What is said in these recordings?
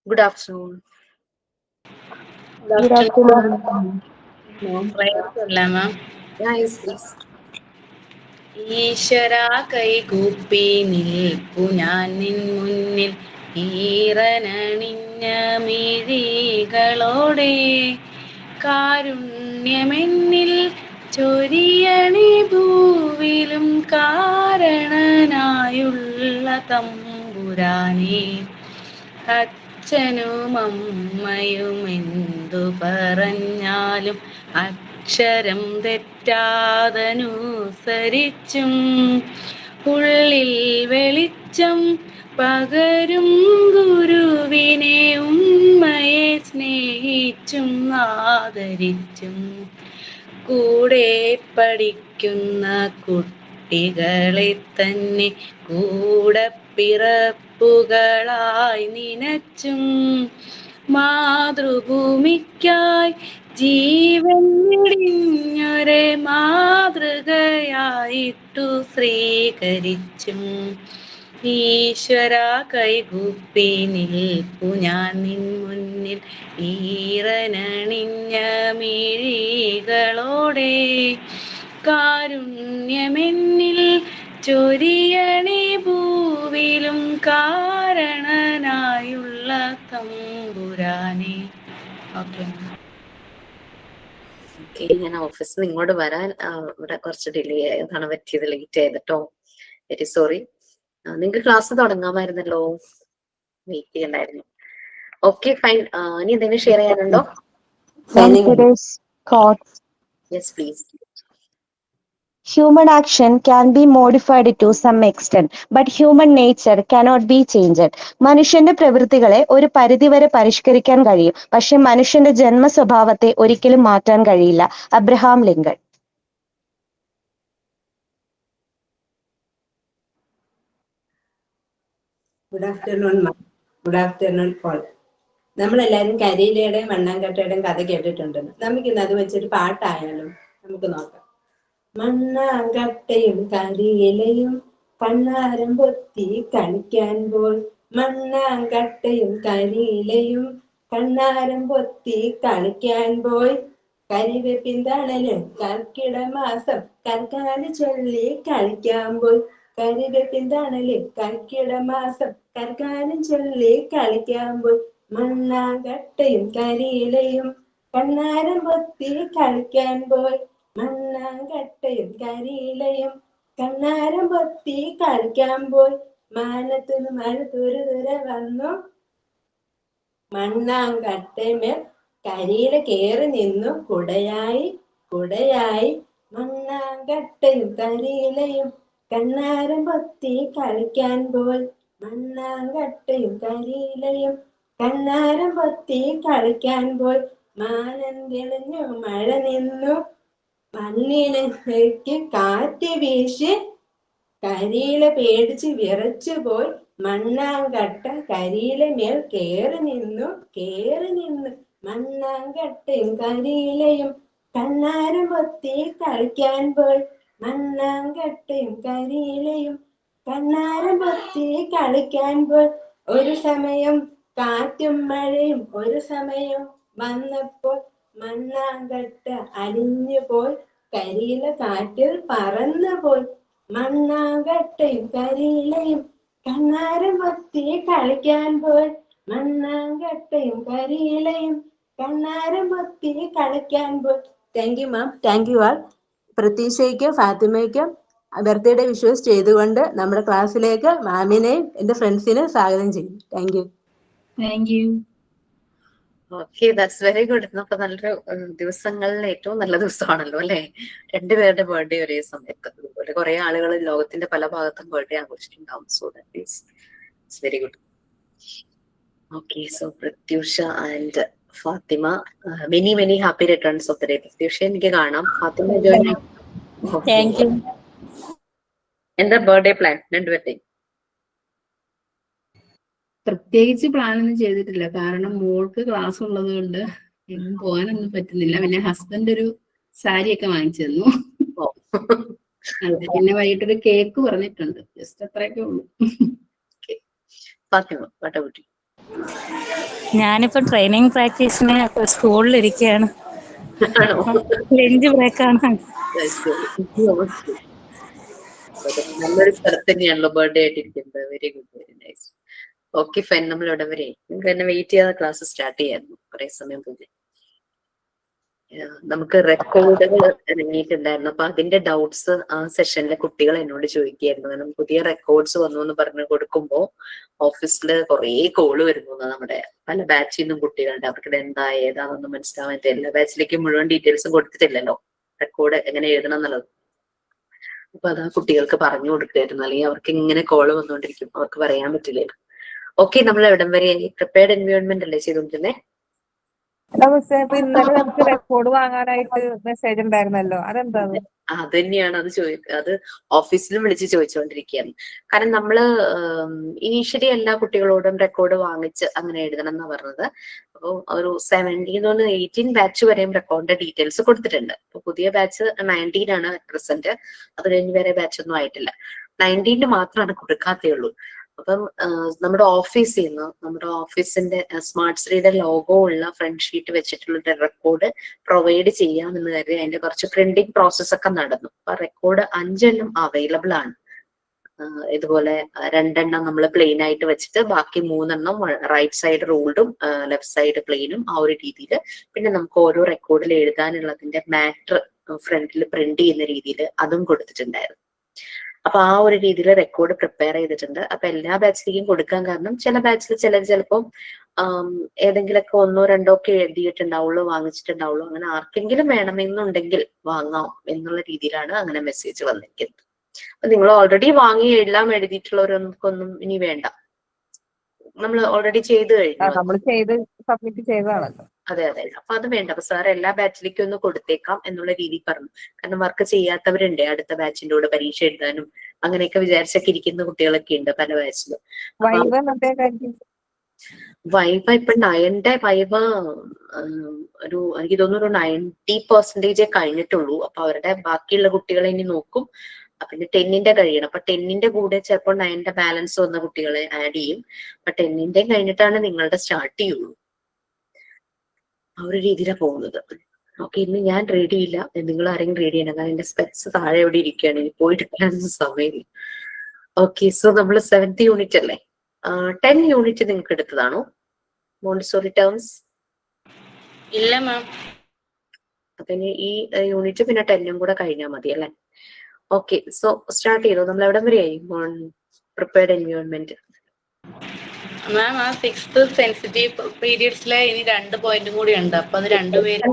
Good afternoon. Good afternoon. Yes, please. ഈശ്വര കൈകൂപ്പി നിൽപ്പു ഞാൻ നിൻ മുന്നിൽ ഈറനണിഞ്ഞ മിഴികളോടെ കാരുണ്യമെന്നിൽ ചൊരിയണി ഭൂവിലും കാരണനായുള്ള തമ്പുരാനേ അച്ഛനും അമ്മയും എന്തു പറഞ്ഞാലും അക്ഷരം തെറ്റാതനുസരിച്ചും ഉള്ളിൽ വെളിച്ചം പകരും ഗുരുവിനെ ഉമ്മയെ സ്നേഹിച്ചും ആദരിച്ചും കൂടെ പഠിക്കുന്ന കുട്ടികളെ തന്നെ കൂടെ പിറപ്പുകളായി നിനച്ചും മാതൃഭൂമിക്കായി ജീവൻ വെടിഞ്ഞൊരെ മാതൃകയായിട്ടു സ്വീകരിച്ചും ഈശ്വര കൈകൂപ്പി നിൽപ്പു ഞാൻ നിൻ മുന്നിൽ ഈറനണിഞ്ഞ മിഴികളോടെ കാരുണ്യമെന്നിൽ ചൊരിയണി ഭൂവിലും കാരണനായുള്ള തമ്പുരാനെ. ഓക്കെ, ഞാൻ ഓഫീസിൽ നിന്ന് ഇങ്ങോട്ട് വരാൻ ഇവിടെ കുറച്ച് ഡിലേ ആയതാണ് പറ്റിയത്, ലേറ്റ് ആയതട്ടോ. Very sorry. നിങ്ങൾക്ക് ക്ലാസ് തുടങ്ങാമായിരുന്നല്ലോ, വെയിറ്റ് ചെയ്യണ്ടായിരുന്നു. Okay, fine. ഇനി എന്തെങ്കിലും ഷെയർ ചെയ്യാനുണ്ടോ? Yes please. Human action can be modified to some extent, but human nature cannot be changed. മനുഷ്യന്റെ പ്രവൃത്തികളെ ഒരു പരിധിവരെ പരിഷ്കരിക്കാൻ കഴിയും, പക്ഷെ മനുഷ്യന്റെ ജന്മ സ്വഭാവത്തെ ഒരിക്കലും മാറ്റാൻ കഴിയില്ല. Abraham Lincoln. Good afternoon all. നമ്മളെല്ലാവരും കരിയിലയുടെയും മണ്ണാങ്കട്ടയുടെയും കഥ കേട്ടിട്ടുണ്ടല്ലോ. നമുക്കിന്ന് അത് വെച്ചൊരു പാട്ടായാലും നമുക്ക് നോക്കാം. മണ്ണാങ്കട്ടയും കരിയിലയും കണ്ണാരം പൊത്തി കളിക്കാൻ പോൽ, മണ്ണാങ്കട്ടയും കരിയിലയും കണ്ണാരം പൊത്തി കളിക്കാൻ പോയി, കരിവേപ്പിൻ തണല് കർക്കിട മാസം കർക്കാല് ചൊല്ലി കളിക്കാൻ പോയി, കരിവേപ്പിൻ തണല് കർക്കിട മാസം കർക്കാലും ചൊല്ലി കളിക്കാൻ പോയി, മണ്ണാങ്കട്ടയും കരിയിലയും കണ്ണാരം പൊത്തി കളിക്കാൻ പോയി, മണ്ണാങ്കട്ടയും കരിയിലയും കണ്ണാരം പൊത്തി കളിക്കാൻ പോയി, മാനത്തുനിന്ന് മഴ തുര വന്നു, മണ്ണാങ്കട്ടമേൽ കരിയില കേറി നിന്നു കുടയായി കുടയായി, മണ്ണാങ്കട്ടയും കരിയിലയും കണ്ണാരം പൊത്തി കളിക്കാൻ പോയി, മണ്ണാങ്കട്ടയും കരിയിലയും കണ്ണാരം പൊത്തി കളിക്കാൻ പോയി, മാനം തെളിഞ്ഞു മഴ നിന്നു മണ്ണിലേക്ക് കാറ്റ് വീശി, കരിയില പേടിച്ച് വിറച്ചു പോയി, മണ്ണാങ്കട്ട കരിയില മേൽ കേറി നിന്നു, മണ്ണാങ്കട്ടയും കരിയിലയും കണ്ണാരം പൊത്തി കളിക്കാൻ പോയി, മണ്ണാങ്കട്ടയും കരിയിലയും കണ്ണാരം പൊത്തി കളിക്കാൻ പോയി, ഒരു സമയം കാറ്റും മഴയും ഒരു സമയം വന്നപ്പോൾ മണ്ണാങ്കട്ട അലിഞ്ഞു പോയി, കരിയില കാറ്റിൽ പറന്നു പോയി, മണ്ണാങ്കട്ടയും കരിയിലയും കണ്ണാരം പൊത്തി കളിക്കാൻ പോയി, മണ്ണാങ്കട്ടയും കരിയിലയും കണ്ണാരം പൊത്തി കളിക്കാൻ പോയി. Thank you ma'am, thank you all. പ്രതീക്ഷയ്ക്കും ഫാത്തിമയ്ക്കും ബർത്ത്ഡേ വിഷസ് ചെയ്തുകൊണ്ട് നമ്മുടെ ക്ലാസ്സിലേക്ക് മാമിനെയും എന്റെ ഫ്രണ്ട്സിനെ സ്വാഗതം ചെയ്യും. Thank you. Thank you. Okay, that's very good. ഇന്നൊക്കെ നല്ലൊരു ദിവസങ്ങളിൽ ഏറ്റവും നല്ല ദിവസമാണല്ലോ അല്ലെ? രണ്ടുപേരുടെ ബർത്ത്ഡേ ഒരേ സമയത്ത്. അതുപോലെ കുറെ ആളുകൾ ലോകത്തിന്റെ പല ഭാഗത്തും ബർത്ത്ഡേ ആഘോഷിക്കുന്നുണ്ടാവും. So that is very good. Okay, so Pratyusha and Fathima, many many happy returns of the day. Pratyusha എനിക്ക് കാണാം, ഫാത്തിമ ജോയിൻ. എന്താ ബർത്ത്ഡേ പ്ലാൻ രണ്ടുപേരുടെയും? പ്രത്യേകിച്ച് പ്ലാനൊന്നും ചെയ്തിട്ടില്ല, കാരണം മോൾക്ക് ക്ലാസ് ഉള്ളത് കൊണ്ട് എങ്ങും പോകാനൊന്നും പറ്റുന്നില്ല. പിന്നെ ഹസ്ബൻഡ് ഒരു സാരിയൊക്കെ വാങ്ങിച്ചു തന്നു. അതെ, പിന്നെ വൈകിട്ടൊരു കേക്ക് പറഞ്ഞിട്ടുണ്ട്. ജസ്റ്റ് അത്രയൊക്കെ ഉള്ളൂ. Fathima, what about you? ഞാനിപ്പോ ട്രെയിനിങ് പ്രാക്ടീസിന് സ്കൂളിലിരിക്കുകയാണ്. ലഞ്ച് ബ്രേക്കാണ്. നല്ലൊരു സ്ഥലത്ത് തന്നെയാണല്ലോ ബർത്ത്ഡേ ആയിട്ടിരിക്കുന്നത്. Very good, very nice. Okay fine, നമ്മൾ ഇവിടെ വരെ നിങ്ങൾക്ക് എന്നെ വെയിറ്റ് ചെയ്യാതെ ക്ലാസ് സ്റ്റാർട്ട് ചെയ്യായിരുന്നു കുറെ സമയം പോലെ. നമുക്ക് റെക്കോർഡുകൾ ഇറങ്ങിയിട്ടുണ്ടായിരുന്നു. അപ്പൊ അതിന്റെ ഡൗട്ട്സ് ആ സെഷനിലെ കുട്ടികൾ എന്നോട് ചോദിക്കുകയായിരുന്നു. കാരണം പുതിയ റെക്കോർഡ്സ് വന്നു എന്ന് പറഞ്ഞു കൊടുക്കുമ്പോൾ ഓഫീസിൽ കുറെ കോള് വരുന്നു. നമ്മുടെ പല ബാച്ചിൽ നിന്നും കുട്ടികളുടെ അവർക്ക് എന്താ ഏതാണെന്നൊന്നും മനസ്സിലാവാൻ എല്ലാ ബാച്ചിലേക്കും മുഴുവൻ ഡീറ്റെയിൽസും കൊടുത്തിട്ടില്ലല്ലോ റെക്കോർഡ് എങ്ങനെ എഴുതണം എന്നുള്ളത്. അപ്പൊ അതാ കുട്ടികൾക്ക് പറഞ്ഞു കൊടുക്കായിരുന്നു. അല്ലെങ്കിൽ അവർക്ക് ഇങ്ങനെ കോള് വന്നുകൊണ്ടിരിക്കും, അവർക്ക് പറയാൻ പറ്റില്ല. ഓക്കെ, നമ്മൾ എവിടം വരെ പ്രിപ്പയർഡ് എൻവയോൺമെന്റ് അല്ലേ ചെയ്തോണ്ടിരുന്നേ? ഇന്നലെ നമുക്ക് റെക്കോർഡ് വാങ്ങാനായിട്ട് മെസ്സേജ് ഉണ്ടായിരുന്നല്ലോ, അതെന്താ? അത് തന്നെയാണ് അത് ഓഫീസിലും വിളിച്ച് ചോദിച്ചുകൊണ്ടിരിക്കുകയാണ്. കാരണം നമ്മള് ഇനീഷ്യലി എല്ലാ കുട്ടികളോടും റെക്കോർഡ് വാങ്ങിച്ച് അങ്ങനെ എഴുതണം എന്നാ പറഞ്ഞത്. അപ്പോൾ ഒരു 18 ബാച്ച് വരെയും റെക്കോർഡിന്റെ ഡീറ്റെയിൽസ് കൊടുത്തിട്ടുണ്ട്. അപ്പൊ പുതിയ ബാച്ച് 19 ആണ് പ്രസന്റ്. അത് കഴിഞ്ഞ് വേറെ ബാച്ച് ഒന്നും ആയിട്ടില്ല. 19 മാത്രമാണ് കൊടുക്കാത്തേ ഉള്ളൂ. അപ്പം നമ്മുടെ ഓഫീസിൽ നിന്ന് നമ്മുടെ ഓഫീസിന്റെ സ്മാർട്ട് ശ്രീയുടെ ലോഗോ ഉള്ള ഫ്രണ്ട് ഷീറ്റ് വെച്ചിട്ടുള്ള റെക്കോർഡ് പ്രൊവൈഡ് ചെയ്യാമെന്ന് കരുതി അതിന്റെ കുറച്ച് പ്രിന്റിംഗ് പ്രോസസ് ഒക്കെ നടന്നു. അപ്പൊ റെക്കോർഡ് 5 അവൈലബിൾ ആണ്. ഇതുപോലെ 2 നമ്മൾ പ്ലെയിൻ ആയിട്ട് വെച്ചിട്ട് ബാക്കി 3 റൈറ്റ് സൈഡ് റൂൾഡും ലെഫ്റ്റ് സൈഡ് പ്ലെയിനും ആ ഒരു രീതിയിൽ. പിന്നെ നമുക്ക് ഓരോ റെക്കോർഡിൽ എഴുതാനുള്ളതിന്റെ മാറ്റർ ഫ്രണ്ടിൽ പ്രിന്റ് ചെയ്യുന്ന രീതിയിൽ അതും കൊടുത്തിട്ടുണ്ടായിരുന്നു. അപ്പൊ ആ ഒരു രീതിയിൽ റെക്കോർഡ് പ്രിപ്പയർ ചെയ്തിട്ടുണ്ട്. അപ്പൊ എല്ലാ ബാച്ചിലേക്കും കൊടുക്കാൻ കാരണം ചില ബാച്ചിൽ ചിലപ്പോൾ ഏതെങ്കിലുമൊക്കെ 1, 2 ഒക്കെ എഴുതിയിട്ടുണ്ടാവുള്ളൂ, വാങ്ങിച്ചിട്ടുണ്ടാവുള്ളൂ. അങ്ങനെ ആർക്കെങ്കിലും വേണമെന്നുണ്ടെങ്കിൽ വാങ്ങാം എന്നുള്ള രീതിയിലാണ് അങ്ങനെ മെസ്സേജ് വന്നിരിക്കുന്നത്. അപ്പൊ നിങ്ങൾ ഓൾറെഡി വാങ്ങി എല്ലാം എഴുതിയിട്ടുള്ളവർക്കൊന്നും ഇനി വേണ്ട. നമ്മൾ ഓൾറെഡി ചെയ്ത് കഴിഞ്ഞു. നമ്മൾ ചെയ്ത് സബ്മിറ്റ് ചെയ്തതാണല്ലോ. അതെ. അപ്പൊ അത് വേണ്ട. അപ്പൊ സാർ എല്ലാ ബാച്ചിലേക്കും ഒന്ന് കൊടുത്തേക്കാം എന്നുള്ള രീതിയിൽ പറഞ്ഞു. കാരണം വർക്ക് ചെയ്യാത്തവരുണ്ട് അടുത്ത ബാച്ചിന്റെ കൂടെ പരീക്ഷ എഴുതാനും അങ്ങനെയൊക്കെ വിചാരിച്ചൊക്കെ ഇരിക്കുന്ന കുട്ടികളൊക്കെ ഉണ്ട് പല ബാച്ചിലും. വൈവ ഇപ്പൊ 9ന്റെ വൈവ എനിക്ക് തോന്നുന്നു ഒരു 90% കഴിഞ്ഞിട്ടുള്ളൂ. അപ്പൊ അവരുടെ ബാക്കിയുള്ള കുട്ടികളെ ഇനി നോക്കും. പിന്നെ 10ന്റെ കഴിയണം. അപ്പൊ 10ന്റെ കൂടെ ചിലപ്പോൾ 9ന്റെ ബാലൻസ് വന്ന കുട്ടികളെ ആഡ് ചെയ്യും. അപ്പൊ 10ന്റെ കഴിഞ്ഞിട്ടാണ് നിങ്ങളുടെ സ്റ്റാർട്ട് ചെയ്യുള്ളൂ. ആ ഒരു രീതിയിലാണ് പോകുന്നത്. ഓക്കെ, ഇന്ന് ഞാൻ റെഡി ഇല്ല. നിങ്ങൾ ആരെങ്കിലും റെഡി ചെയ്യണം. കാരണം എന്റെ സ്പെക്സ് താഴെ എവിടെ ഇരിക്കുകയാണ്. ഇനി പോയിട്ട് സമയമില്ല. ഓക്കെ, സോ നമ്മൾ 7th യൂണിറ്റ് അല്ലേ? 10 യൂണിറ്റ് നിങ്ങൾക്ക് എടുത്തതാണോ മോണ്ടിസോറി ടേംസ്? ഇല്ല മാം. അപ്പൊ ഇനി ഈ യൂണിറ്റ് പിന്നെ 10 കൂടെ കഴിഞ്ഞാൽ മതി അല്ലെ? ഓക്കെ, സോ സ്റ്റാർട്ട് ചെയ്തോ. നമ്മൾ എവിടം വരെയായി പ്രിപ്പയർഡ് എൻവയോൺമെന്റ്? മാം ആ 6th സെൻസിറ്റീവ് പീരിയഡ്സിലെ ഇനി 2 പോയിന്റും കൂടി ഉണ്ട്. അപ്പൊ അത് രണ്ടുപേരും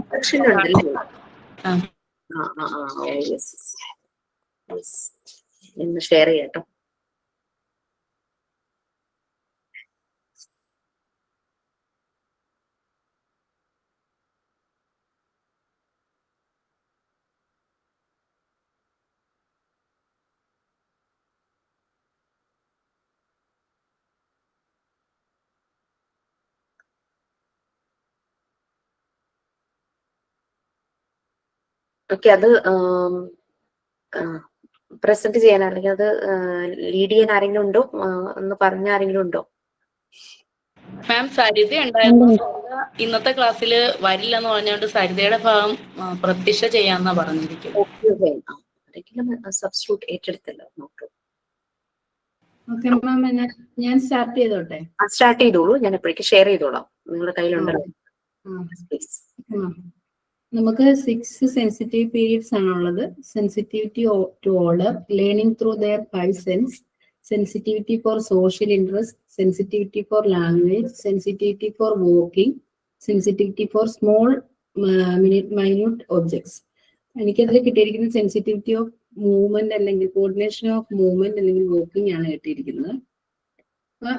ഇന്ന് ഷെയർ ചെയ്യാട്ടോ. ഓക്കെ, അത് പ്രസന്റ് ചെയ്യാൻ അല്ലെങ്കിൽ അത് ലീഡ് ചെയ്യാൻ ആരെങ്കിലും ഉണ്ടോ എന്ന് പറഞ്ഞ ആരെങ്കിലും ഉണ്ടോ? മാം സരിത ഉണ്ടായിരുന്നു. ഇന്നത്തെ ക്ലാസ്സിൽ വരില്ലെന്ന് പറഞ്ഞുകൊണ്ട് സരിതയുടെ ഭാഗം പ്രത്യക്ഷ ചെയ്യാന്നാ പറഞ്ഞിരിക്കുന്നത്. സബ്സ്റ്റിറ്റ്യൂട്ട് ഏറ്റെടുത്തല്ലോ. നോക്കൂ, ഓക്കെ മാം, ഞാൻ സ്റ്റാർട്ട് ചെയ്തോട്ടെ? സ്റ്റാർട്ട് ചെയ്തോളൂ. ഞാൻ എപ്പോഴേക്കും ഷെയർ ചെയ്തോളാം. നിങ്ങളുടെ കയ്യിലുണ്ടല്ലോ. നമുക്ക് 6 സെൻസിറ്റീവ് പീരീഡ്സ് ആണുള്ളത്. Sensitivity to order, learning through their 5 sense, sensitivity for social interest, sensitivity for language, sensitivity for walking, sensitivity for small minute objects. എനിക്കതിൽ കിട്ടിയിരിക്കുന്നത് സെൻസിറ്റിവിറ്റി ഓഫ് മൂവ്മെന്റ് അല്ലെങ്കിൽ കോർഡിനേഷൻ ഓഫ് മൂവ്മെന്റ് അല്ലെങ്കിൽ walking ആണ് കിട്ടിയിരിക്കുന്നത്.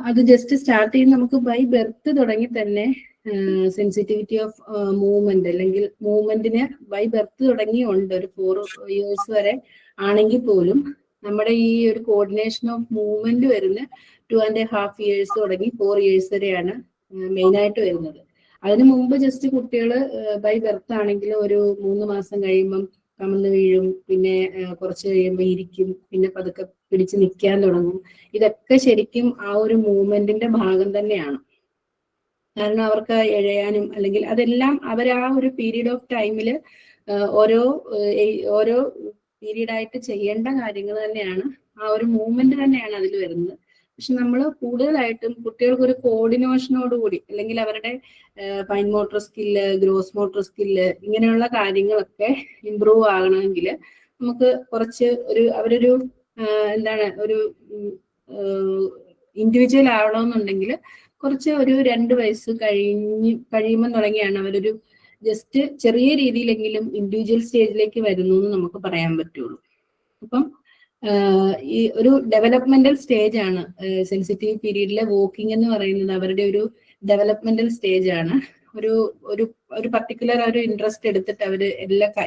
അത് just start ചെയ്ത് നമുക്ക് by berth തുടങ്ങി തന്നെ സെൻസിറ്റിവിറ്റി ഓഫ് മൂവ്മെന്റ് അല്ലെങ്കിൽ മൂവ്മെന്റിന് ബൈ ബെർത്ത് തുടങ്ങി ഉണ്ട്. ഒരു 4 years വരെ ആണെങ്കിൽ പോലും നമ്മുടെ ഈ ഒരു കോർഡിനേഷൻ ഓഫ് മൂവ്മെന്റ് വരുന്ന 2.5 years തുടങ്ങി 4 years വരെയാണ് മെയിൻ ആയിട്ട് വരുന്നത്. അതിനു മുമ്പ് ജസ്റ്റ് കുട്ടികൾ ബൈ ബെർത്ത് ആണെങ്കിൽ ഒരു 3 മാസം കഴിയുമ്പം കമന്ന് വീഴും, പിന്നെ കുറച്ച് കഴിയുമ്പോൾ ഇരിക്കും, പിന്നെ പതുക്കെ പിടിച്ച് നിൽക്കാൻ തുടങ്ങും. ഇതൊക്കെ ശരിക്കും ആ ഒരു മൂവ്മെന്റിന്റെ ഭാഗം തന്നെയാണ്. കാരണം അവർക്ക് എഴയാനും അല്ലെങ്കിൽ അതെല്ലാം അവർ ആ ഒരു പീരീഡ് ഓഫ് ടൈമിൽ ഓരോ പീരീഡായിട്ട് ചെയ്യേണ്ട കാര്യങ്ങൾ തന്നെയാണ്, ആ ഒരു മൂവ്മെന്റ് തന്നെയാണ് അതിൽ വരുന്നത്. പക്ഷെ നമ്മൾ കൂടുതലായിട്ടും കുട്ടികൾക്ക് ഒരു കോർഡിനേഷനോടുകൂടി അല്ലെങ്കിൽ അവരുടെ fine motor skill, gross motor skill, ഇങ്ങനെയുള്ള കാര്യങ്ങളൊക്കെ ഇമ്പ്രൂവ് ആകണമെങ്കിൽ നമുക്ക് കുറച്ച് അവരൊരു ഒരു ഇൻഡിവിജ്വൽ ആവണമെന്നുണ്ടെങ്കിൽ കുറച്ച് ഒരു 2 വയസ്സ് കഴിയുമ്പോൾ തുടങ്ങിയാണ് അവരൊരു ജസ്റ്റ് ചെറിയ രീതിയിലെങ്കിലും ഇൻഡിവിജ്വൽ സ്റ്റേജിലേക്ക് വരുന്നു എന്ന് നമുക്ക് പറയാൻ പറ്റുള്ളൂ. അപ്പം ഈ ഒരു ഡെവലപ്മെന്റൽ സ്റ്റേജ് ആണ് സെൻസിറ്റീവ് പീരീഡിലെ വോക്കിംഗ് എന്ന് പറയുന്നത്. അവരുടെ ഒരു ഡെവലപ്മെന്റൽ സ്റ്റേജ് ആണ്. ഒരു പർട്ടിക്കുലർ ഒരു ഇൻട്രസ്റ്റ് എടുത്തിട്ട് അവര്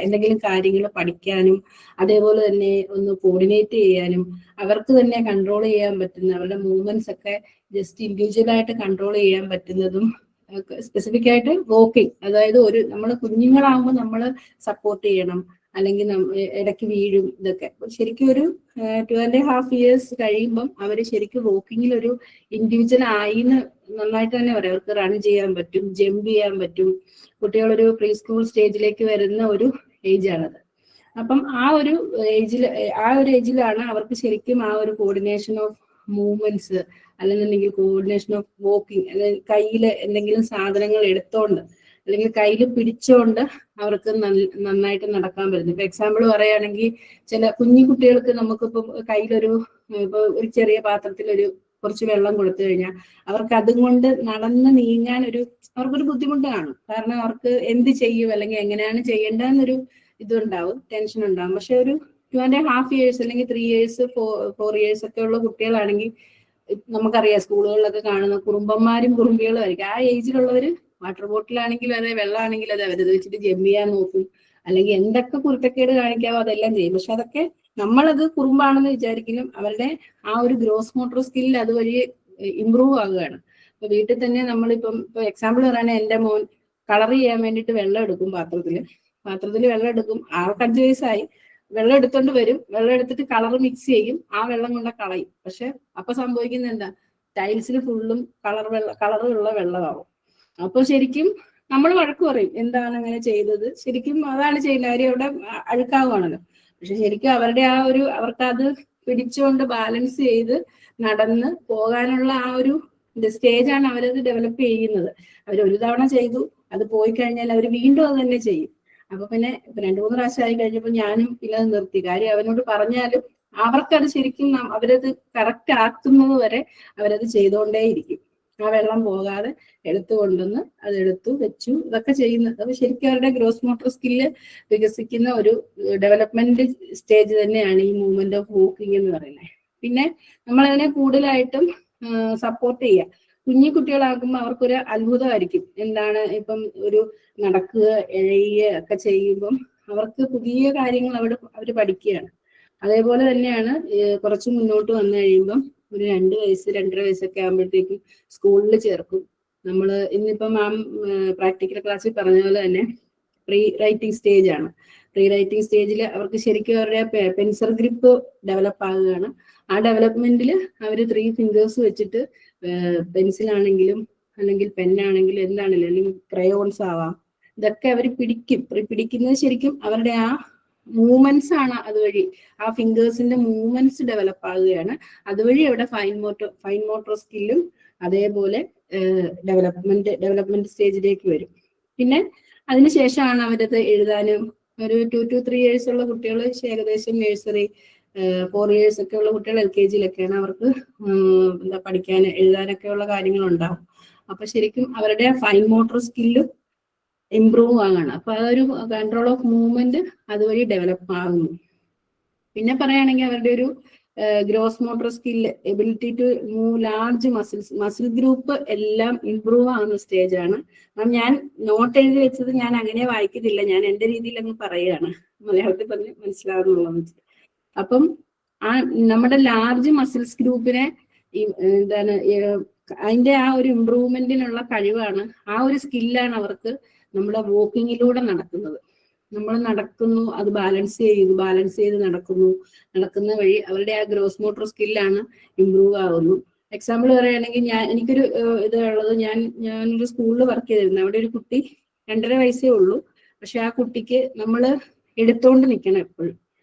എന്തെങ്കിലും കാര്യങ്ങൾ പഠിക്കാനും അതേപോലെ തന്നെ ഒന്ന് കോർഡിനേറ്റ് ചെയ്യാനും അവർക്ക് തന്നെ കൺട്രോൾ ചെയ്യാൻ പറ്റുന്ന അവരുടെ മൂവ്മെന്റ്സ് ഒക്കെ ജസ്റ്റ് ഇൻഡിവിജ്വൽ ആയിട്ട് കൺട്രോൾ ചെയ്യാൻ പറ്റുന്നതും സ്പെസിഫിക് ആയിട്ട് വോക്കിംഗ്, അതായത് നമ്മൾ കുഞ്ഞുങ്ങളാകുമ്പോൾ നമ്മൾ സപ്പോർട്ട് ചെയ്യണം, അല്ലെങ്കിൽ ഇടയ്ക്ക് വീഴും, ഇതൊക്കെ ശരിക്കും ഒരു 2.5 years കഴിയുമ്പം അവര് ശരിക്കും വോക്കിങ്ങിൽ ഒരു ഇൻഡിവിജ്വൽ ആയിന്ന് നന്നായിട്ട് തന്നെ പറയാം. അവർക്ക് റൺ ചെയ്യാൻ പറ്റും, ജമ്പ് ചെയ്യാൻ പറ്റും. കുട്ടികളൊരു പ്രീ സ്കൂൾ സ്റ്റേജിലേക്ക് വരുന്ന ഒരു ഏജ് ആണത്. അപ്പം ആ ഒരു ഏജിലാണ് അവർക്ക് ശരിക്കും ആ ഒരു കോർഡിനേഷൻ ഓഫ് മൂവ്മെന്റ്സ് അല്ലെന്നുണ്ടെങ്കിൽ കോർഡിനേഷൻ ഓഫ് വോക്കിംഗ്, അല്ലെങ്കിൽ കയ്യിൽ എന്തെങ്കിലും സാധനങ്ങൾ എടുത്തോണ്ട് അല്ലെങ്കിൽ കയ്യിൽ പിടിച്ചോണ്ട് അവർക്ക് നന്നായിട്ട് നടക്കാൻ പറ്റുന്നു. ഇപ്പൊ എക്സാമ്പിൾ പറയുകയാണെങ്കിൽ ചില കുഞ്ഞു കുട്ടികൾക്ക് നമുക്കിപ്പം കയ്യിലൊരു ഒരു ചെറിയ പാത്രത്തിൽ കുറച്ച് വെള്ളം കൊടുത്തു കഴിഞ്ഞാൽ അവർക്ക് അതും കൊണ്ട് നടന്ന് നീങ്ങാൻ അവർക്കൊരു ബുദ്ധിമുട്ട് കാണും. കാരണം അവർക്ക് എന്ത് ചെയ്യും അല്ലെങ്കിൽ എങ്ങനെയാണ് ചെയ്യേണ്ടതെന്നൊരു ഇതുണ്ടാവും, ടെൻഷൻ ഉണ്ടാവും. പക്ഷെ ഒരു 2.5 years അല്ലെങ്കിൽ 3 years 4 years ഒക്കെ ഉള്ള കുട്ടികളാണെങ്കിൽ നമുക്കറിയാം സ്കൂളുകളിലൊക്കെ കാണുന്ന കുറുമ്പന്മാരും കുറുമ്പികളും ആയിരിക്കും. ആ ഏജിലുള്ളവര് വാട്ടർ ബോട്ടിലാണെങ്കിലും അതെ, വെള്ളമാണെങ്കിലും അതെ, അവരത് വെച്ചിട്ട് ജമ്പ് ചെയ്യാൻ നോക്കും, അല്ലെങ്കിൽ എന്തൊക്കെ കുരുത്തക്കേട് കാണിക്കാവോ അതെല്ലാം ചെയ്യും. പക്ഷെ അതൊക്കെ നമ്മളത് കുറുമ്പാണെന്ന് വിചാരിക്കലും അവരുടെ ആ ഒരു ഗ്രോസ് മോട്ടോർ സ്കില്ല് അതുവഴി ഇമ്പ്രൂവ് ആകുകയാണ്. ഇപ്പൊ വീട്ടിൽ തന്നെ നമ്മളിപ്പം എക്സാമ്പിൾ പറയുകയാണെങ്കിൽ എൻ്റെ മോൻ കളർ ചെയ്യാൻ വേണ്ടിയിട്ട് വെള്ളം എടുക്കും, പാത്രത്തിൽ വെള്ളം എടുക്കും. ആൾക്ക് 5 വയസ്സായി. വെള്ളം എടുത്തോണ്ട് വരും, വെള്ളം എടുത്തിട്ട് കളർ മിക്സ് ചെയ്യും, ആ വെള്ളം കൊണ്ട് കളയും. പക്ഷെ അപ്പൊ സംഭവിക്കുന്നത് എന്താ, ടൈൽസിൽ ഫുള്ളും കളറുള്ള വെള്ളമാവും. അപ്പൊ ശരിക്കും നമ്മൾ വഴക്ക് പറയും, എന്താണ് അങ്ങനെ ചെയ്തത്, ശരിക്കും അതാണ് ചെയ്യുന്ന കാര്യം, അവിടെ അഴുക്കാവുകയാണല്ലോ. പക്ഷെ ശരിക്കും അവരുടെ അവർക്ക് അത് പിടിച്ചുകൊണ്ട് ബാലൻസ് ചെയ്ത് നടന്ന് പോകാനുള്ള ആ ഒരു സ്റ്റേജാണ് അവരത് ഡെവലപ്പ് ചെയ്യുന്നത്. ഒരു തവണ ചെയ്തു, അത് പോയി കഴിഞ്ഞാൽ അവർ വീണ്ടും അത് തന്നെ ചെയ്യും. അപ്പൊ പിന്നെ 2-3 പ്രാവശ്യം ആയി കഴിഞ്ഞപ്പോൾ ഞാനും പിന്നെ അത് നിർത്തി. കാര്യം അവനോട് പറഞ്ഞാലും അവർക്കത് ശരിക്കും അവരത് കറക്റ്റ് ആക്കുന്നത് വരെ അവരത് ചെയ്തുകൊണ്ടേയിരിക്കും. ആ വെള്ളം പോകാതെ എടുത്തു കൊണ്ടുവന്ന് അതെടുത്തു വെച്ചു, ഇതൊക്കെ ചെയ്യുന്നത്. അപ്പൊ ശരിക്കും അവരുടെ ഗ്രോസ് മോട്ടോർ സ്കില്ല് വികസിക്കുന്ന ഒരു ഡെവലപ്മെന്റ് സ്റ്റേജ് തന്നെയാണ് ഈ മൂവ്മെന്റ് ഓഫ് വോക്കിംഗ് എന്ന് പറയുന്നത്. പിന്നെ നമ്മളതിനെ കൂടുതലായിട്ടും സപ്പോർട്ട് ചെയ്യുക. കുഞ്ഞു കുട്ടികളാകുമ്പോൾ അവർക്കൊരു അത്ഭുതമായിരിക്കും, എന്താണ് ഇപ്പം ഒരു നടക്കുക, എഴയുക ഒക്കെ ചെയ്യുമ്പം അവർക്ക് പുതിയ കാര്യങ്ങൾ അവർ പഠിക്കുകയാണ്. അതേപോലെ തന്നെയാണ് കുറച്ച് മുന്നോട്ട് വന്നു കഴിയുമ്പം ഒരു 2 വയസ്സ് 2.5 വയസ്സൊക്കെ ആകുമ്പോഴത്തേക്കും സ്കൂളിൽ ചേർക്കും. നമ്മൾ ഇന്നിപ്പം പ്രാക്ടിക്കൽ ക്ലാസ്സിൽ പറഞ്ഞ പോലെ തന്നെ പ്രീ റൈറ്റിംഗ് സ്റ്റേജ് ആണ്. പ്രീ റൈറ്റിംഗ് സ്റ്റേജിൽ അവർക്ക് ശരിക്കും അവരുടെ പെൻസിൽ ഗ്രിപ്പ് ഡെവലപ്പ് ആകുകയാണ്. ആ ഡെവലപ്മെന്റിൽ അവർ 3 fingers വെച്ചിട്ട് പെൻസിലാണെങ്കിലും അല്ലെങ്കിൽ പെന്നാണെങ്കിലും എന്താണെങ്കിലും അല്ലെങ്കിൽ ക്രയോൺസ് ആവാം, ഇതൊക്കെ അവർ പിടിക്കുന്നത് ശരിക്കും അവരുടെ ആ മൂവ്മെന്റ്സ് ആണ്. അതുവഴി ആ ഫിംഗേഴ്സിന്റെ മൂവ്മെന്റ്സ് ഡെവലപ്പ് ആകുകയാണ്. അതുവഴി അവിടെ ഫൈൻ മോട്ടോർ സ്കില്ലും അതേപോലെ ഡെവലപ്മെന്റ് സ്റ്റേജിലേക്ക് വരും. പിന്നെ അതിനുശേഷമാണ് അവരത് എഴുതാനും. ഒരു 2 to 3 years ഉള്ള കുട്ടികൾ ഏകദേശം നഴ്സറി, 4 years ഒക്കെ ഉള്ള കുട്ടികൾ LKG-യിലൊക്കെയാണ് അവർക്ക് പഠിക്കാൻ എഴുതാനൊക്കെ ഉള്ള കാര്യങ്ങളുണ്ടാവും. അപ്പൊ ശരിക്കും അവരുടെ ഫൈൻ മോട്ടോർ സ്കില്ലും ഇംപ്രൂവ് ആകാണ്. അപ്പൊ അതൊരു കൺട്രോൾ ഓഫ് മൂവ്മെന്റ് അതുവഴി ഡെവലപ്പ് ആകുന്നു. പിന്നെ പറയുകയാണെങ്കിൽ അവരുടെ ഒരു gross motor skill, ability to move large muscle group എല്ലാം ഇംപ്രൂവ് ആകുന്ന സ്റ്റേജാണ്. ഞാൻ നോട്ട് എഴുതി വെച്ചത് ഞാൻ അങ്ങനെ വായിക്കുന്നില്ല, ഞാൻ എൻ്റെ രീതിയിൽ അങ്ങ് പറയുകയാണ്, മലയാളത്തിൽ പറഞ്ഞ് മനസ്സിലാവുന്നുള്ളത് വെച്ചിട്ട്. അപ്പം നമ്മുടെ ലാർജ് മസിൽസ് ഗ്രൂപ്പിനെ അതിന്റെ ആ ഒരു ഇംപ്രൂവ്മെന്റിനുള്ള കഴിവാണ്, ആ ഒരു സ്കില്ലാണ് അവർക്ക് നമ്മുടെ വോക്കിങ്ങിലൂടെ നടക്കുന്നത്. നമ്മൾ നടക്കുന്നു, അത് ബാലൻസ് ചെയ്ത് നടക്കുന്ന വഴി അവരുടെ ആ ഗ്രോസ് മോട്ടോർ സ്കില്ലാണ് ഇംപ്രൂവ് ആകുന്നു. എക്സാമ്പിൾ പറയുകയാണെങ്കിൽ എനിക്കൊരു ഇത് ഉള്ളത്, ഞാനൊരു സ്കൂളിൽ വർക്ക് ചെയ്തിരുന്നു. അവിടെ ഒരു കുട്ടി 2.5 വയസ്സേ ഉള്ളൂ. പക്ഷെ ആ കുട്ടിക്ക് നമ്മൾ എടുത്തോണ്ട് നിൽക്കണം എപ്പോഴും.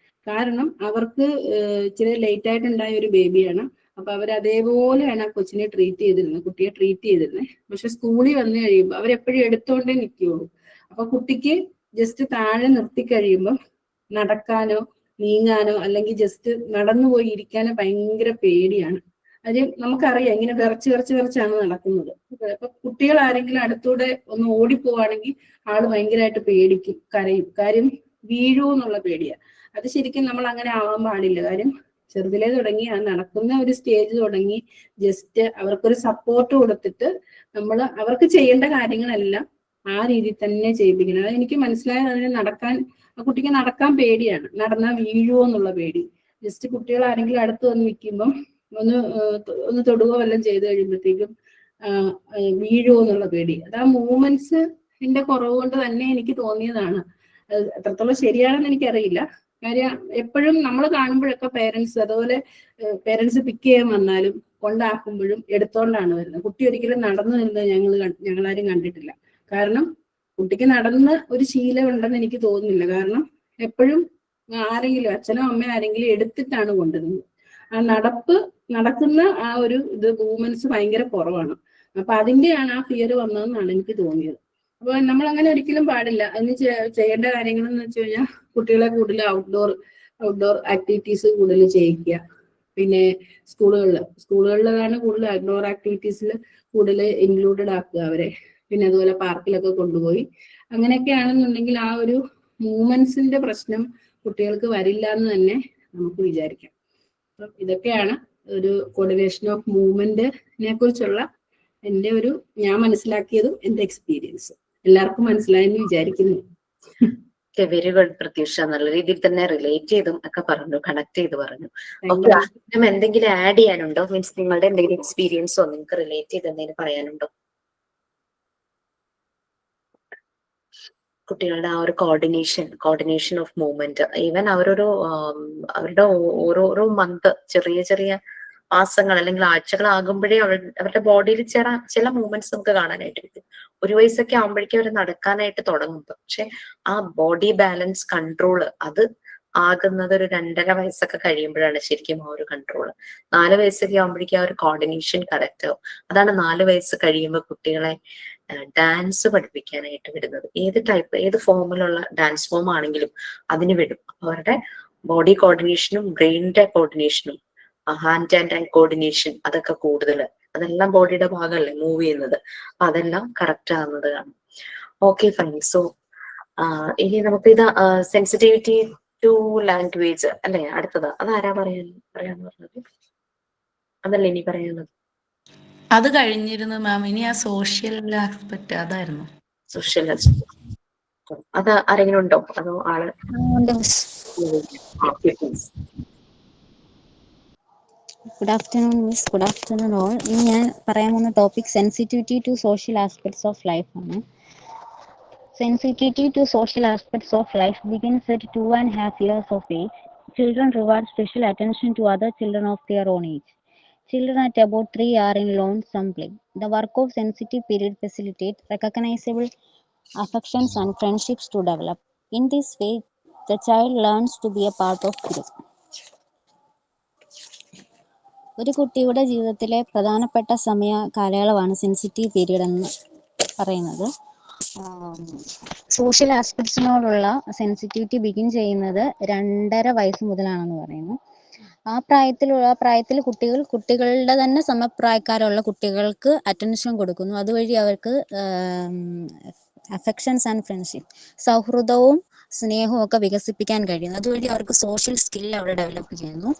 കാരണം അവർക്ക് ഇച്ചിരി ലേറ്റ് ആയിട്ടുണ്ടായ ഒരു ബേബിയാണ്. അപ്പൊ അവർ അതേപോലെയാണ് ആ കൊച്ചിനെ കുട്ടിയെ ട്രീറ്റ് ചെയ്തിരുന്നത്. പക്ഷെ സ്കൂളിൽ വന്നു കഴിയുമ്പോൾ അവരെപ്പോഴും എടുത്തോണ്ടേ നിൽക്കുകയുള്ളൂ. അപ്പൊ കുട്ടിക്ക് ജസ്റ്റ് താഴെ നിർത്തി കഴിയുമ്പോൾ നടക്കാനോ നീങ്ങാനോ അല്ലെങ്കിൽ ജസ്റ്റ് നടന്നുപോയി ഇരിക്കാനോ ഭയങ്കര പേടിയാണ്. അത് നമുക്കറിയാം, ഇങ്ങനെ വിറച്ചാണ് നടക്കുന്നത്. അപ്പൊ കുട്ടികൾ ആരെങ്കിലും അടുത്തൂടെ ഒന്ന് ഓടിപ്പോവാണെങ്കിൽ ആള് ഭയങ്കരമായിട്ട് പേടിക്കും, കരയും. കാര്യം വീഴുമോ എന്നുള്ള പേടിയാ. അത് ശരിക്കും നമ്മൾ അങ്ങനെ ആവാൻ പാടില്ല. കാര്യം ചെറുതിലേ തുടങ്ങി ആ നടക്കുന്ന ഒരു സ്റ്റേജ് തുടങ്ങി ജസ്റ്റ് അവർക്കൊരു സപ്പോർട്ട് കൊടുത്തിട്ട് നമ്മൾ അവർക്ക് ചെയ്യേണ്ട കാര്യങ്ങളെല്ലാം ആ രീതിയിൽ തന്നെ ചെയ്യിപ്പിക്കണം. അത് എനിക്ക് മനസ്സിലായത്, ആ കുട്ടിക്ക് നടക്കാൻ പേടിയാണ്, നടന്നാൽ വീഴുമോ എന്നുള്ള പേടി. ജസ്റ്റ് കുട്ടികൾ ആരെങ്കിലും അടുത്ത് വന്ന് നിൽക്കുമ്പം ഒന്ന് തൊടുകയോ വല്ലതും ചെയ്ത് കഴിയുമ്പോഴത്തേക്കും വീഴുമോ എന്നുള്ള പേടി. അത് ആ മൂവ്മെന്റ്സിന്റെ കുറവ് കൊണ്ട് തന്നെ എനിക്ക് തോന്നിയതാണ്. എത്രത്തോളം ശരിയാണെന്ന് എനിക്കറിയില്ല. കാര്യം എപ്പോഴും നമ്മൾ കാണുമ്പോഴൊക്കെ പേരൻസ്, അതുപോലെ പേരൻസ് പിക്ക് ചെയ്യാൻ വന്നാലും കൊണ്ടാക്കുമ്പോഴും എടുത്തോണ്ടാണ് വരുന്നത്. കുട്ടി ഒരിക്കലും നടന്നു വരുന്നത് ഞങ്ങളാരും കണ്ടിട്ടില്ല. കാരണം കുട്ടിക്ക് നടന്ന് ഒരു ശീലം ഉണ്ടെന്ന് എനിക്ക് തോന്നുന്നില്ല. കാരണം എപ്പോഴും ആരെങ്കിലും, അച്ഛനോ അമ്മയോ ആരെങ്കിലും എടുത്തിട്ടാണ് കൊണ്ടുവരുന്നത്. ആ നടക്കുന്ന ആ ഒരു മൂവ്മെന്റ്സ് ഭയങ്കര കുറവാണ്. അപ്പൊ അതിന്റെയാണ് ആ ഫിയർ വന്നതെന്നാണ് എനിക്ക് തോന്നിയത്. അപ്പൊ നമ്മൾ അങ്ങനെ ഒരിക്കലും പാടില്ല. അതിന് ചെയ്യേണ്ട കാര്യങ്ങൾ എന്ന് വെച്ച് കഴിഞ്ഞാൽ കുട്ടികളെ കൂടുതൽ ഔട്ട്ഡോർ ആക്ടിവിറ്റീസ് കൂടുതൽ ചെയ്യിക്കുക. പിന്നെ സ്കൂളുകളിലാണ് കൂടുതൽ ഔട്ട്ഡോർ ആക്ടിവിറ്റീസിൽ കൂടുതൽ ഇൻക്ലൂഡഡ് ആക്കുക അവരെ. പിന്നെ അതുപോലെ പാർക്കിലൊക്കെ കൊണ്ടുപോയി, അങ്ങനെയൊക്കെ ആണെന്നുണ്ടെങ്കിൽ ആ ഒരു മൂവ്മെന്റ്സിന്റെ പ്രശ്നം കുട്ടികൾക്ക് വരില്ല എന്ന് തന്നെ നമുക്ക് വിചാരിക്കാം. അപ്പം ഇതൊക്കെയാണ് ഒരു കോർഡിനേഷൻ ഓഫ് മൂവ്മെന്റിനെ കുറിച്ചുള്ള ഞാൻ മനസ്സിലാക്കിയതും എന്റെ എക്സ്പീരിയൻസ്. എല്ലാവർക്കും മനസ്സിലായെന്ന് വിചാരിക്കുന്നു. Very good Pratyusha. നല്ല രീതിയിൽ തന്നെ റിലേറ്റ് ചെയ്തും ഒക്കെ പറഞ്ഞു, കണക്ട് ചെയ്ത് പറഞ്ഞു. ഓക്കെ, എന്തെങ്കിലും ആഡ് ചെയ്യാനുണ്ടോ? മീൻസ് നിങ്ങളുടെ എന്തെങ്കിലും എക്സ്പീരിയൻസോ നിങ്ങൾക്ക് റിലേറ്റ് ചെയ്ത് എന്തെങ്കിലും പറയാനുണ്ടോ? കുട്ടികളുടെ ആ ഒരു കോർഡിനേഷൻ ഓഫ് മൂവ്മെന്റ്, ഈവൻ അവരുടെ ഓരോരോ മന്ത്, ചെറിയ മാസങ്ങൾ അല്ലെങ്കിൽ ആഴ്ചകളാകുമ്പോഴേ അവരുടെ ബോഡിയിൽ ചില മൂവ്മെന്റ്സ് നമുക്ക് കാണാനായിട്ട് പറ്റും. 1 വയസ്സൊക്കെ ആകുമ്പോഴേക്കും അവർ നടക്കാനായിട്ട് തുടങ്ങും. പക്ഷെ ആ ബോഡി ബാലൻസ് കൺട്രോൾ അത് ആകുന്നത് ഒരു 2.5 വയസ്സൊക്കെ കഴിയുമ്പോഴാണ് ശരിക്കും ആ ഒരു കൺട്രോൾ. 4 വയസ്സൊക്കെ ആകുമ്പോഴേക്കും ആ ഒരു കോർഡിനേഷൻ കറക്റ്റ് ആവും. അതാണ് 4 വയസ്സ് കഴിയുമ്പോൾ കുട്ടികളെ ഡാൻസ് പഠിപ്പിക്കാനായിട്ട് വിടുന്നത്. ഏത് ഫോമിലുള്ള ഡാൻസ് ഫോം ആണെങ്കിലും അതിന് വിടും. അവരുടെ ബോഡി കോർഡിനേഷനും ബ്രെയിനിന്റെ കോർഡിനേഷനും ഹാൻഡ് ആൻഡ് ഐ കോർഡിനേഷൻ അതൊക്കെ കൂടുതൽ, അതെല്ലാം ബോഡിയുടെ ഭാഗമല്ലേ മൂവ് ചെയ്യുന്നത്. അപ്പൊ അതെല്ലാം കറക്റ്റ് ആകുന്നത് കാണും. Okay, fine. സോ ഇനി നമുക്ക് സെൻസിറ്റിവിറ്റി ടു ലാംഗ്വേജ് അല്ലെ അടുത്തത്. അതാരാ പറയാന്ന് പറഞ്ഞത്? അതല്ലേ ഇനി പറയാനുള്ളത്? അത് കഴിഞ്ഞിരുന്നു മാം. ഇനി ആ സോഷ്യൽ ആസ്പെക്ട് അതായിരുന്നു. സോഷ്യൽ ആസ്പെക്ട് അത് ആരെങ്കിലും ഉണ്ടോ? അതോ ആള്? Good afternoon, Miss. Good afternoon, all. ഇനി ഞാൻ പറയാൻ പോകുന്ന topic sensitivity to social aspects of life ആണ്. Sensitivity to social aspects of life begins at 2.5 years of age. Children reward special attention to other children of their own age. Children at about 3 are in lonesome play. The work of sensitive period facilitates recognizable affections and friendships to develop. In this way, the child learns to be a part of group. ഒരു കുട്ടിയുടെ ജീവിതത്തിലെ പ്രധാനപ്പെട്ട കാലയളവാണ് sensitive period എന്ന് പറയുന്നത്. Social ആസ്പെക്ട്സിനോടുള്ള sensitivity begin ചെയ്യുന്നത് 2.5 വയസ്സ് മുതലാണെന്ന് പറയുന്നു. ആ പ്രായത്തിൽ കുട്ടികളുടെ തന്നെ സമപ്രായക്കാരുള്ള കുട്ടികൾക്ക് അറ്റൻഷൻ കൊടുക്കുന്നു. അതുവഴി അവർക്ക് അഫെക്ഷൻസ് ആൻഡ് ഫ്രണ്ട്ഷിപ്പ്, സൗഹൃദവും സ്നേഹവും ഒക്കെ വികസിപ്പിക്കാൻ കഴിയുന്നു. അതുവഴി അവർക്ക് സോഷ്യൽ സ്കിൽ അവിടെ ഡെവലപ്പ് ചെയ്യുന്നു.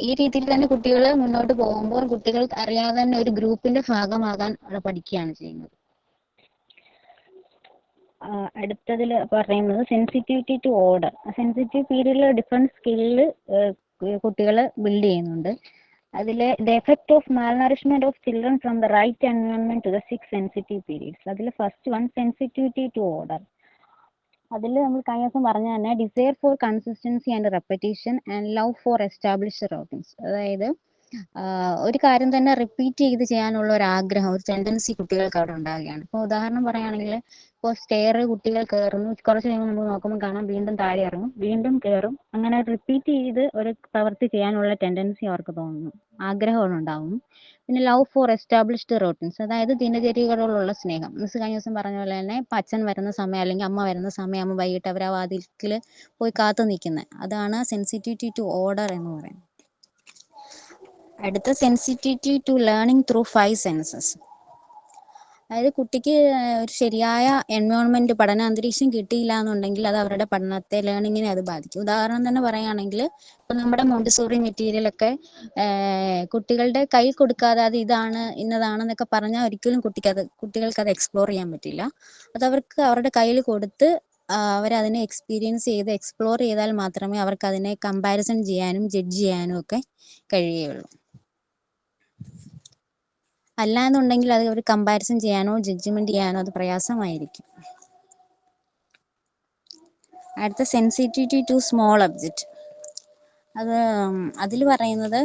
ഈ രീതിയിൽ തന്നെ കുട്ടികൾ മുന്നോട്ട് പോകുമ്പോൾ കുട്ടികൾ അറിയാതെ തന്നെ ഒരു ഗ്രൂപ്പിന്റെ ഭാഗമാകാൻ അവിടെ പഠിക്കുകയാണ് ചെയ്യുന്നത്. അടുത്തതിൽ പറയുന്നത് സെൻസിറ്റിവിറ്റി ടു ഓർഡർ. സെൻസിറ്റീവ് പീരീഡിൽ ഡിഫറെന്റ് സ്കില്ല് കുട്ടികൾ ബിൽഡ് ചെയ്യുന്നുണ്ട്. അതിൽ the effect of malnourishment of children from the right environment to the 6 sensitive periods. അതിൽ first one sensitivity to order. അതിൽ നമ്മൾ കഴിഞ്ഞ ദിവസം പറഞ്ഞ തന്നെ desire for consistency and repetition and love for established routines. അതായത് ഒരു കാര്യം തന്നെ റിപ്പീറ്റ് ചെയ്ത് ചെയ്യാനുള്ള ഒരു ആഗ്രഹം, ഒരു ടെൻഡൻസി കുട്ടികൾക്ക് അവിടെ ഉണ്ടാവുകയാണ്. ഇപ്പോൾ ഉദാഹരണം പറയുകയാണെങ്കിൽ, ഇപ്പോൾ സ്റ്റെയർ കുട്ടികൾ കയറുന്നു, കുറച്ച് കഴിയുമ്പോൾ നമ്മൾ നോക്കുമ്പോൾ കാണാം വീണ്ടും താഴെ ഇറങ്ങും, വീണ്ടും കയറും. അങ്ങനെ റിപ്പീറ്റ് ചെയ്ത് ഒരു പ്രവൃത്തി ചെയ്യാനുള്ള ടെൻഡൻസി അവർക്ക് തോന്നുന്നു, ആഗ്രഹം ഉണ്ടാവുന്നു. പിന്നെ ലവ് ഫോർ എസ്റ്റാബ്ലിഷ്ഡ് റൂട്ടീൻസ്, അതായത് ദിനചര്യകളോടുള്ള സ്നേഹം. മിസ് കഴിഞ്ഞ ദിവസം പറഞ്ഞ പോലെ തന്നെ ഇപ്പം അച്ഛൻ വരുന്ന സമയം അല്ലെങ്കിൽ അമ്മ വരുന്ന സമയമാകുമ്പോൾ വൈകിട്ട് അവർ ആ വാതിൽക്കൽ പോയി കാത്തു നിൽക്കുന്നത്, അതാണ് സെൻസിറ്റിവിറ്റി ടു ഓർഡർ എന്ന് പറയുന്നത്. അടുത്ത sensitivity to learning through 5 senses. അതായത് കുട്ടിക്ക് ഒരു ശരിയായ എൻവയോൺമെന്റ്, പഠന അന്തരീക്ഷം കിട്ടിയില്ല എന്നുണ്ടെങ്കിൽ അത് അവരുടെ പഠനത്തെ, ലേണിങ്ങിനെ അത് ബാധിക്കും. ഉദാഹരണം തന്നെ പറയുകയാണെങ്കിൽ, ഇപ്പം നമ്മുടെ മോണ്ടിസോറി മെറ്റീരിയലൊക്കെ കുട്ടികളുടെ കൈ കൊടുക്കാതെ അത് ഇതാണ് ഇന്നതാണെന്നൊക്കെ പറഞ്ഞാൽ ഒരിക്കലും കുട്ടികൾക്ക് അത് എക്സ്പ്ലോർ ചെയ്യാൻ പറ്റില്ല. അത് അവർക്ക് അവരുടെ കയ്യിൽ കൊടുത്ത് അവരതിനെ എക്സ്പീരിയൻസ് ചെയ്ത് എക്സ്പ്ലോർ ചെയ്താൽ മാത്രമേ അവർക്ക് അതിനെ കമ്പാരിസൺ ചെയ്യാനും ജഡ്ജ് ചെയ്യാനും ഒക്കെ കഴിയുകയുള്ളൂ. അല്ല എന്നുണ്ടെങ്കിൽ അത് ഒരു കമ്പാരിസൺ ചെയ്യാനോ ജഡ്ജ്മെന്റ് ചെയ്യാനോ അത് പ്രയാസമായിരിക്കും. അടുത്ത സെൻസിറ്റിവിറ്റി ടു സ്മോൾ ഒബ്ജക്റ്റ്. അതിൽ പറയുന്നത്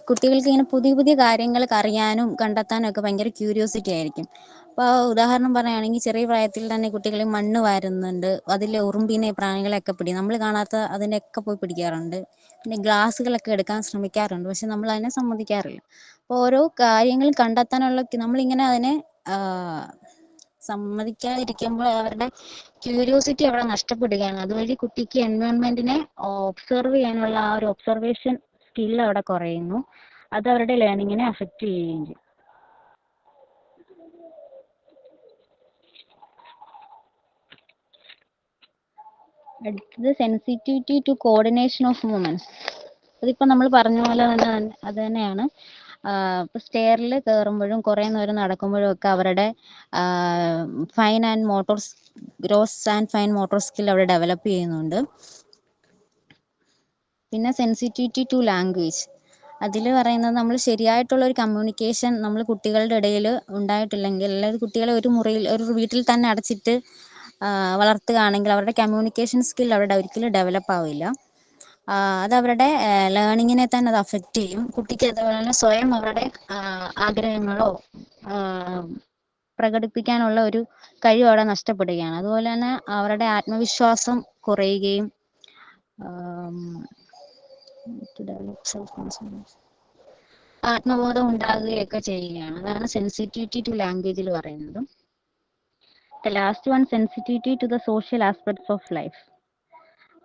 കുട്ടികൾക്ക് ഇങ്ങനെ പുതിയ പുതിയ കാര്യങ്ങൾ അറിയാനും കണ്ടെത്താനും ഒക്കെ ഭയങ്കര ക്യൂരിയോസിറ്റി ആയിരിക്കും. അപ്പോൾ ഉദാഹരണം പറയുകയാണെങ്കിൽ, ചെറിയ പ്രായത്തിൽ തന്നെ കുട്ടികൾ മണ്ണ് വാരുന്നുണ്ട്, അതിലെ ഉറുമ്പിനെ, പ്രാണികളെയൊക്കെ നമ്മൾ കാണാത്ത അതിനെയൊക്കെ പോയി പിടിക്കാറുണ്ട്. പിന്നെ ഗ്ലാസ്സുകളൊക്കെ എടുക്കാൻ ശ്രമിക്കാറുണ്ട്, പക്ഷെ നമ്മൾ അതിനെ സമ്മതിക്കാറില്ല. അപ്പോൾ ഓരോ കാര്യങ്ങൾ കണ്ടെത്താനുള്ള നമ്മളിങ്ങനെ അതിനെ സമ്മതിക്കാതിരിക്കുമ്പോൾ അവരുടെ ക്യൂരിയോസിറ്റി അവിടെ നഷ്ടപ്പെടുകയാണ്. അതുവഴി കുട്ടിക്ക് എൻവയോൺമെന്റിനെ ഒബ്സർവ് ചെയ്യാനുള്ള ആ ഒരു ഒബ്സർവേഷൻ സ്കിൽ അവിടെ കുറയുന്നു. അത് അവരുടെ ലേണിങ്ങിനെ അഫക്റ്റ് ചെയ്യുകയും ചെയ്യും. അടുത്തത് sensitivity to coordination of movements. അതിപ്പോൾ നമ്മൾ പറഞ്ഞ പോലെ തന്നെ അത് തന്നെയാണ്. ഇപ്പോൾ സ്റ്റെയറിൽ കയറുമ്പോഴും കുറേ നേരം നടക്കുമ്പോഴും ഒക്കെ അവരുടെ gross and fine motor skill അവിടെ ഡെവലപ്പ് ചെയ്യുന്നുണ്ട്. പിന്നെ സെൻസിറ്റിവിറ്റി ടു ലാംഗ്വേജ്. അതിൽ പറയുന്നത്, നമ്മൾ ശരിയായിട്ടുള്ള ഒരു കമ്മ്യൂണിക്കേഷൻ നമ്മൾ കുട്ടികളുടെ ഇടയിൽ ഉണ്ടായിട്ടില്ലെങ്കിൽ, അല്ലെങ്കിൽ കുട്ടികളെ ഒരു വീട്ടിൽ തന്നെ അടച്ചിട്ട് വളർത്തുകയാണെങ്കിൽ അവരുടെ കമ്മ്യൂണിക്കേഷൻ സ്കിൽ അവിടെ ഒരിക്കലും ഡെവലപ്പ് ആവില്ല. അത് അവരുടെ ലേണിങ്ങിനെ തന്നെ അത് അഫക്റ്റ് ചെയ്യും. കുട്ടിക്ക് അതുപോലെ തന്നെ സ്വയം അവരുടെ ആഗ്രഹങ്ങളോ പ്രകടിപ്പിക്കാനുള്ള ഒരു കഴിവ് അവിടെ നഷ്ടപ്പെടുകയാണ്. അതുപോലെ തന്നെ അവരുടെ ആത്മവിശ്വാസം കുറയുകയും ആത്മബോധം ഉണ്ടാകുകയൊക്കെ ചെയ്യുകയാണ്. അതാണ് സെൻസിറ്റിവിറ്റി ടു ലാംഗ്വേജിൽ പറയുന്നത്. The last one, sensitivity to the social aspects of life.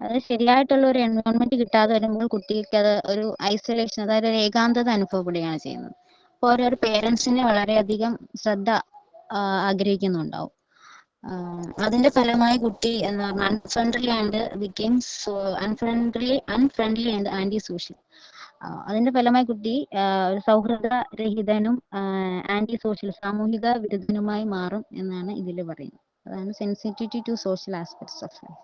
അത് ശരിയായിട്ടുള്ള ഒരു എൻവയോൺമെന്റ് കിട്ടാതെ വരുമ്പോൾ കുട്ടിക്ക് അത് ഒരു ഐസൊലേഷൻ, അതായത് ഒരു ഏകാന്തത അനുഭവപ്പെടുകയാണ് ചെയ്യുന്നത്. അപ്പോൾ ഓരോ പേരൻസിനെ വളരെയധികം ശ്രദ്ധ ആഗ്രഹിക്കുന്നുണ്ടാവും. അതിന്റെ ഫലമായി കുട്ടി എന്ന് പറഞ്ഞാൽ അൺഫ്രണ്ട്ലി ആൻഡ് ആന്റി സോഷ്യൽ. അതിന്റെ ഫലമായി കുട്ടി ഒരു സൗഹൃദരഹിതനും ആന്റി സോഷ്യൽ, സാമൂഹിക വിരുദ്ധനുമായി മാറും എന്നാണ് ഇതിൽ പറയുന്നത്. അതാണ് sensitivity to social aspects of life.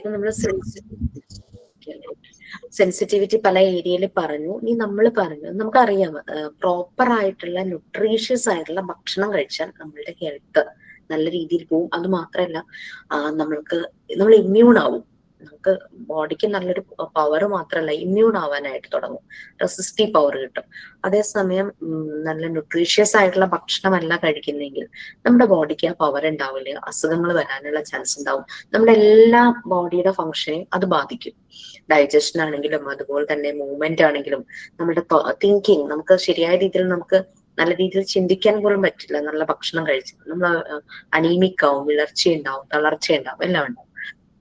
നമ്മള് സെൻസിറ്റിവിറ്റി പല ഏരിയയിൽ പറഞ്ഞു. ഇനി നമ്മൾ പറഞ്ഞു, നമുക്കറിയാം പ്രോപ്പർ ആയിട്ടുള്ള ന്യൂട്രീഷ്യസ് ആയിട്ടുള്ള ഭക്ഷണം കഴിച്ചാൽ നമ്മളുടെ ഹെൽത്ത് നല്ല രീതിയിൽ പോവും. അത് മാത്രമല്ല നമ്മൾ ഇമ്മ്യൂൺ ആവും. നമുക്ക് ബോഡിക്ക് നല്ലൊരു പവർ മാത്രമല്ല, ഇമ്മ്യൂൺ ആവാനായിട്ട് തുടങ്ങും, റെസിസ്റ്റീവ് പവർ കിട്ടും. അതേസമയം നല്ല ന്യൂട്രീഷ്യസ് ആയിട്ടുള്ള ഭക്ഷണമല്ല കഴിക്കുന്നെങ്കിൽ നമ്മുടെ ബോഡിക്ക് ആ പവർ ഉണ്ടാവില്ല, അസുഖങ്ങൾ വരാനുള്ള ചാൻസ് ഉണ്ടാവും. നമ്മുടെ എല്ലാ ബോഡിയുടെ ഫങ്ഷനെയും അത് ബാധിക്കും. ഡൈജഷൻ ആണെങ്കിലും അതുപോലെ തന്നെ മൂവ്മെന്റ് ആണെങ്കിലും നമ്മുടെ തിങ്കിങ്, നമുക്ക് ശരിയായ രീതിയിൽ നമുക്ക് നല്ല രീതിയിൽ ചിന്തിക്കാൻ പോലും പറ്റില്ല നല്ല ഭക്ഷണം കഴിച്ച്. നമ്മൾ അനീമിക് ആവും, വിളർച്ചയുണ്ടാവും, തളർച്ചയുണ്ടാവും, എല്ലാം ഉണ്ടാവും.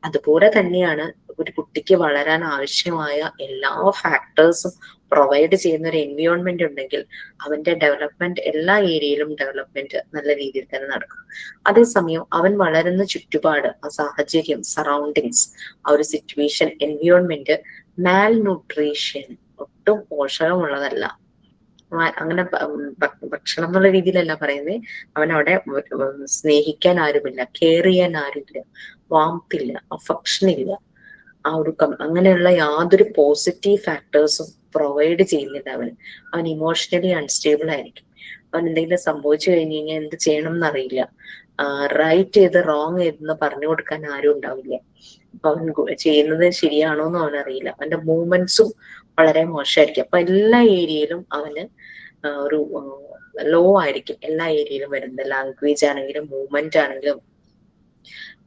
അതുപോലെ തന്നെയാണ് ഒരു കുട്ടിക്ക് വളരാൻ ആവശ്യമായ എല്ലാ ഫാക്ടേഴ്സും പ്രൊവൈഡ് ചെയ്യുന്ന ഒരു എൻവയോൺമെന്റ് ഉണ്ടെങ്കിൽ അവന്റെ ഡെവലപ്മെന്റ്, എല്ലാ ഏരിയയിലും ഡെവലപ്മെന്റ് നല്ല രീതിയിൽ തന്നെ നടക്കും. അതേസമയം അവൻ വളരുന്ന ചുറ്റുപാട്, ആ സാഹചര്യം, സറൗണ്ടിങ്സ്, ആ ഒരു സിറ്റുവേഷൻ, എൻവയോൺമെന്റ് മാൽ ന്യൂട്രീഷൻ, ഒട്ടും പോഷകമുള്ളതല്ല. അങ്ങനെ ഭക്ഷണം എന്നുള്ള രീതിയിലല്ല പറയുന്നത്. അവനവിടെ സ്നേഹിക്കാൻ ആരുമില്ല, കെയർ ചെയ്യാൻ ആരുമില്ല, വാംത്തില്ല, അഫക്ഷൻ ഇല്ല, ആ ഒരു അങ്ങനെയുള്ള യാതൊരു പോസിറ്റീവ് ഫാക്ടേഴ്സും പ്രൊവൈഡ് ചെയ്യുന്നില്ല അവൻ ഇമോഷണലി അൺസ്റ്റേബിൾ ആയിരിക്കും. അവൻ എന്തെങ്കിലും സംഭവിച്ചു കഴിഞ്ഞു കഴിഞ്ഞാൽ എന്ത് ചെയ്യണം എന്നറിയില്ല. റൈറ്റ് ചെയ്ത് റോങ് ചെയ്തെന്ന് പറഞ്ഞു കൊടുക്കാൻ ആരും ഉണ്ടാവില്ല. അപ്പൊ അവൻ ചെയ്യുന്നത് ശരിയാണോ എന്ന് അവനറിയില്ല. അവന്റെ മൂവ്മെന്റ്സും വളരെ മോശമായിരിക്കും. അപ്പൊ എല്ലാ ഏരിയയിലും അവന് ഒരു ലോ ആയിരിക്കും. എല്ലാ ഏരിയയിലും വരുന്നത്, ലാംഗ്വേജ് ആണെങ്കിലും മൂവ്മെന്റ് ആണെങ്കിലും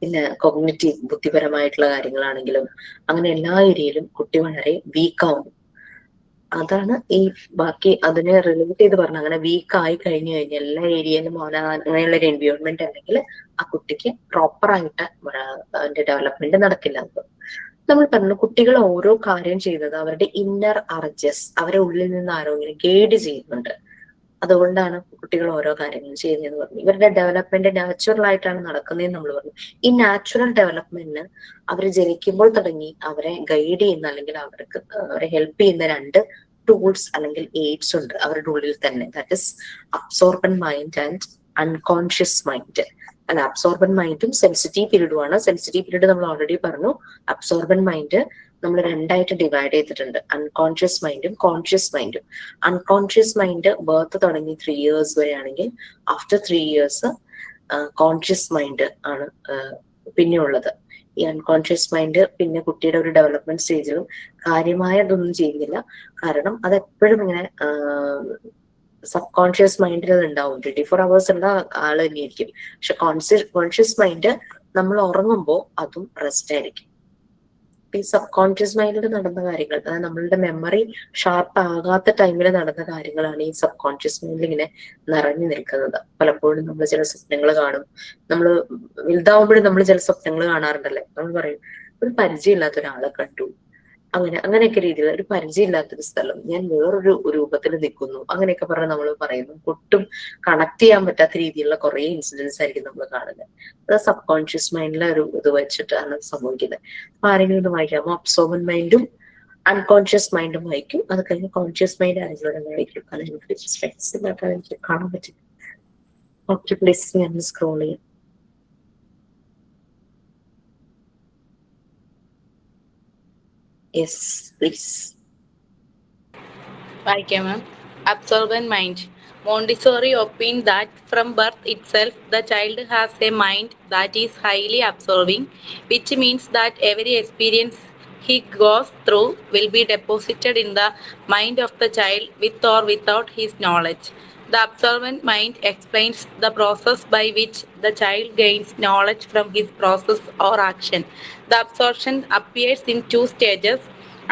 പിന്നെ കോഗ്നിറ്റീവ് ബുദ്ധിപരമായിട്ടുള്ള കാര്യങ്ങളാണെങ്കിലും അങ്ങനെ എല്ലാ ഏരിയയിലും കുട്ടി വളരെ വീക്കാവും. അതാണ് ഈ ബാക്കി അതിനെ റിലേറ്റ് ചെയ്ത് പറഞ്ഞ അങ്ങനെ വീക്ക് ആയി കഴിഞ്ഞു കഴിഞ്ഞാൽ എല്ലാ ഏരിയയിലും അങ്ങനെയുള്ള ഒരു എൻവയോൺമെന്റ് അല്ലെങ്കിൽ ആ കുട്ടിക്ക് പ്രോപ്പർ ആയിട്ട് അതിന്റെ ഡെവലപ്മെന്റ് നടക്കില്ല. നമ്മൾ പറഞ്ഞു കുട്ടികൾ ഓരോ കാര്യം ചെയ്യുന്നത് അവരുടെ ഇന്നർ അർജസ്, അവരുടെ ഉള്ളിൽ നിന്ന് ആരോ ഇങ്ങനെ ഗൈഡ് ചെയ്യുന്നുണ്ട്. അതുകൊണ്ടാണ് കുട്ടികൾ ഓരോ കാര്യങ്ങൾ ചെയ്യുന്നതെന്ന് പറഞ്ഞു. ഇവരുടെ ഡെവലപ്മെന്റ് നാച്ചുറൽ ആയിട്ടാണ് നടക്കുന്നതെന്ന് നമ്മൾ പറഞ്ഞു. ഈ നാച്ചുറൽ ഡെവലപ്മെന്റിന് അവർ ജനിക്കുമ്പോൾ തുടങ്ങി അവരെ ഗൈഡ് ചെയ്യുന്ന അല്ലെങ്കിൽ അവരെ ഹെൽപ്പ് ചെയ്യുന്ന 2 ടൂൾസ് അല്ലെങ്കിൽ എയ്ഡ്സ് ഉണ്ട് അവരുടെ ഉള്ളിൽ തന്നെ. That is absorbent mind and unconscious mind. അല്ല, അബ്സോർബൻ മൈൻഡും സെൻസിറ്റീവ് പീരീഡുമാണ്. സെൻസിറ്റീവ് പീരീഡ് നമ്മൾ ഓൾറെഡി പറഞ്ഞു. അബ്സോർബൻ മൈൻഡ് നമ്മൾ 2ആയിട്ട് ഡിവൈഡ് ചെയ്തിട്ടുണ്ട്, അൺകോൺഷ്യസ് മൈൻഡും കോൺഷ്യസ് മൈൻഡും. അൺകോൺഷ്യസ് മൈൻഡ് ബർത്ത് തുടങ്ങി 3 years വരെയാണെങ്കിൽ ആഫ്റ്റർ 3 years കോൺഷ്യസ് മൈൻഡ് ആണ് പിന്നെ ഉള്ളത്. ഈ അൺകോൺഷ്യസ് മൈൻഡ് പിന്നെ കുട്ടിയുടെ ഒരു ഡെവലപ്മെന്റ് സ്റ്റേജിലും കാര്യമായതൊന്നും ചെയ്യുന്നില്ല. കാരണം അതെപ്പോഴും ഇങ്ങനെ സബ് കോൺഷ്യസ് മൈൻഡിൽ ഉണ്ടാവും. 24 hours ഉള്ള ആള് തന്നെയായിരിക്കും. പക്ഷെ കോൺഷ്യസ് മൈൻഡ് നമ്മൾ ഉറങ്ങുമ്പോൾ അതും റെസ്റ്റ് ആയിരിക്കും. ഈ സബ് കോൺഷ്യസ് മൈൻഡിൽ നടന്ന കാര്യങ്ങൾ, അതായത് നമ്മളുടെ മെമ്മറി ഷാർപ്പ് ആകാത്ത ടൈമിൽ നടന്ന കാര്യങ്ങളാണ് ഈ സബ് കോൺഷ്യസ് മൈൻഡിൽ ഇങ്ങനെ നിറഞ്ഞു നിൽക്കുന്നത്. പലപ്പോഴും നമ്മൾ ചില സ്വപ്നങ്ങൾ കാണും. നമ്മൾ വലുതാവുമ്പോഴും നമ്മൾ ചില സ്വപ്നങ്ങൾ കാണാറുണ്ടല്ലേ. നമ്മൾ പറയും ഒരു പരിചയമില്ലാത്ത ഒരാളെ കണ്ടു, അങ്ങനെയൊക്കെ രീതിയിൽ ഒരു പരിചയമില്ലാത്തൊരു സ്ഥലം, ഞാൻ വേറൊരു രൂപത്തിൽ നിൽക്കുന്നു, അങ്ങനെയൊക്കെ പറഞ്ഞ് നമ്മൾ പറയുന്നു. ഒട്ടും കണക്ട് ചെയ്യാൻ പറ്റാത്ത രീതിയിലുള്ള കുറെ ഇൻസിഡൻസ് ആയിരിക്കും നമ്മൾ കാണുന്നത്. അത് സബ് കോൺഷ്യസ് മൈൻഡിലെ ഒരു ഇത് വെച്ചിട്ടാണ് സംഭവിക്കുന്നത്. അപ്പൊ ആരെങ്കിലും ഇത് വായിക്കാമോ? അബ്സോർബൻ മൈൻഡും അൺകോൺഷ്യസ് മൈൻഡും വായിക്കും. അത് കഴിഞ്ഞ് കോൺഷ്യസ് മൈൻഡ് ആരെങ്കിലും വായിക്കും. അത് എനിക്ക് സ്ട്രെസ് ഇല്ലാത്ത എനിക്ക് കാണാൻ പറ്റില്ല. ഓക്കെ, പ്ലീസ് ഞാൻ സ്ക്രോൾ ചെയ്യാം. Yes, please. വായിക്കാം മാം. Absorbent mind. Montessori opined that from birth itself the child has a mind that is highly absorbing, which means that every experience he goes through will be deposited in the mind of the child with or without his knowledge. The absorbent mind explains the process by which the child gains knowledge from his process or action. The absorption appears in 2 stages,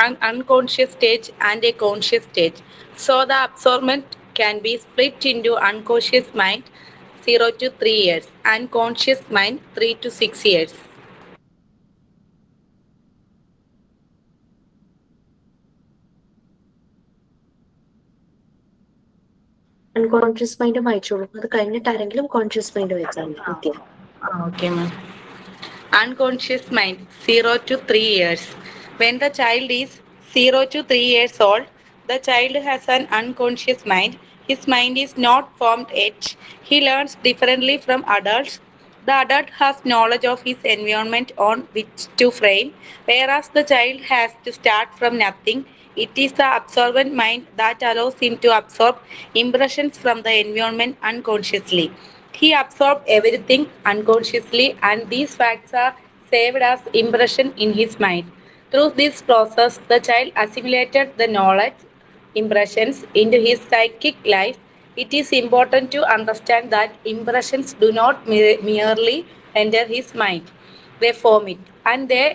an unconscious stage and a conscious stage. So the absorbment can be split into unconscious mind 0 to 3 years and conscious mind 3 to 6 years. Unconscious mind വായിച്ചോളൂ. അത് കഴിഞ്ഞിട്ട് ആരെങ്കിലും conscious mind വായിച്ചാൽ മതി. Okay, ma'am. Unconscious mind 0 to 3 years. When the child is 0 to 3 years old, the child has an unconscious mind. His mind is not formed yet. He learns differently from adults. The adult has knowledge of his environment on which to frame, whereas the child has to start from nothing. It is the absorbent mind that allows him to absorb impressions from the environment unconsciously. He absorbed everything unconsciously, and these facts are saved as impression in his mind. Through this process, the child assimilated the knowledge impressions into his psychic life. It is important to understand that impressions do not merely enter his mind, they form it, and they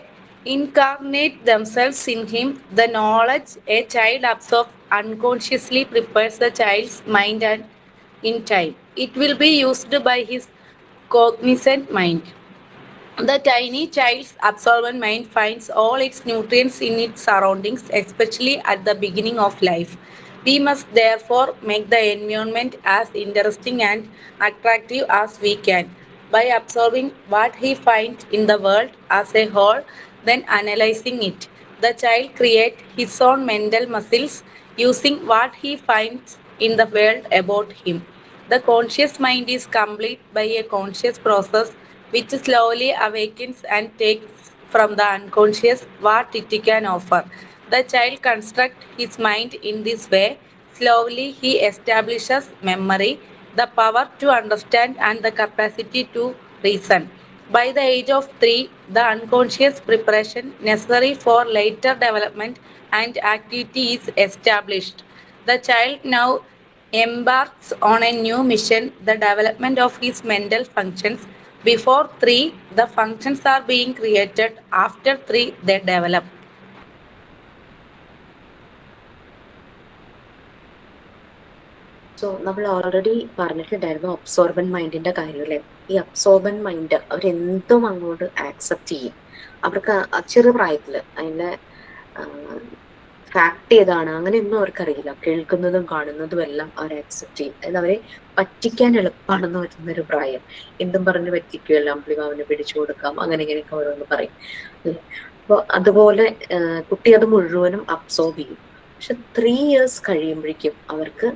incarnate themselves in him. The knowledge a child absorbs unconsciously prepares the child's mind, and in time it will be used by his cognizant mind. The tiny child's absorbent mind finds all its nutrients in its surroundings, especially at the beginning of life. We must therefore make the environment as interesting and attractive as we can. By absorbing what he finds in the world as a whole, then analyzing it, the child creates his own mental muscles using what he finds in the world about him. The conscious mind is complete by a conscious process which slowly awakens and takes from the unconscious what it can offer. The child constructs his mind in this way. Slowly he establishes memory. the power to understand, and the capacity to reason. By the age of 3, the unconscious preparation necessary for later development and activity is established. The child now embarks on a new mission, the development of his mental functions. Before 3, the functions are being created. After 3, they develop. So നമ്മൾ already പറഞ്ഞിട്ടുണ്ടായിരുന്നു absorbent മൈൻഡിന്റെ കാര്യം അല്ലേ. ഈ absorbent mind അവരെന്തും അങ്ങോട്ട് accept ചെയ്യും. അവർക്ക് ചെറു പ്രായത്തില് അതിന്റെ ഫാക്ട് ഏതാണ് അങ്ങനെയൊന്നും അവർക്കറിയില്ല. കേൾക്കുന്നതും കാണുന്നതും എല്ലാം അവർ ആക്സെപ്റ്റ് ചെയ്യും. അതായത് അവരെ പറ്റിക്കാൻ എളുപ്പമാണെന്ന് വരുന്നൊരു പ്രായം. എന്തും പറഞ്ഞ് പറ്റിക്കുമല്ലോ, അമ്പിളിമാവിനെ പിടിച്ചു കൊടുക്കാം, അങ്ങനെ ഇങ്ങനെയൊക്കെ ഓരോന്ന് പറയും. അപ്പോൾ അതുപോലെ കുട്ടി അത് മുഴുവനും അബ്സോർബ് ചെയ്യും. പക്ഷെ 3 years കഴിയുമ്പോഴേക്കും അവർക്ക്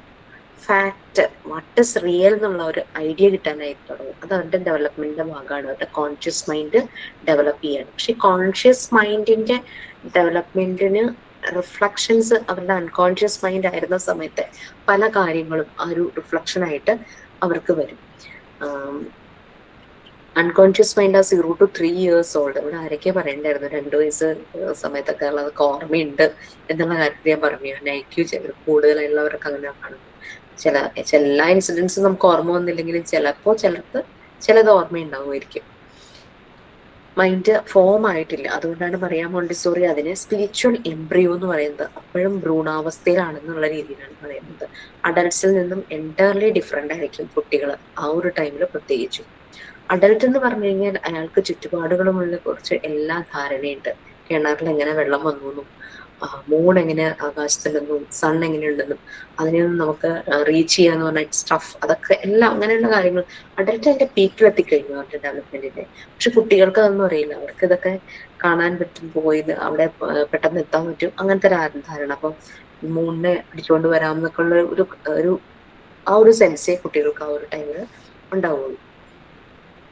ഫാക്ട് വാട്ട് ഇസ് റിയൽ എന്നുള്ള ഒരു ഐഡിയ കിട്ടാനായിട്ട് തുടങ്ങും. അത് അവരുടെ ഡെവലപ്മെന്റിന്റെ ഭാഗമാണ്. അവരുടെ കോൺഷ്യസ് മൈൻഡ് ഡെവലപ്പ് ചെയ്യാണ്. പക്ഷെ കോൺഷ്യസ് മൈൻഡിന്റെ ഡെവലപ്മെന്റിന് റിഫ്ലക്ഷൻസ് അവരുടെ അൺകോൺഷ്യസ് മൈൻഡ് ആയിരുന്ന സമയത്ത് പല കാര്യങ്ങളും ആ ഒരു റിഫ്ലക്ഷൻ ആയിട്ട് അവർക്ക് വരും. അൺകോൺഷ്യസ് മൈൻഡ് ആ 0 to 3 years ഓൾഡ്. ഇവിടെ ആരൊക്കെ പറയണ്ടായിരുന്നു 2 വയസ്സ് സമയത്തൊക്കെ ഉള്ളതൊക്കെ ഓർമ്മയുണ്ട് എന്നുള്ള കാര്യത്തിൽ ഞാൻ പറഞ്ഞു. IQ കൂടുതലായുള്ളവരൊക്കെ അങ്ങനെ കാണുന്നു. എല്ലാ ഇൻസിഡൻസും നമുക്ക് ഓർമ്മ വന്നില്ലെങ്കിലും ചിലപ്പോ ചിലർക്ക് ചിലത് ഓർമ്മയുണ്ടാവുമായിരിക്കും. മൈൻഡ് ഫോം ആയിട്ടില്ല. അതുകൊണ്ടാണ് പറയാൻ മോണ്ടിസോറി അതിനെ സ്പിരിച്വൽ എംബ്രിയോ എന്ന് പറയുന്നത്. അപ്പോഴും ഭ്രൂണാവസ്ഥയിലാണെന്നുള്ള രീതിയിലാണ് പറയുന്നത്. അഡൽട്ട്സിൽ നിന്നും എൻറ്റയർലി ഡിഫറെന്റ് ആയിരിക്കും കുട്ടികൾ ആ ഒരു ടൈമിൽ പ്രത്യേകിച്ചും. അഡൽട്ട് എന്ന് പറഞ്ഞു കഴിഞ്ഞാൽ അയാൾക്ക് ചുറ്റുപാടുകളുമുള്ള കുറച്ച് എല്ലാ ധാരണയുണ്ട്. കിണറിൽ എങ്ങനെ വെള്ളം വന്നു, മൂൺ എങ്ങനെ ആകാശത്തിലെന്നും സൺ എങ്ങനെയുണ്ടെന്നും അതിനെയൊന്നും നമുക്ക് റീച്ച് ചെയ്യാന്ന് പറഞ്ഞാൽ സ്റ്റഫ്, അതൊക്കെ എല്ലാം അങ്ങനെയുള്ള കാര്യങ്ങൾ അഡൽട്ട് അതിന്റെ പീക്കിൽ എത്തിക്കഴിഞ്ഞു അവരുടെ ഡെവലപ്മെന്റിന്റെ. പക്ഷെ കുട്ടികൾക്ക് അതൊന്നും അറിയില്ല. അവർക്ക് ഇതൊക്കെ കാണാൻ പറ്റും, പോയി അവിടെ പെട്ടെന്ന് എത്താൻ പറ്റും, അങ്ങനത്തെ ഒരു ധാരണ. അപ്പം മൂണിനെ പിടിച്ചുകൊണ്ട് വരാം എന്നൊക്കെ ഉള്ള ഒരു ആ ഒരു സെൻസേ കുട്ടികൾക്ക് ആ ഒരു ടൈമിൽ ഉണ്ടാവുള്ളൂ.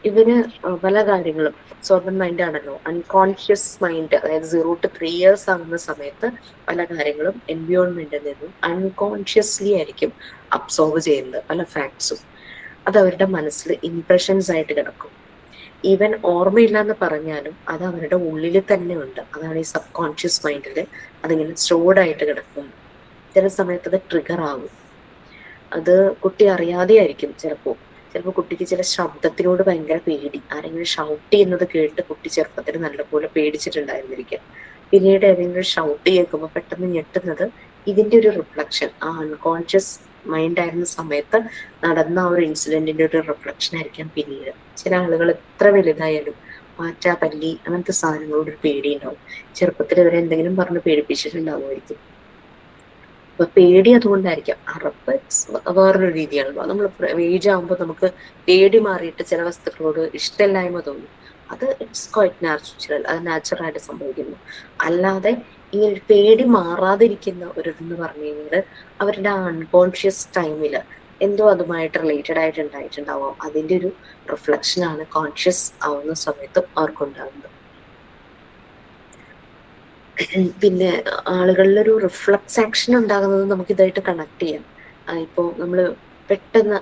ഇവന് പല കാര്യങ്ങളും അബ്സോർബൻ മൈൻഡ് ആണല്ലോ. അൺകോൺഷ്യസ് മൈൻഡ് അതായത് 0 to 3 years ആകുന്ന സമയത്ത് പല കാര്യങ്ങളും എൻവയോൺമെന്റിൽ നിന്നും അൺകോൺഷ്യസ്ലി ആയിരിക്കും അബ്സോർവ് ചെയ്യുന്നത്. പല ഫാക്ട്സും അത് അവരുടെ മനസ്സിൽ ഇംപ്രഷൻസ് ആയിട്ട് കിടക്കും. ഈവൻ ഓർമ്മയില്ല എന്ന് പറഞ്ഞാലും അത് അവരുടെ ഉള്ളിൽ തന്നെ ഉണ്ട്. അതാണ് ഈ സബ് കോൺഷ്യസ് മൈൻഡിൽ അതിങ്ങനെ സ്റ്റോർഡ് ആയിട്ട് കിടക്കും. ചില സമയത്ത് അത് ട്രിഗർ ആകും. അത് കുട്ടി അറിയാതെ ആയിരിക്കും. ചിലപ്പോൾ കുട്ടിക്ക് ചില ശബ്ദത്തിനോട് ഭയങ്കര പേടി, ആരെങ്കിലും ഷൗട്ട് ചെയ്യുന്നത് കേട്ട് കുട്ടി ചെറുപ്പത്തിൽ നല്ലപോലെ പേടിച്ചിട്ടുണ്ടായിരുന്നിരിക്കും. പിന്നീട് ഏതെങ്കിലും ഷൗട്ട് കേൾക്കുമ്പോൾ പെട്ടെന്ന് ഞെട്ടുന്നത് ഇതിന്റെ ഒരു റിഫ്ലക്ഷൻ, ആ അൺകോൺഷ്യസ് മൈൻഡ് ആയിരുന്ന സമയത്ത് നടന്ന ആ ഒരു ഇൻസിഡന്റിന്റെ ഒരു റിഫ്ലക്ഷൻ ആയിരിക്കാം പിന്നീട്. ചില ആളുകൾ എത്ര വലുതായാലും പാറ്റ, പല്ലി അങ്ങനത്തെ സാധനങ്ങളോട് ഒരു പേടി ഉണ്ടാവും. ചെറുപ്പത്തിൽ ഇവരെ എന്തെങ്കിലും പറഞ്ഞ് പേടിപ്പിച്ചിട്ടുണ്ടാവുമായിരിക്കും. അപ്പൊ പേടി അതുകൊണ്ടായിരിക്കാം. അറപ്പ് വേറൊരു രീതിയാണല്ലോ. നമ്മൾ ഏജ് ആകുമ്പോൾ നമുക്ക് പേടി മാറിയിട്ട് ചില വസ്തുക്കളോട് ഇഷ്ടമില്ലായ്മ തോന്നും. അത് ഇറ്റ്സ് ക്വൈറ്റ് നാച്ചുറൽ, അത് നാച്ചുറലായിട്ട് സംഭവിക്കുന്നു. അല്ലാതെ ഈ പേടി മാറാതിരിക്കുന്ന ഒരു ഇതെന്ന് പറഞ്ഞു കഴിഞ്ഞാൽ അവരുടെ അൺകോൺഷ്യസ് ടൈമിൽ എന്തോ അതുമായിട്ട് റിലേറ്റഡ് ആയിട്ട് ഉണ്ടായിട്ടുണ്ടാവാം. അതിന്റെ ഒരു റിഫ്ലക്ഷൻ ആണ് കോൺഷ്യസ് ആവുന്ന സമയത്ത് അവർക്കുണ്ടാകുന്നത്. പിന്നെ ആളുകളിലൊരു റിഫ്ലക്സ് ആക്ഷൻ ഉണ്ടാകുന്നത് നമുക്ക് ഇതായിട്ട് കണക്ട് ചെയ്യാം. ഇപ്പോൾ നമ്മൾ പെട്ടെന്ന്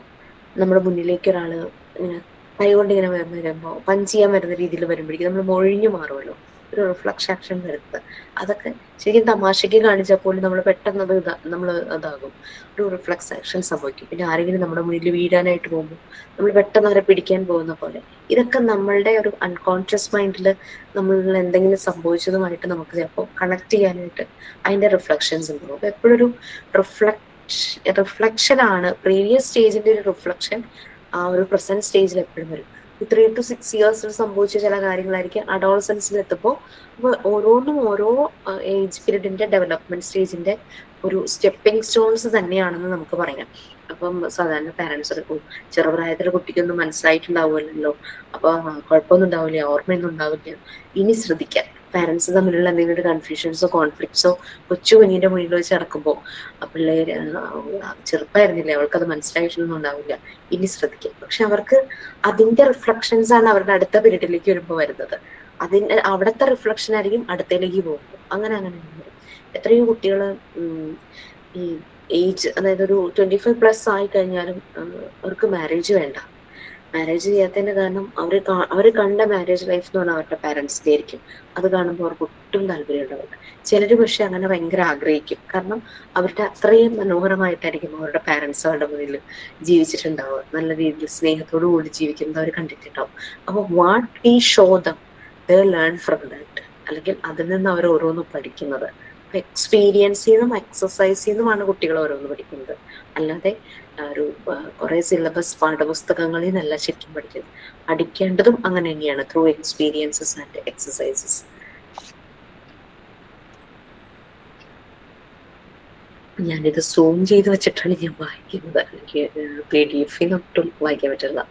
നമ്മുടെ മുന്നിലേക്ക് ഒരാള് ഇങ്ങനെ കൈകൊണ്ട് ഇങ്ങനെ വരുമ്പോൾ പഞ്ച് ചെയ്യാൻ വരുന്ന രീതിയിൽ വരുമ്പോഴേക്കും നമ്മൾ മൊഴിഞ്ഞു മാറുമല്ലോ, ഒരു റിഫ്ലക്സ് ആക്ഷൻ വരുന്നത്. അതൊക്കെ ശരിക്കും തമാശയ്ക്ക് കാണിച്ചാൽ പോലും നമ്മൾ പെട്ടെന്ന് അത് നമ്മൾ അതാകും, ഒരു റിഫ്ലക്സ് ആക്ഷൻ സംഭവിക്കും. പിന്നെ ആരെങ്കിലും നമ്മുടെ മുന്നിൽ വീഴാനായിട്ട് പോകുമ്പോൾ നമ്മൾ പെട്ടെന്ന് അവരെ പിടിക്കാൻ പോകുന്ന പോലെ. ഇതൊക്കെ നമ്മളുടെ ഒരു അൺകോൺഷ്യസ് മൈൻഡിൽ നമ്മൾ എന്തെങ്കിലും സംഭവിച്ചതുമായിട്ട് നമുക്ക് ചിലപ്പോൾ കണക്ട് ചെയ്യാനായിട്ട് അതിന്റെ റിഫ്ലക്ഷൻസ് ഉണ്ടാവും. അപ്പൊ എപ്പോഴും ഒരു റിഫ്ലക്ഷൻ ആണ് പ്രീവിയസ് സ്റ്റേജിന്റെ ഒരു റിഫ്ലക്ഷൻ ആ ഒരു പ്രസന്റ് സ്റ്റേജിൽ എപ്പോഴും വരും. 3 to 6 years സംഭവിച്ച ചില കാര്യങ്ങളായിരിക്കും അഡോളസൻസിൽ എത്തുമ്പോൾ. ഓരോന്നും ഓരോ ഏജ് പീരീഡിന്റെ ഡെവലപ്മെന്റ് സ്റ്റേജിന്റെ ഒരു സ്റ്റെപ്പിംഗ് സ്റ്റോൺസ് തന്നെയാണെന്ന് നമുക്ക് പറയാം. അപ്പം സാധാരണ പാരന്റ്സ് ചെറുപ്രായത്തിലെ കുട്ടിക്കൊന്നും മനസ്സിലായിട്ടുണ്ടാവുമല്ലോ, അപ്പൊ കുഴപ്പമൊന്നും ഉണ്ടാവില്ല, ഓർമ്മയൊന്നും ഉണ്ടാവില്ല. ഇനി ശ്രദ്ധിക്കാം, പാരന്റ്സ് തമ്മിലുള്ള എന്തെങ്കിലും ഒരു കൺഫ്യൂഷൻസോ കോൺഫ്ലിക്ട്സോ കൊച്ചു കുഞ്ഞിന്റെ മുന്നിൽ വെച്ച് നടക്കുമ്പോൾ പിള്ളേര് ചെറുപ്പമായിരുന്നില്ലേ, അവൾക്കത് മനസ്സിലായിട്ടൊന്നും ഉണ്ടാവില്ല, ഇനി ശ്രദ്ധിക്കാം. പക്ഷെ അവർക്ക് അതിന്റെ റിഫ്ലക്ഷൻസ് ആണ് അവരുടെ അടുത്ത പീരീഡിലേക്ക് വരുമ്പോൾ വരുന്നത്. അതിന്റെ അവിടുത്തെ റിഫ്ലക്ഷൻ ആയിരിക്കും അടുത്തേക്ക് പോകുമ്പോൾ. അങ്ങനെ എത്രയോ കുട്ടികൾ ഈ ഏജ്, അതായത് ഒരു 25+ ആയി കഴിഞ്ഞാലും അവർക്ക് മാരേജ് വേണ്ട. മാരേജ് ചെയ്യാത്തതിന്റെ കാരണം അവർ കണ്ട മാരേജ് ലൈഫ് എന്ന് പറഞ്ഞാൽ അവരുടെ പാരന്റ്സിന്റെ ആയിരിക്കും. അത് കാണുമ്പോൾ അവർക്ക് ഒട്ടും താല്പര്യം ഉണ്ടാവില്ല. ചിലര് പക്ഷെ അങ്ങനെ ഭയങ്കര ആഗ്രഹിക്കും. കാരണം അവരുടെ അത്രയും മനോഹരമായിട്ടായിരിക്കും അവരുടെ പാരന്റ്സ് അവരുടെ മുന്നിൽ ജീവിച്ചിട്ടുണ്ടാവുക. നല്ല രീതിയിൽ സ്നേഹത്തോടു കൂടി ജീവിക്കുന്നത് അവർ കണ്ടിട്ടുണ്ടാവും. അപ്പൊ what we show dum, they learn from that. അല്ലെങ്കിൽ അതിൽ നിന്ന് അവർ ഓരോന്നും പഠിക്കുന്നത്. എക്സ്പീരിയൻസ് ചെയ്യുന്നതും എക്സസൈസ് ചെയ്യുന്നതുമാണ് കുട്ടികൾ ഓരോന്ന് പഠിക്കുന്നത്. അല്ലാതെ ഒരു കുറെ സിലബസ് പാഠപുസ്തകങ്ങളിൽ നിന്നല്ല ശരിക്കും പഠിക്കുന്നത്. പഠിക്കേണ്ടതും അങ്ങനെ തന്നെയാണ്, ത്രൂ എക്സ്പീരിയൻസസ് ആൻഡ് എക്സസൈസസ്. ഞാനിത് സൂം ചെയ്ത് വെച്ചിട്ടാണ് ഞാൻ വായിക്കുന്നത്. എനിക്ക് PDF ഒട്ടും വായിക്കാൻ പറ്റില്ല.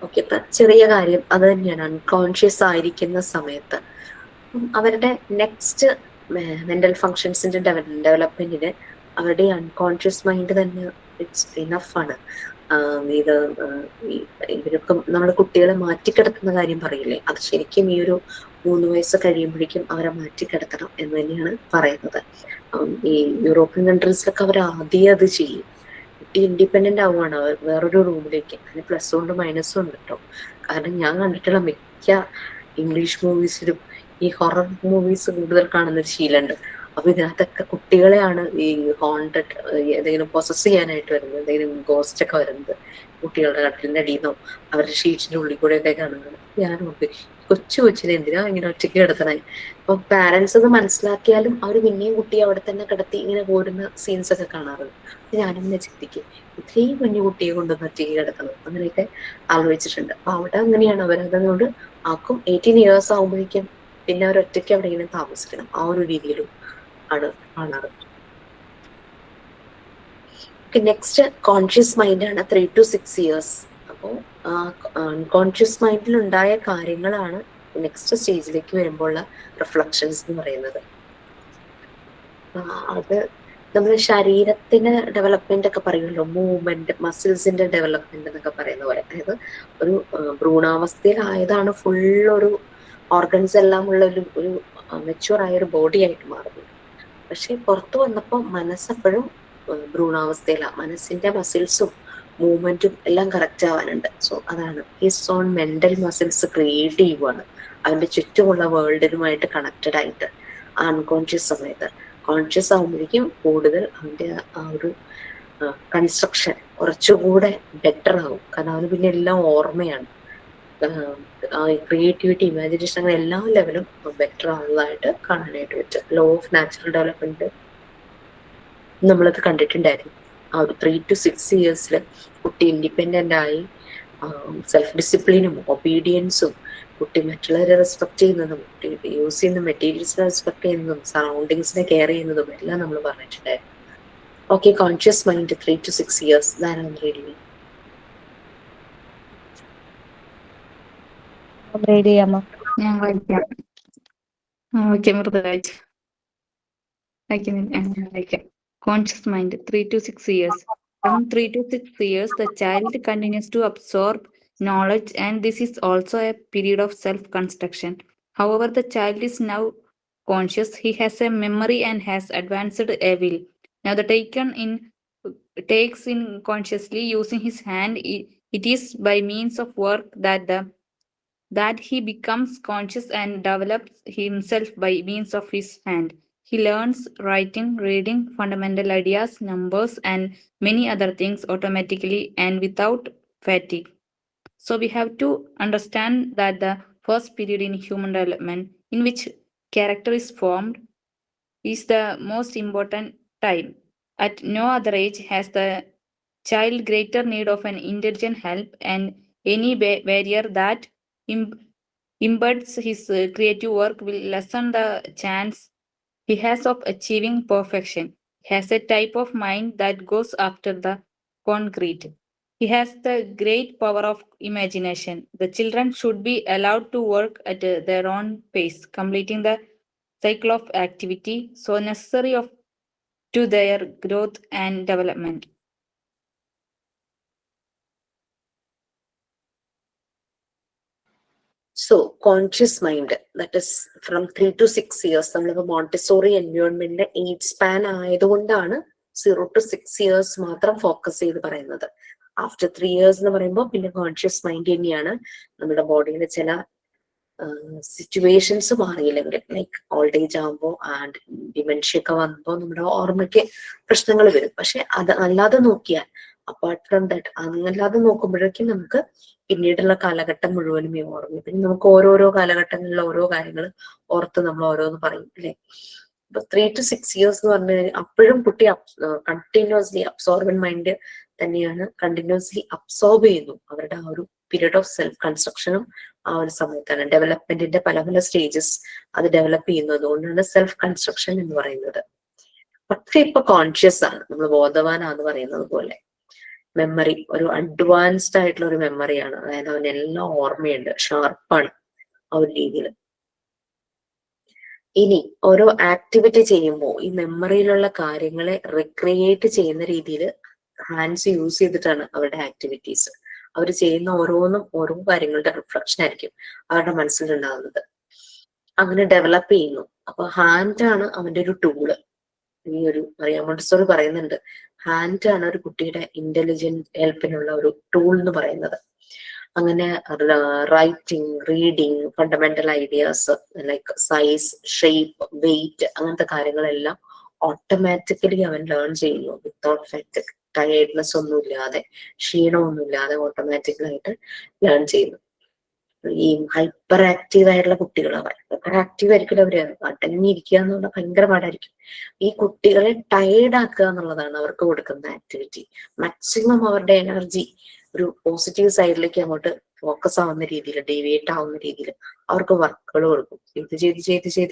ഓക്കെ, ചെറിയ കാര്യം അത് തന്നെയാണ്. അൺകോൺഷ്യസ് ആയിരിക്കുന്ന സമയത്ത് അവരുടെ നെക്സ്റ്റ് മെന്റൽ ഫങ്ഷൻസിന്റെ ഡെവലപ്മെന്റിന് അവരുടെ അൺകോൺഷ്യസ് മൈൻഡ് തന്നെ ഇറ്റ്സ് ഇനഫ് ആണ്. ഇത് ഇവരൊക്കെ നമ്മുടെ കുട്ടികളെ മാറ്റിക്കിടത്തുന്ന കാര്യം പറയില്ലേ, അത് ശരിക്കും ഈ ഒരു 3 വയസ്സ് കഴിയുമ്പോഴേക്കും അവരെ മാറ്റിക്കിടത്തണം എന്ന് തന്നെയാണ് പറയുന്നത്. ഈ യൂറോപ്യൻ കൺട്രീസിലൊക്കെ അവർ ആദ്യം അത് ചെയ്യും. കുട്ടി ഇൻഡിപെൻഡന്റ് ആവുകയാണ്. അവർ വേറൊരു റൂമിലേക്ക്. അതിന് പ്ലസും ഉണ്ട് മൈനസും ഉണ്ട് കേട്ടോ. കാരണം ഞാൻ കണ്ടിട്ടുള്ള മിക്ക ഇംഗ്ലീഷ് മൂവീസിലും ഈ ഹൊറർ മൂവീസ് കൂടുതൽ കാണുന്നൊരു ശീലമുണ്ട്. അപ്പൊ ഇതിനകത്തൊക്കെ കുട്ടികളെയാണ് ഈ ഹോണ്ടഡ്, ഏതെങ്കിലും പൊസസ് ചെയ്യാനായിട്ട് വരുന്നത്, എന്തെങ്കിലും ഗോസ്റ്റ് ഒക്കെ വരുന്നത് കുട്ടികളുടെ കട്ടിലിന്റെ അടിയിൽ നിന്നോ അവരുടെ ഷീറ്റിന്റെ ഉള്ളിൽ കൂടെ ഒക്കെ കാണുന്നത്. ഞാനോട്ട് കൊച്ചിനെ എന്തിനാ ഇങ്ങനെ ഒറ്റയ്ക്ക് കിടത്തണേ. അപ്പൊ പാരന്റ്സ് അത് മനസ്സിലാക്കിയാലും അവർ പിന്നെയും കുട്ടിയെ അവിടെ തന്നെ കിടത്തി ഇങ്ങനെ പോരുന്ന സീൻസ് ഒക്കെ കാണാറുണ്ട്. ഞാനിങ്ങനെ ചിന്തിക്കും, ഇത്രയും കുഞ്ഞു കുട്ടിയെ കൊണ്ടുവന്ന് ഒറ്റയ്ക്ക് കിടത്തണം, അങ്ങനെയൊക്കെ ആലോചിച്ചിട്ടുണ്ട്. അപ്പൊ അവിടെ അങ്ങനെയാണ്, അവരതുകൊണ്ട് ആക്കും 18 years ആകുമ്പോഴേക്കും പിന്നെ അവർ ഒറ്റയ്ക്ക് അവിടെ ഇങ്ങനെ താമസിക്കണം. ആ ഒരു രീതിയിലും ആണ് കാണാറ്. നെക്സ്റ്റ് കോൺഷ്യസ് മൈൻഡ് ആണ് 3 to 6 years. അപ്പോൾ അൺകോൺഷ്യസ് മൈൻഡിൽ ഉണ്ടായ കാര്യങ്ങളാണ് നെക്സ്റ്റ് സ്റ്റേജിലേക്ക് വരുമ്പോൾ റിഫ്ലക്ഷൻസ് എന്ന് പറയുന്നത്. അത് നമ്മൾ ശരീരത്തിന് ഡെവലപ്മെന്റ് ഒക്കെ പറയുമല്ലോ, മൂവ്മെന്റ്, മസിൽസിന്റെ ഡെവലപ്മെന്റ് എന്നൊക്കെ പറയുന്ന പോലെ. അതായത് ഒരു ഭ്രൂണാവസ്ഥയിലായതാണ് ഫുൾ ഒരു ഓർഗൻസ് എല്ലാം ഉള്ള ഒരു മെച്യൂർ ആയ ഒരു ബോഡി ആയിട്ട് മാറുന്നത്. പക്ഷെ പുറത്തു വന്നപ്പോൾ മനസ്സെപ്പോഴും ഭ്രൂണാവസ്ഥയിലാണ്. മനസ്സിന്റെ മസിൽസും മൂവ്മെന്റും എല്ലാം കറക്റ്റ് ആവാനുണ്ട്. സോ അതാണ് his own mental muscles create ചെയ്യുവാണ് അവന്റെ ചുറ്റുമുള്ള വേൾഡിനുമായിട്ട് കണക്റ്റഡ് ആയിട്ട് അൺകോൺഷ്യസ് സമയത്ത്. കോൺഷ്യസ് ആകുമ്പോഴേക്കും കൂടുതൽ അവന്റെ ആ ഒരു കൺസ്ട്രക്ഷൻ കുറച്ചുകൂടെ ബെറ്റർ ആവും. കാരണം അവന് പിന്നെ എല്ലാം ഓർമ്മയാണ്. ക്രിയേറ്റിവിറ്റി, ഇമാജിനേഷൻ, അങ്ങനെ എല്ലാ ലെവലും ബെറ്റർ ആവുന്നതായിട്ട് കാണാനായിട്ട് പറ്റും. ലോ ഓഫ് നാച്ചുറൽ ഡെവലപ്മെന്റ് നമ്മളത് കണ്ടിട്ടുണ്ടായിരുന്നു. ആ ഒരു 3 to 6 years കുട്ടി ഇൻഡിപെൻഡന്റ് ആയി സെൽഫ് ഡിസിപ്ലിനും ഒബീഡിയൻസും, കുട്ടി മറ്റുള്ളവരെ റെസ്പെക്ട് ചെയ്യുന്നതും, കുട്ടി യൂസ് ചെയ്യുന്ന മെറ്റീരിയൽസിനെ റെസ്പെക്ട് ചെയ്യുന്നതും, സറൗണ്ടിങ്സിനെ കെയർ ചെയ്യുന്നതും എല്ലാം നമ്മൾ പറഞ്ഞിട്ടുണ്ടായിരുന്നു. Okay, conscious mind 3 to 6 years. ധാരാളം റീഡിങ് റീഡ് ചെയ്യാമോ? ഞാൻ വായിക്കാം. ഓക്കെ, മൃദുരാജ് വായിക്കാം. Conscious mind, 3 to 6 years. From 3 to 6 years, the child continues to absorb knowledge, and this is also a period of self-construction. However, the child is now conscious. He has a memory and has advanced a will. Now, the takes in consciously using his hand. It is by means of work that he becomes conscious and develops himself by means of his hand. He learns writing, reading, fundamental ideas, numbers, and many other things automatically and without fatigue. So we have to understand that the first period in human development in which character is formed is the most important time. At no other age has the child greater need of an intelligent help, and any barrier that impedes his creative work will lessen the chance he has of achieving perfection. He has a type of mind that goes after the concrete. He has the great power of imagination. The children should be allowed to work at their own pace, completing the cycle of activity so necessary to their growth and development. So conscious mind that is from 3 to 6 years. നമ്മളിപ്പോ Montessori എൻവയോൺമെന്റിന്റെ age span ആയതുകൊണ്ടാണ് 0 to 6 years മാത്രം focus ചെയ്ത് പറയുന്നത്. After 3 years എന്ന് പറയുമ്പോൾ പിന്നെ conscious mind തന്നെയാണ്. നമ്മുടെ ബോഡിയിലെ ചില സിറ്റുവേഷൻസ് മാറിയില്ലെങ്കിൽ, ലൈക്ക് ഓൾഡ് ഏജ് ആകുമ്പോൾ ആൻഡ് ഡിമെൻഷ്യ ഒക്കെ വന്നപ്പോൾ നമ്മുടെ ഓർമ്മയ്ക്ക് പ്രശ്നങ്ങൾ വരും. പക്ഷെ അത് അല്ലാതെ നോക്കിയാൽ, അപ്പാർട്ട് ഫ്രം ദാറ്റ്, അങ്ങല്ലാതെ നോക്കുമ്പോഴേക്കും നമുക്ക് പിന്നീടുള്ള കാലഘട്ടം മുഴുവനും ഈ ഓർമ്മ. പിന്നെ നമുക്ക് ഓരോരോ കാലഘട്ടങ്ങളിൽ ഓരോ കാര്യങ്ങൾ ഓർത്ത് നമ്മൾ ഓരോന്ന് പറയും അല്ലെ. ഇപ്പൊ 3 to 6 years എന്ന് പറഞ്ഞു കഴിഞ്ഞാൽ അപ്പോഴും കുട്ടി കണ്ടിന്യൂസ്ലി അബ്സോർബൻ മൈൻഡ് തന്നെയാണ്, കണ്ടിന്യൂസ്ലി അബ്സോർബ് ചെയ്യുന്നു. അവരുടെ ആ ഒരു പീരീഡ് ഓഫ് സെൽഫ് കൺസ്ട്രക്ഷനും ആ ഒരു സമയത്താണ്. ഡെവലപ്മെന്റിന്റെ പല പല സ്റ്റേജസ് അത് ഡെവലപ്പ് ചെയ്യുന്നു. അതുകൊണ്ടാണ് സെൽഫ് കൺസ്ട്രക്ഷൻ എന്ന് പറയുന്നത്. പക്ഷെ ഇപ്പൊ കോൺഷ്യസ് ആണ്, നമ്മൾ ബോധവാനാന്ന് പറയുന്നത് പോലെ. മെമ്മറി ഒരു അഡ്വാൻസ്ഡ് ആയിട്ടുള്ള ഒരു മെമ്മറിയാണ്. അതായത് അവനെല്ലാം ഓർമ്മയുണ്ട്, ഷാർപ്പാണ് ആ ഒരു രീതിയിൽ. ഇനി ഓരോ ആക്ടിവിറ്റി ചെയ്യുമ്പോൾ ഈ മെമ്മറിയിലുള്ള കാര്യങ്ങളെ റിക്രിയേറ്റ് ചെയ്യുന്ന രീതിയിൽ ഹാൻഡ്സ് യൂസ് ചെയ്തിട്ടാണ് അവരുടെ ആക്ടിവിറ്റീസ്. അവർ ചെയ്യുന്ന ഓരോന്നും ഓരോ കാര്യങ്ങളുടെ റിഫ്ലക്ഷൻ ആയിരിക്കും അവരുടെ മനസ്സിലുണ്ടാകുന്നത്. അങ്ങനെ ഡെവലപ്പ് ചെയ്യുന്നു. അപ്പൊ ഹാൻഡാണ് അവന്റെ ഒരു ടൂള്. ഈ ഒരു മറിയ മോണ്ടിസോറി പറയുന്നുണ്ട്, ഹാൻഡാണ് ഒരു കുട്ടിയുടെ ഇന്റലിജന്റ് ഹെൽപ്പിനുള്ള ഒരു ടൂൾ എന്ന് പറയുന്നത്. അങ്ങനെ writing, reading, fundamental ideas like size, shape, weight, അങ്ങനത്തെ കാര്യങ്ങളെല്ലാം ഓട്ടോമാറ്റിക്കലി അവൻ ലേൺ ചെയ്യുന്നു. വിത്തൗട്ട് ഫാറ്റിക്, ടയേർഡ്നെസ് ഒന്നുമില്ലാതെ, ക്ഷീണമൊന്നുമില്ലാതെ ഓട്ടോമാറ്റിക്കലായിട്ട് ലേൺ ചെയ്യുന്നു. ഈ ഹൈപ്പർ ആക്റ്റീവ് ആയിട്ടുള്ള കുട്ടികൾ, ഹൈപ്പർ ആക്റ്റീവ് ആയിരിക്കില്ല, അവര് അടങ്ങിയിരിക്കുക എന്നുള്ള ഭയങ്കര പാടായിരിക്കും. ഈ കുട്ടികളെ ടയേർഡ് ആക്കുക എന്നുള്ളതാണ് അവർക്ക് കൊടുക്കുന്ന ആക്ടിവിറ്റി. മാക്സിമം അവരുടെ എനർജി ഒരു പോസിറ്റീവ് സൈഡിലേക്ക് അങ്ങോട്ട് ഫോക്കസ് ആവുന്ന രീതിയിൽ, ഡീവിയേറ്റ് ആവുന്ന രീതിയിൽ അവർക്ക് വർക്കുകൾ കൊടുക്കും.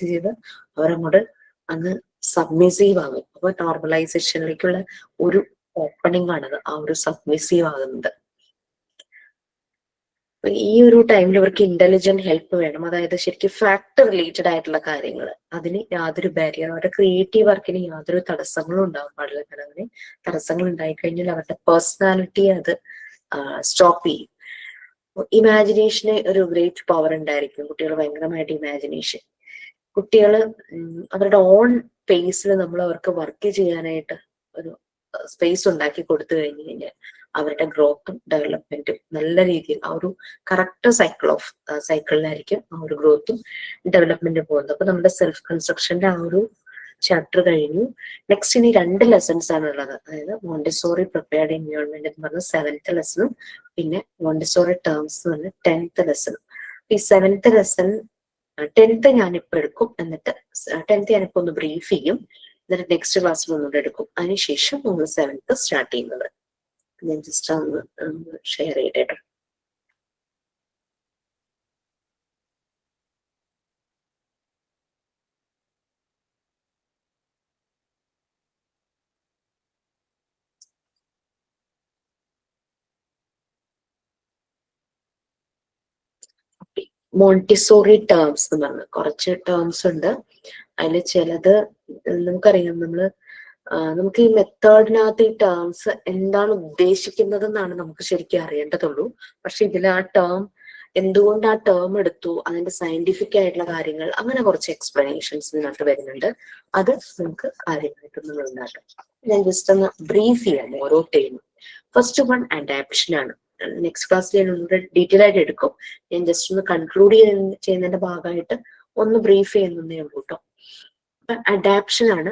ചെയ്ത് അവരങ്ങോട്ട് അങ്ങ് സബ്മിസീവ് ആകും. അപ്പൊ നോർമലൈസേഷനിലേക്കുള്ള ഒരു ഓപ്പണിംഗ് ആണത്, ആ ഒരു സബ്മിസീവ് ആകുന്നത്. ഈ ഒരു ടൈമിൽ ഇവർക്ക് ഇന്റലിജന്റ് ഹെൽപ്പ് വേണം. അതായത് ശരിക്കും ഫാക്ട് റിലേറ്റഡ് ആയിട്ടുള്ള കാര്യങ്ങൾ, അതിന് യാതൊരു ബാരിയർ, അവരുടെ ക്രിയേറ്റീവ് വർക്കിന് യാതൊരു തടസ്സങ്ങളും ഉണ്ടാവാൻ പാടില്ല. കാരണം അങ്ങനെ തടസ്സങ്ങൾ ഉണ്ടായിക്കഴിഞ്ഞാൽ അവരുടെ പേഴ്സണാലിറ്റിയെ അത് സ്റ്റോപ്പ് ചെയ്യും. ഇമാജിനേഷന് ഒരു ഗ്രേറ്റ് പവർ ഉണ്ടായിരിക്കും. കുട്ടികൾ ഭയങ്കരമായിട്ട് ഇമാജിനേഷൻ, കുട്ടികൾ അവരുടെ ഓൺ പേസിൽ നമ്മൾ അവർക്ക് വർക്ക് ചെയ്യാനായിട്ട് ഒരു സ്പേസ് ഉണ്ടാക്കി കൊടുത്തു കഴിഞ്ഞു കഴിഞ്ഞാൽ അവരുടെ ഗ്രോത്തും ഡെവലപ്മെന്റും നല്ല രീതിയിൽ ആ ഒരു കറക്റ്റ് സൈക്കിളിലായിരിക്കും ആ ഒരു ഗ്രോത്തും ഡെവലപ്മെന്റും പോകുന്നത്. അപ്പൊ നമ്മുടെ സെൽഫ് കൺസ്ട്രക്ഷന്റെ ആ ഒരു ചാപ്റ്റർ കഴിഞ്ഞു. നെക്സ്റ്റ് ഇനി 2 ലെസൺസ് ആണ് ഉള്ളത്. അതായത് മോണ്ടിസോറി പ്രിപ്പയർഡ് എൻവയോൺമെന്റ് എന്ന് പറഞ്ഞ 7th ലെസണും പിന്നെ മോണ്ടിസോറി ടേംസ് എന്ന് പറഞ്ഞ 10th ലെസണും. ഈ 7th ലെസൺ 10th ഞാനിപ്പോ എടുക്കും, എന്നിട്ട് 10th ഞാനിപ്പോ ഒന്ന് ബ്രീഫ് ചെയ്യും, എന്നിട്ട് നെക്സ്റ്റ് ക്ലാസ്സിൽ ഒന്നുകൂടെ എടുക്കും. അതിനുശേഷം നമ്മൾ 7th സ്റ്റാർട്ട് ചെയ്യുന്നത്. ഞാൻ ജസ്റ്റ് ഒന്ന് ഷെയർ ചെയ്തേട്ടോ. മോണ്ടിസോറി ടേംസ് എന്ന് പറഞ്ഞ കുറച്ച് ടേംസ് ഉണ്ട്. അതിൽ ചിലത് നമുക്കറിയാം, നമുക്ക് ഈ മെത്തേഡിനകത്ത് ഈ ടേംസ് എന്താണ് ഉദ്ദേശിക്കുന്നത് എന്നാണ് നമുക്ക് ശരിക്കും അറിയേണ്ടതുള്ളൂ. പക്ഷെ ഇതിൽ ആ ടേം എന്തുകൊണ്ട് ആ ടേം എടുത്തു, അതിന്റെ സയന്റിഫിക് ആയിട്ടുള്ള കാര്യങ്ങൾ, അങ്ങനെ കുറച്ച് എക്സ്പ്ലനേഷൻസ് ഇതിനകത്ത് വരുന്നുണ്ട്. അത് നമുക്ക് കാര്യമായിട്ടൊന്നും ഉണ്ടാകും. ഞാൻ ജസ്റ്റ് ഒന്ന് ബ്രീഫ് ചെയ്യാം ഓരോ ടേമും. ഫസ്റ്റ് വൺ അഡാപ്ഷൻ ആണ്. നെക്സ്റ്റ് ക്ലാസ്സിൽ ഞാൻ ഒന്നുകൂടെ ഡീറ്റെയിൽ ആയിട്ട് എടുക്കും. ഞാൻ ജസ്റ്റ് ഒന്ന് കൺക്ലൂഡ് ചെയ്യുന്നതിന്റെ ഭാഗമായിട്ട് ഒന്ന് ബ്രീഫ് ചെയ്യുന്നതേ ഉള്ളൂ കേട്ടോ. അപ്പൊ അഡാപ്ഷൻ ആണ്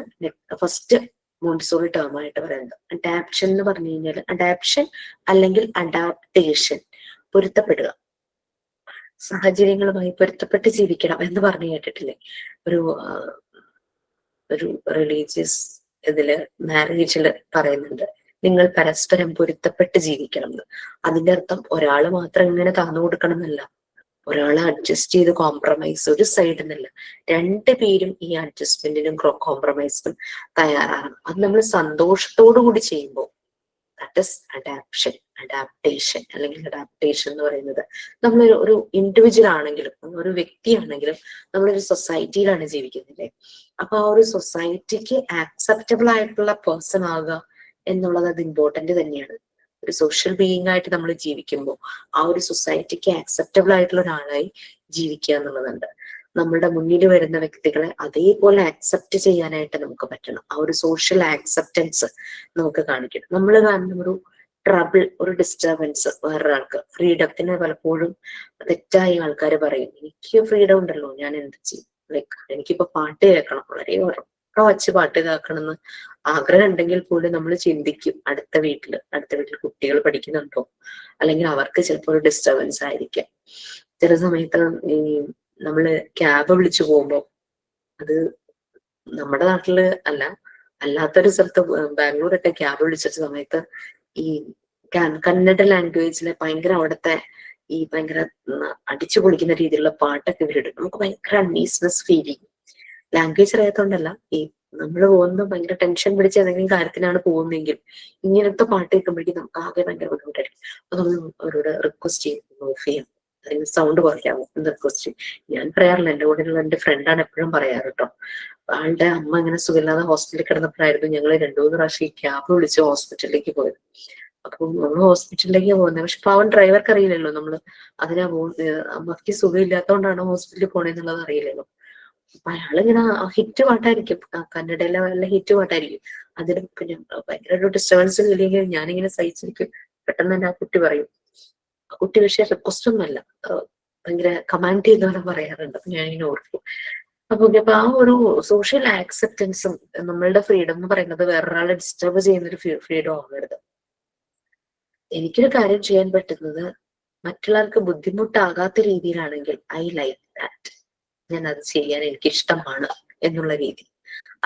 ഫസ്റ്റ് മോണ്ടിസോറി ടേം ആയിട്ട് പറയുന്നത്. അഡാപ്ഷൻ എന്ന് പറഞ്ഞു കഴിഞ്ഞാൽ അഡാപ്ഷൻ അല്ലെങ്കിൽ അഡാപ്റ്റേഷൻ, പൊരുത്തപ്പെടുക, സാഹചര്യങ്ങളുമായി പൊരുത്തപ്പെട്ട് ജീവിക്കണം എന്ന് പറഞ്ഞു കേട്ടിട്ടില്ലേ? ഒരു റിലീജിയസ് ഇതില് മാരേജില് പറയുന്നുണ്ട്, നിങ്ങൾ പരസ്പരം പൊരുത്തപ്പെട്ട് ജീവിക്കണം എന്ന്. അതിന്റെ അർത്ഥം ഒരാള് മാത്രം ഇങ്ങനെ താന്നു കൊടുക്കണം എന്നല്ല, ഒരാളെ അഡ്ജസ്റ്റ് ചെയ്ത് കോംപ്രമൈസ് ഒരു സൈഡിൽ നിന്നല്ല, 2 പേരും ഈ അഡ്ജസ്റ്റ്മെന്റിനും കോംപ്രമൈസിനും തയ്യാറാകണം. അത് നമ്മൾ സന്തോഷത്തോടു കൂടി ചെയ്യുമ്പോൾ ദാറ്റ് ഇസ് അഡാപ്റ്റേഷൻ അല്ലെങ്കിൽ അഡാപ്റ്റേഷൻ എന്ന് പറയുന്നത്. നമ്മൾ ഒരു ഇൻഡിവിജ്വൽ ആണെങ്കിലും ഒരു വ്യക്തിയാണെങ്കിലും നമ്മളൊരു സൊസൈറ്റിയിലാണ് ജീവിക്കുന്നില്ലേ? അപ്പൊ ആ ഒരു സൊസൈറ്റിക്ക് ആക്സെപ്റ്റബിൾ ആയിട്ടുള്ള പേഴ്സൺ ആകുക എന്നുള്ളത് അത് ഇമ്പോർട്ടന്റ് തന്നെയാണ്. ഒരു സോഷ്യൽ ബീയിങ് ആയിട്ട് നമ്മൾ ജീവിക്കുമ്പോൾ ആ ഒരു സൊസൈറ്റിക്ക് ആക്സെപ്റ്റബിൾ ആയിട്ടുള്ള ഒരാളായി ജീവിക്കുക എന്നുള്ളതുണ്ട്. നമ്മളുടെ മുന്നിൽ വരുന്ന വ്യക്തികളെ അതേപോലെ ആക്സെപ്റ്റ് ചെയ്യാനായിട്ട് നമുക്ക് പറ്റണം. ആ ഒരു സോഷ്യൽ ആക്സെപ്റ്റൻസ് നമുക്ക് കാണിക്കണം. നമ്മൾ കാണുന്ന ഒരു ട്രബിൾ, ഒരു ഡിസ്റ്റർബൻസ് വേറൊരാൾക്ക്, ഫ്രീഡത്തിന് പലപ്പോഴും തെറ്റായി ആൾക്കാർ പറയും എനിക്ക് ഫ്രീഡം ഉണ്ടല്ലോ, ഞാൻ എന്ത് ചെയ്യും, ലൈക്ക് എനിക്കിപ്പോ പാട്ട് കേൾക്കണം, വളരെ ഉറക്കം വച്ച് പാട്ട് കേൾക്കണമെന്ന് ആഗ്രഹം ഉണ്ടെങ്കിൽ പോലും നമ്മൾ ചിന്തിക്കും അടുത്ത വീട്ടിൽ കുട്ടികൾ പഠിക്കുന്നുണ്ടോ, അല്ലെങ്കിൽ അവർക്ക് ചിലപ്പോൾ ഒരു ഡിസ്റ്റർബൻസ് ആയിരിക്കാം. ചില സമയത്ത് ഈ നമ്മള് ക്യാബ് വിളിച്ചു പോകുമ്പോൾ, അത് നമ്മുടെ നാട്ടില് അല്ലാത്തൊരു സ്ഥലത്ത് ബാംഗ്ലൂരൊക്കെ ക്യാബ് വിളിച്ച സമയത്ത് ഈ കന്നഡ ലാംഗ്വേജിലെ ഭയങ്കര അവിടുത്തെ ഈ ഭയങ്കര അടിച്ചു പൊളിക്കുന്ന രീതിയിലുള്ള പാട്ടൊക്കെ ഇവരിടും. നമുക്ക് ഭയങ്കര അൺഈസ്നെസ് ഫീൽ ചെയ്യും. ലാംഗ്വേജ് അറിയാത്തോണ്ടല്ല, ഈ നമ്മൾ പോകുന്ന ഭയങ്കര ടെൻഷൻ പിടിച്ച ഏതെങ്കിലും കാര്യത്തിനാണ് പോകുന്നതെങ്കിൽ ഇങ്ങനത്തെ പാട്ട് കേൾക്കുമ്പോഴേക്കും നമുക്ക് ആകെ ഭയങ്കര ബുദ്ധിമുട്ടായിരിക്കും. അപ്പൊ നമ്മൾ അവരോട് റിക്വസ്റ്റ് ചെയ്യും ഓഫ് ചെയ്യാം, അല്ലെങ്കിൽ സൗണ്ട് കുറയ്ക്കാമോ എന്ന് റിക്വസ്റ്റ് ചെയ്യും. ഞാൻ പറയാറില്ല, എന്റെ കൂടെയുള്ള എന്റെ ഫ്രണ്ടാണ് എപ്പോഴും പറയാറ് കേട്ടോ. ആളുടെ അമ്മ ഇങ്ങനെ സുഖമില്ലാതെ ഹോസ്പിറ്റലിൽ കിടന്നപ്പോഴായിരുന്നു ഞങ്ങൾ 2-3 പ്രാവശ്യം ഈ ക്യാബ് വിളിച്ച് ഹോസ്പിറ്റലിലേക്ക് പോയത്. അപ്പൊ നമ്മൾ ഹോസ്പിറ്റലിലേക്ക് പോകുന്നത്, പക്ഷെ പാവൻ ഡ്രൈവർക്ക് അറിയില്ലല്ലോ നമ്മള് അതിനാ അമ്മക്ക് സുഖമില്ലാത്തതുകൊണ്ടാണ് ഹോസ്പിറ്റലിൽ പോണെന്നുള്ളത് അറിയില്ലല്ലോ. അപ്പൊ അയാളിങ്ങനെ ഹിറ്റ് പാട്ടായിരിക്കും, കന്നഡയിലെ വല്ല ഹിറ്റ് പാട്ടായിരിക്കും. അതിന് പിന്നെ ഭയങ്കര ഒരു ഡിസ്റ്റർബൻസ് ഇല്ലെങ്കിൽ ഞാനിങ്ങനെ സഹിച്ചിരിക്കും. പെട്ടെന്ന് തന്നെ ആ കുട്ടി പറയും, ആ കുട്ടി പക്ഷെ റിക്വസ്റ്റ് ഒന്നുമല്ല, ഭയങ്കര കമാൻഡ് ചെയ്യുന്നവരെ പറയാറുണ്ട്. അപ്പൊ ഞാനിങ്ങനെ ഓർക്കും. അപ്പൊ ആ ഒരു സോഷ്യൽ ആക്സെപ്റ്റൻസും നമ്മളുടെ ഫ്രീഡം എന്ന് പറയുന്നത് വേറൊരാളെ ഡിസ്റ്റർബ് ചെയ്യുന്ന ഒരു ഫ്രീഡം ആവരുത്. എനിക്കൊരു കാര്യം ചെയ്യാൻ പറ്റുന്നത് മറ്റുള്ളവർക്ക് ബുദ്ധിമുട്ടാകാത്ത രീതിയിലാണെങ്കിൽ ഐ ലൈക്ക് ദാറ്റ്, ഞാൻ അത് ചെയ്യാൻ എനിക്ക് ഇഷ്ടമാണ് എന്നുള്ള രീതി.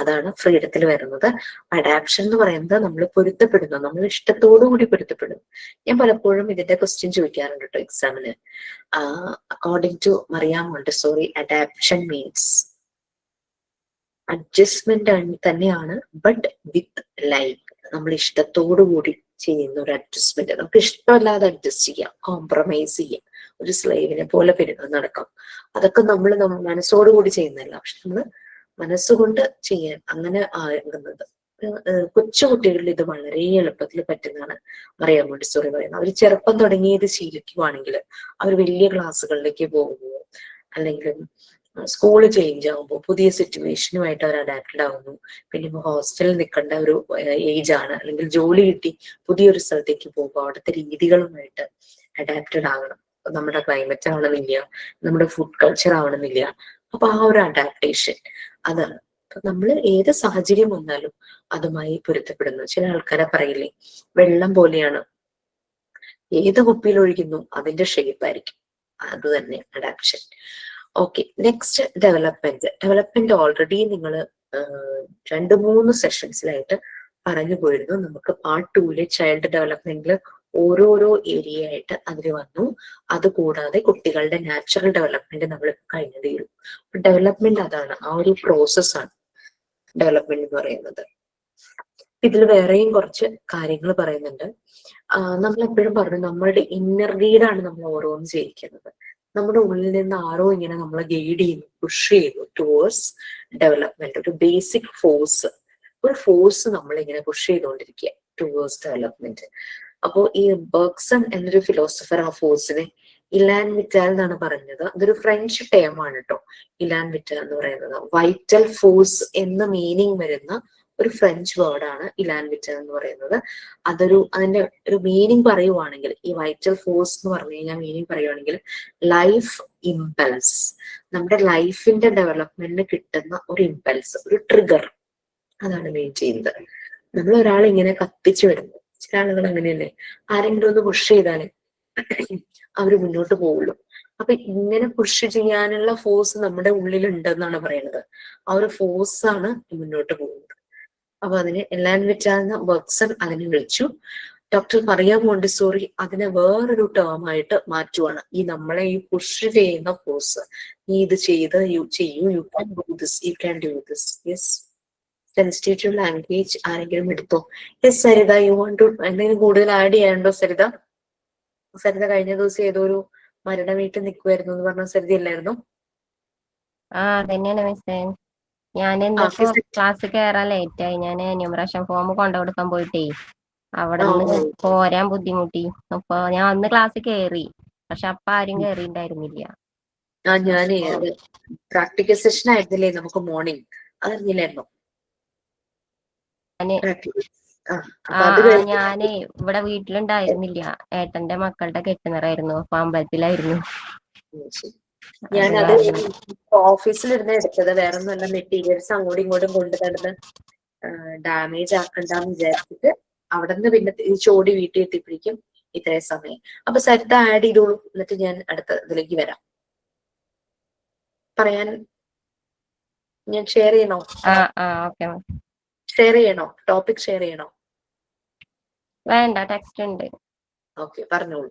അതാണ് ഫ്രീഡത്തിൽ വരുന്നത്. അഡാപ്ഷൻ എന്ന് പറയുന്നത് നമ്മൾ പൊരുത്തപ്പെടുന്നു, നമ്മൾ ഇഷ്ടത്തോടു കൂടി പൊരുത്തപ്പെടുന്നു. ഞാൻ പലപ്പോഴും ഇതിന്റെ ക്വസ്റ്റ്യൻ ചോദിക്കാറുണ്ട് കേട്ടോ എക്സാമിന്. According to Maria Montessori, adaptation means adjustment തന്നെയാണ്, ബട്ട് വിത്ത് ലൈക്ക്. നമ്മൾ ഇഷ്ടത്തോടു കൂടി ചെയ്യുന്ന ഒരു അഡ്ജസ്റ്റ്മെന്റ്. നമുക്ക് ഇഷ്ടമല്ലാതെ അഡ്ജസ്റ്റ് ചെയ്യാം, കോംപ്രമൈസ് ചെയ്യാം, ഒരു സ്ലേവിനെ പോലെ നടക്കാം. അതൊക്കെ നമ്മൾ മനസ്സോടുകൂടി ചെയ്യുന്നതല്ല, പക്ഷെ നമ്മൾ മനസ്സുകൊണ്ട് ചെയ്യാൻ അങ്ങനെ ആകുന്നത്. കൊച്ചു കുട്ടികളിൽ ഇത് വളരെ എളുപ്പത്തിൽ പറ്റുന്നതാണ് മറിയാം മോണ്ടിസോറി പറയുന്നത്. അവർ ചെറുപ്പം തുടങ്ങി ഇത് ശീലിക്കുവാണെങ്കിൽ അവർ വലിയ ക്ലാസ്സുകളിലേക്ക് പോകുമ്പോൾ, അല്ലെങ്കിൽ സ്കൂള് ചേഞ്ച് ആകുമ്പോൾ, പുതിയ സിറ്റുവേഷനുമായിട്ട് അവർ അഡാപ്റ്റഡ് ആകുന്നു. പിന്നെ ഇപ്പോൾ ഹോസ്റ്റലിൽ നിൽക്കേണ്ട ഒരു ഏജ് ആണ്, അല്ലെങ്കിൽ ജോലി കിട്ടി പുതിയൊരു സ്ഥലത്തേക്ക് പോകുമ്പോൾ അവിടുത്തെ രീതികളുമായിട്ട് അഡാപ്റ്റഡ് ആകണം. നമ്മുടെ ക്ലൈമറ്റ് ആവണമെന്നില്ല, നമ്മുടെ ഫുഡ് കൾച്ചർ ആവണമെന്നില്ല. അപ്പൊ ആ ഒരു അഡാപ്റ്റേഷൻ അതാണ്. അപ്പൊ നമ്മൾ ഏത് സാഹചര്യം വന്നാലും അതുമായി പൊരുത്തപ്പെടുന്നു. ചില ആൾക്കാരെ പറയില്ലേ, വെള്ളം പോലെയാണ്, ഏത് കുപ്പിയിൽ ഒഴിക്കുന്നു അതിന്റെ ഷേപ്പ് ആയിരിക്കും. അത് തന്നെ adaption. Okay, next development already നിങ്ങൾ 2-3 സെഷൻസിലായിട്ട് പറഞ്ഞു പോയിരുന്നു. നമുക്ക് പാർട്ട് 2-ലെ ചൈൽഡ് ഡെവലപ്മെന്റിൽ ഓരോരോ ഏരിയ ആയിട്ട് അതിന് വന്നു. അതുകൂടാതെ കുട്ടികളുടെ നാച്ചുറൽ ഡെവലപ്മെന്റ് നമ്മൾ കഴിഞ്ഞു തീരും. ഡെവലപ്മെന്റ് അതാണ്, ആ ഒരു പ്രോസസ്സാണ് ഡെവലപ്മെന്റ് എന്ന് പറയുന്നത്. ഇതിൽ വേറെയും കുറച്ച് കാര്യങ്ങൾ പറയുന്നുണ്ട്. നമ്മൾ എപ്പോഴും പറഞ്ഞു നമ്മളുടെ ഇന്നർ ഗൈഡാണ് നമ്മൾ ഓരോന്നും ചെയ്യിക്കുന്നത്. നമ്മുടെ ഉള്ളിൽ നിന്ന് ആരോ ഇങ്ങനെ നമ്മളെ ഗൈഡ് ചെയ്യുന്നു, പുഷ് ചെയ്യുന്നു ടുവേഴ്സ് ഡെവലപ്മെന്റ്. ഒരു ബേസിക് ഒരു ഫോഴ്സ് നമ്മളിങ്ങനെ പുഷ് ചെയ്തുകൊണ്ടിരിക്കുക ടുവേഴ്സ് ഡെവലപ്മെന്റ്. അപ്പോ ഈ ബെർഗ്സൺ എന്നൊരു ഫിലോസഫർ ആ ഫോഴ്സിനെ ഇലാൻ വിറ്റാൽ എന്നാണ് പറഞ്ഞത്. അതൊരു ഫ്രഞ്ച് ടേം ആണ് കേട്ടോ, ഇലാൻ വിറ്റാൽ എന്ന് പറയുന്നത്. വൈറ്റൽ ഫോഴ്സ് എന്ന മീനിങ് വരുന്ന ഒരു ഫ്രഞ്ച് വേർഡാണ് ഇലാൻ വിറ്റാൽ എന്ന് പറയുന്നത്. അതിന്റെ ഒരു മീനിങ് പറയുവാണെങ്കിൽ, ഈ വൈറ്റൽ ഫോഴ്സ് എന്ന് പറഞ്ഞു കഴിഞ്ഞാൽ മീനിങ് പറയുവാണെങ്കിൽ ലൈഫ് ഇമ്പൾസ്, നമ്മുടെ ലൈഫിന്റെ ഡെവലപ്മെന്റിന് കിട്ടുന്ന ഒരു ഇമ്പൾസ്, ഒരു ട്രിഗർ, അതാണ് മെയിൻ ചെയ്യുന്നത്. നമ്മൾ ഒരാൾ ഇങ്ങനെ കത്തിച്ചു വരുന്നു, ചില ആളുകൾ അങ്ങനെയല്ലേ, ആരെങ്കിലും ഒന്ന് പുഷ് ചെയ്താലേ അവര് മുന്നോട്ട് പോവുള്ളൂ. അപ്പൊ ഇങ്ങനെ പുഷ് ചെയ്യാനുള്ള ഫോഴ്സ് നമ്മുടെ ഉള്ളിൽ ഉണ്ടെന്നാണ് പറയുന്നത്. ആ ഒരു ഫോഴ്സ് ആണ് മുന്നോട്ട് പോകുന്നത്. അപ്പൊ അതിന് ഇലാൻ വിറ്റാൽ ബെർഗ്സൺ അതിനെ വിളിച്ചു. ഡോക്ടർ മറിയാം മോണ്ടിസോറി അതിനെ വേറൊരു ടേം ആയിട്ട് മാറ്റുവാണ്. ഈ നമ്മളെ ഈ പുഷ് ചെയ്യുന്ന ഫോഴ്സ്, നീ ഇത് ചെയ്യൂ, you can do this, you can do this. Yes, sensitive language ആരെങ്കിലും എടുത്തോ? Yes Saritha, you want to എന്തെങ്കിലും കൂടുതൽ ആഡ് ചെയ്യാനുണ്ടോ സരിത? സരിത കഴിഞ്ഞ ദിവസം ഏതോ ഒരു മരണ വീട്ടിൽ നിൽക്കുമായിരുന്നു എന്ന് പറഞ്ഞ സരിത അല്ലായിരുന്നു? അതന്നെയാണ് മിസ്സേ. ഞാൻ ഇന്നിപ്പോ ക്ലാസ് കയറാൻ ലേറ്റ് ആയി. ഞാൻ ന്യൂമറേഷൻ ഫോം കൊണ്ടുകൊടുക്കാൻ പോയിട്ടേ അവിടെ ആ നിന്ന് പോരാൻ ബുദ്ധിമുട്ടി. അപ്പൊ ഞാൻ അന്ന് ക്ലാസ് കയറി, പക്ഷെ അപ്പൊ ആരും കയറിണ്ടായിരുന്നില്ല. ഞാനേ അപ്പൊ അത് പ്രാക്ടിക്കൽ സെഷൻ ആയിരുന്നില്ലേ നമുക്ക് മോർണിംഗ്, അതറിഞ്ഞില്ലായിരുന്നു. ഞാന് പ്രാക്ടിക്കൽ അപ്പൊ അത് കഴിഞ്ഞ് ഞാനേ ഇവിടെ വീട്ടിലുണ്ടായിരുന്നില്ല. ഏട്ടന്റെ മക്കളുടെ കെട്ടുനിറായിരുന്നു. അപ്പൊ അമ്പലത്തിലായിരുന്നു. ശരി. അത് ഞാനത് കാരണം ഓഫീസിലിരുന്ന് എടുത്തത്, വേറെ ഒന്നുമല്ല, മെറ്റീരിയൽസ് അങ്ങോട്ടും ഇങ്ങോട്ടും കൊണ്ട് നടന്ന് ഡാമേജ് ആക്കണ്ടെന്ന് വിചാരിച്ചിട്ട് അവിടെ നിന്ന് പിന്നെ തിരിച്ചോടി വീട്ടിൽ എത്തിപ്പിടിക്കും ഇത്രയും സമയം. അപ്പൊ സരിത ആഡ് ചെയ്തോളൂ, എന്നിട്ട് ഞാൻ അടുത്ത ഇതിലേക്ക് വരാം. പറയാൻ ഞാൻ ഷെയർ ചെയ്യണോ? ഓക്കെ. ഷെയർ ചെയ്യണോ? ടോപ്പിക് ഷെയർ ചെയ്യണോ? വേണ്ട, ടെക്സ്റ്റ് ഉണ്ട്. ഓക്കെ, പറഞ്ഞോളൂ.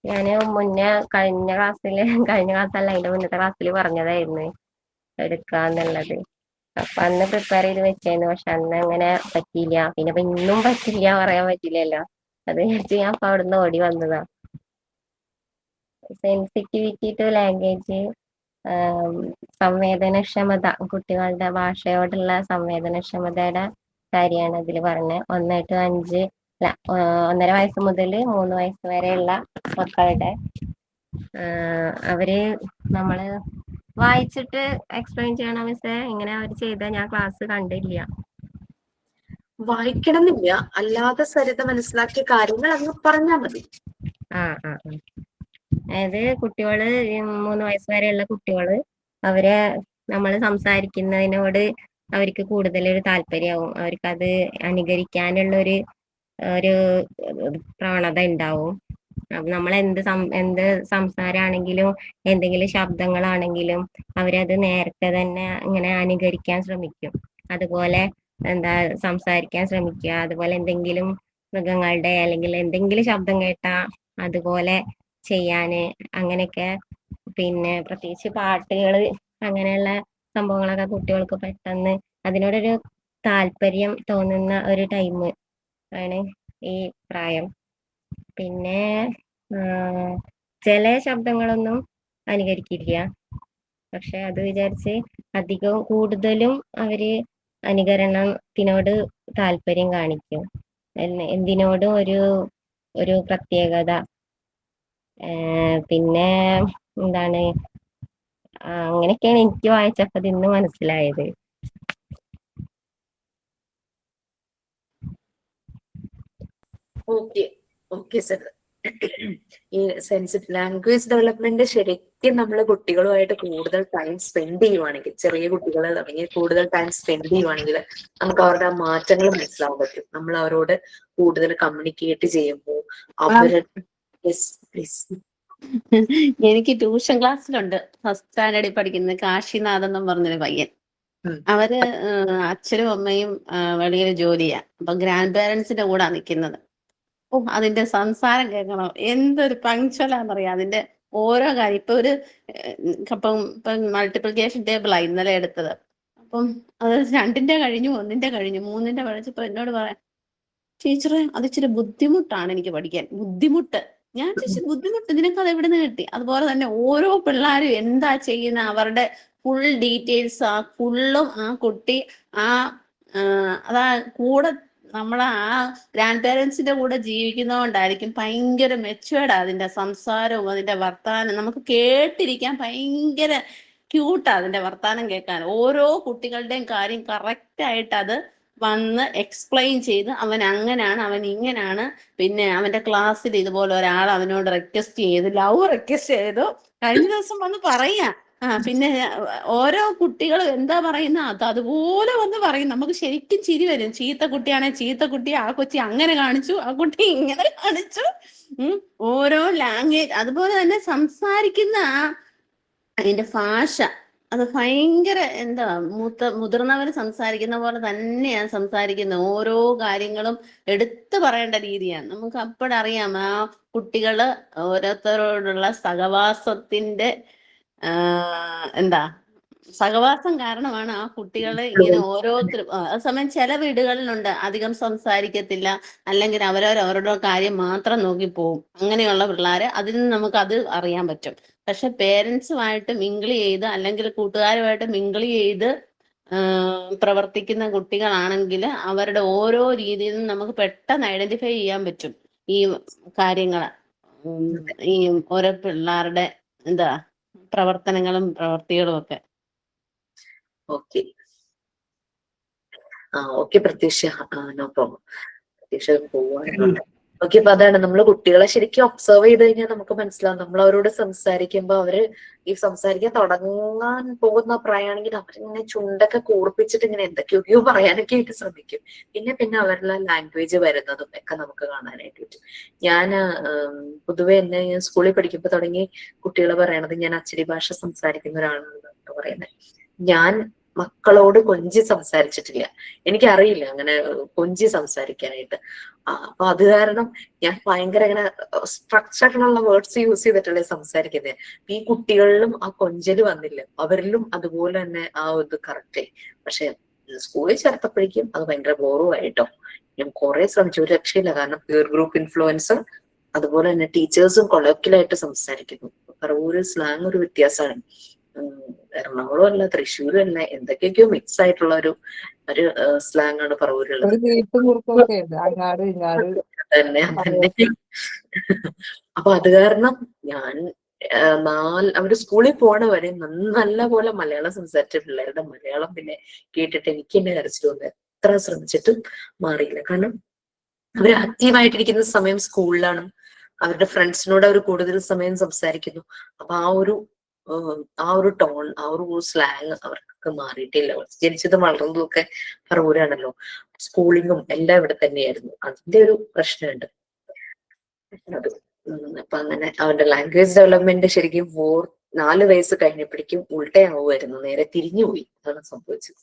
ഞാന് മുന്നേ കഴിഞ്ഞ ക്ലാസ്സല്ല, അതിന്റെ മുന്നത്തെ ക്ലാസ്സിൽ പറഞ്ഞതായിരുന്നു എടുക്കാന്നുള്ളത്. അപ്പൊ അന്ന് പ്രിപ്പയർ ചെയ്ത് വെച്ചായിരുന്നു, പക്ഷെ അന്ന് അങ്ങനെ പറ്റിയില്ല. പിന്നെ ഇപ്പൊ ഇന്നും പറ്റില്ല, പറയാൻ പറ്റില്ലല്ലോ. അത് വെച്ച് ഞാൻ അപ്പൊ അവിടുന്ന് ഓടി വന്നതാ. സെൻസിറ്റിവിറ്റി ടു ലാംഗ്വേജ്, സംവേദനക്ഷമത, കുട്ടികളുടെ ഭാഷയോടുള്ള സംവേദനക്ഷമതയുടെ കാര്യമാണ് അതിൽ പറഞ്ഞത്. 1 to 5, 1.5 വയസ്സ് മുതൽ 3 വയസ്സ് വരെയുള്ള മക്കളുടെ അവര് നമ്മള് വായിച്ചിട്ട് എക്സ്പ്ലെയിൻ ചെയ്യണം മിസ്സേ. ഇങ്ങനെ അവര് ചെയ്ത ഞാൻ ക്ലാസ് കണ്ടില്ല. വായിക്കണം എന്നില്ല, അല്ലാതെ സരിത മനസ്സിലാക്കിയ കാര്യങ്ങൾ അങ്ങ് പറഞ്ഞാൽ മതി. അതായത് കുട്ടികള് 3 വയസ്സ് വരെയുള്ള കുട്ടികള്, അവരെ നമ്മൾ സംസാരിക്കുന്നതിനോട് അവർക്ക് കൂടുതൽ ഒരു താല്പര്യമാവും. അവർക്ക് അത് അനുകരിക്കാനുള്ള ഒരു പ്രവണത ഉണ്ടാവും. അപ്പൊ നമ്മൾ എന്ത് സംസാരമാണെങ്കിലും എന്തെങ്കിലും ശബ്ദങ്ങളാണെങ്കിലും അവരത് നേരത്തെ തന്നെ ഇങ്ങനെ അനുകരിക്കാൻ ശ്രമിക്കും. അതുപോലെ സംസാരിക്കാൻ ശ്രമിക്കുക. അതുപോലെ എന്തെങ്കിലും മൃഗങ്ങളുടെ അല്ലെങ്കിൽ എന്തെങ്കിലും ശബ്ദം കേട്ടാ അതുപോലെ ചെയ്യാന്, അങ്ങനെയൊക്കെ. പിന്നെ പ്രത്യേകിച്ച് പാട്ടുകള്, അങ്ങനെയുള്ള സംഭവങ്ങളൊക്കെ കുട്ടികൾക്ക് പെട്ടെന്ന് അതിനോടൊരു താല്പര്യം തോന്നുന്ന ഒരു ടൈം ആണ് ഈ പ്രായം. പിന്നെ ചില ശബ്ദങ്ങളൊന്നും അനുകരിക്കില്ല, പക്ഷെ അത് വിചാരിച്ച് കൂടുതലും അവര് അനുകരണത്തിനോട് താല്പര്യം കാണിക്കും. എന്തിനോടും ഒരു പ്രത്യേകത. പിന്നെ എന്താണ്, അങ്ങനെയൊക്കെയാണ് എനിക്ക് വായിച്ചപ്പോ ഇന്ന് മനസ്സിലായത്. Okay sir. ഈ സെൻസിറ്റീവ് ലാംഗ്വേജ് ഡെവലപ്മെന്റ് ശരിക്കും നമ്മൾ കുട്ടികളുമായിട്ട് കൂടുതൽ ടൈം സ്പെൻഡ് ചെയ്യുവാണെങ്കിൽ, ചെറിയ കുട്ടികൾ തുടങ്ങി കൂടുതൽ ടൈം സ്പെൻഡ് ചെയ്യുവാണെങ്കിൽ നമുക്ക് അവരുടെ ആ മാറ്റങ്ങൾ മനസ്സിലാവാൻ പറ്റും. നമ്മൾ അവരോട് കൂടുതൽ കമ്മ്യൂണിക്കേറ്റ് ചെയ്യുമ്പോൾ അവരുടെ എനിക്ക് ട്യൂഷൻ ക്ലാസ്സിലുണ്ട് ഫസ്റ്റ് സ്റ്റാൻഡേർഡിൽ പഠിക്കുന്ന കാശിനാഥ് എന്നും പറഞ്ഞൊരു പയ്യൻ. അവര് അച്ഛനും അമ്മയും വെളിയിൽ ജോലിയാ. അപ്പൊ ഗ്രാൻഡ് പേരൻസിന്റെ കൂടെ നിൽക്കുന്നത്. അതിന്റെ സംസാരം കേൾക്കണം, എന്തൊരു പങ്ക്ച്വലാന്നറിയാം. അതിന്റെ ഓരോ കാര്യം ഇപ്പം മൾട്ടിപ്ലിക്കേഷൻ ടേബിളാ ഇന്നലെ എടുത്തത്. അപ്പം അത് 2ന്റെ കഴിഞ്ഞു, 1ന്റെ കഴിഞ്ഞു, 3ന്റെ പഠിച്ചപ്പോ എന്നോട് പറയാം, ടീച്ചറെ അത് ഇച്ചിരി ബുദ്ധിമുട്ടാണ് എനിക്ക് പഠിക്കാൻ. ബുദ്ധിമുട്ട്? ഞാൻ ചേച്ചി ബുദ്ധിമുട്ട് നിനക്ക് അത് എവിടെ നിന്ന് കിട്ടി? അതുപോലെ തന്നെ ഓരോ പിള്ളേരും എന്താ ചെയ്യുന്ന അവരുടെ ഫുൾ ഡീറ്റെയിൽസ് ഫുള്ളും ആ കുട്ടി അതാ കൂടെ നമ്മളെ ആ ഗ്രാൻഡ് പേരൻസിന്റെ കൂടെ ജീവിക്കുന്നതുകൊണ്ടായിരിക്കും ഭയങ്കര മെച്ചുവേർഡാ അതിന്റെ സംസാരവും അതിന്റെ വർത്താനം. നമുക്ക് കേട്ടിരിക്കാൻ ഭയങ്കര ക്യൂട്ടാ അതിന്റെ വർത്താനം കേൾക്കാൻ. ഓരോ കുട്ടികളുടെയും കാര്യം കറക്റ്റ് ആയിട്ട് അത് വന്ന് എക്സ്പ്ലെയിൻ ചെയ്ത് അവൻ അങ്ങനാണ്, അവൻ ഇങ്ങനാണ്. പിന്നെ അവന്റെ ക്ലാസ്സിൽ ഇതുപോലെ ഒരാൾ അവനോട് ലവ് റിക്വസ്റ്റ് ചെയ്തു. കഴിഞ്ഞ ദിവസം വന്ന് പറയാ, പിന്നെ ഓരോ കുട്ടികൾ എന്താ പറയുന്ന അതുപോലെ വന്ന് പറയും. നമുക്ക് ശരിക്കും ചിരി വരും. ചീത്ത കുട്ടിയാണെ ചീത്ത കുട്ടി, ആ കൊച്ചി അങ്ങനെ കാണിച്ചു, ആ കുട്ടി ഇങ്ങനെ കാണിച്ചു. ഓരോ ലാംഗ്വേജ് അതുപോലെ തന്നെ സംസാരിക്കുന്ന അതിന്റെ ഭാഷ അത് ഭയങ്കര മുതിർന്നവർ സംസാരിക്കുന്ന പോലെ തന്നെയാണ് സംസാരിക്കുന്നത്. ഓരോ കാര്യങ്ങളും എടുത്തു പറയേണ്ട രീതിയാണ്. നമുക്ക് അപ്പോഴറിയാം ആ കുട്ടികള് ഓരോരുത്തരോടുള്ള സഹവാസത്തിന്റെ സഹവാസം കാരണമാണ് ആ കുട്ടികളെ ഇങ്ങനെ ഓരോരുത്തരും അതേസമയം ചില വീടുകളിലുണ്ട് അധികം സംസാരിക്കത്തില്ല, അല്ലെങ്കിൽ അവരവരുടെ കാര്യം മാത്രം നോക്കി പോകും. അങ്ങനെയുള്ള പിള്ളേര് അതിൽ നിന്ന് നമുക്ക് അത് അറിയാൻ പറ്റും. പക്ഷെ പേരൻസുമായിട്ട് മിങ്കിൾ ചെയ്ത് അല്ലെങ്കിൽ കൂട്ടുകാരുമായിട്ട് മിങ്കിൾ ചെയ്ത് പ്രവർത്തിക്കുന്ന കുട്ടികളാണെങ്കിൽ അവരുടെ ഓരോ രീതിയിൽ നിന്നും നമുക്ക് പെട്ടെന്ന് ഐഡന്റിഫൈ ചെയ്യാൻ പറ്റും ഈ കാര്യങ്ങൾ, ഈ ഓരോ പിള്ളേരുടെ എന്താ പ്രവർത്തനങ്ങളും പ്രവർത്തികളും ഒക്കെ. ഓക്കെ. ഓക്കെ പ്രത്യക്ഷ, നോ പ്രോബ്ലം. പ്രത്യക്ഷ പോവാനുണ്ട്. ഓക്കെ, അപ്പൊ അതാണ് നമ്മൾ കുട്ടികളെ ശരിക്കും ഒബ്സർവ് ചെയ്ത് കഴിഞ്ഞാൽ നമുക്ക് മനസ്സിലാവും. നമ്മൾ അവരോട് സംസാരിക്കുമ്പോ അവര് ഈ സംസാരിക്കാൻ തുടങ്ങാൻ പോകുന്ന പ്രായമാണെങ്കിൽ അവരിങ്ങനെ ചുണ്ടൊക്കെ കൂർപ്പിച്ചിട്ട് ഇങ്ങനെ എന്തൊക്കെയോ പറയാനൊക്കെ ആയിട്ട് ശ്രമിക്കും. പിന്നെ അവരുടെ ലാംഗ്വേജ് വരുന്നതും ഒക്കെ നമുക്ക് കാണാനായിട്ട് പറ്റും. ഞാൻ പൊതുവെ എന്നെ ഞാൻ സ്കൂളിൽ പഠിക്കുമ്പോൾ തുടങ്ങി കുട്ടികൾ പറയണത് ഞാൻ അച്ചടി ഭാഷ സംസാരിക്കുന്ന ഒരാളാണെന്ന് പറയുന്നത്. ഞാൻ മക്കളോട് കൊഞ്ചി സംസാരിച്ചിട്ടില്ല, എനിക്കറിയില്ല അങ്ങനെ കൊഞ്ചി സംസാരിക്കാനായിട്ട്. അപ്പൊ അത് കാരണം ഞാൻ ഭയങ്കര ഇങ്ങനെ സ്ട്രക്ചറിലുള്ള വേർഡ്സ് യൂസ് ചെയ്തിട്ടല്ലേ സംസാരിക്കുന്നത്. ഈ കുട്ടികളിലും ആ കൊഞ്ചല് വന്നില്ല, അവരിലും അതുപോലെ തന്നെ ആ ഇത് കറക്റ്റ്. പക്ഷെ സ്കൂളിൽ ചേർത്തപ്പോഴേക്കും അത് ഭയങ്കര ബോറുമായിട്ടോ. ഞാൻ കുറെ ശ്രമിച്ചു, ഒരു രക്ഷയില്ല. കാരണം പിയർ ഗ്രൂപ്പ് ഇൻഫ്ലുവൻസ്, അതുപോലെ തന്നെ ടീച്ചേഴ്സും കൊളോക്കിയലായിട്ട് സംസാരിക്കുന്നു. പറവൂര് സ്ലാങ് ഒരു വ്യത്യാസമാണ്. എറണാകുളം അല്ല, തൃശ്ശൂരും അല്ല, എന്തൊക്കെയൊക്കെയോ മിക്സ് ആയിട്ടുള്ള ഒരു സ്ലാങ് ആണ് പറവൂരുള്ളത്. തന്നെ. അപ്പൊ അത് കാരണം ഞാൻ അവര് സ്കൂളിൽ പോണ വരെ നല്ല പോലെ മലയാളം സംസാരിച്ച പിള്ളേരുടെ മലയാളം പിന്നെ കേട്ടിട്ട് എനിക്ക് എന്നെ കരച്ചിൽ വന്നു. എത്ര ശ്രമിച്ചിട്ടും മാറിയില്ല. കാരണം അവർ ആക്റ്റീവായിട്ടിരിക്കുന്ന സമയം സ്കൂളിലാണ്, അവരുടെ ഫ്രണ്ട്സിനോട് അവർ കൂടുതൽ സമയം സംസാരിക്കുന്നു. അപ്പൊ ആ ഒരു ടോൺ, ആ ഒരു സ്ലാങ് അവർക്കൊക്കെ മാറിയിട്ടില്ല. ജനിച്ചതും വളർന്നതും ഒക്കെ പറവൂരാണല്ലോ, സ്കൂളിങ്ങും എല്ലാം ഇവിടെ തന്നെയായിരുന്നു. അതിന്റെ ഒരു പ്രശ്നമുണ്ട്. അപ്പൊ അങ്ങനെ അവന്റെ ലാംഗ്വേജ് ഡെവലപ്മെന്റ് ശരിക്കും 4 വയസ്സ് കഴിഞ്ഞപ്പോഴേക്കും ഉൾട്ടയാവുമായിരുന്നു, നേരെ തിരിഞ്ഞുപോയി. അതാണ് സംഭവിച്ചത്.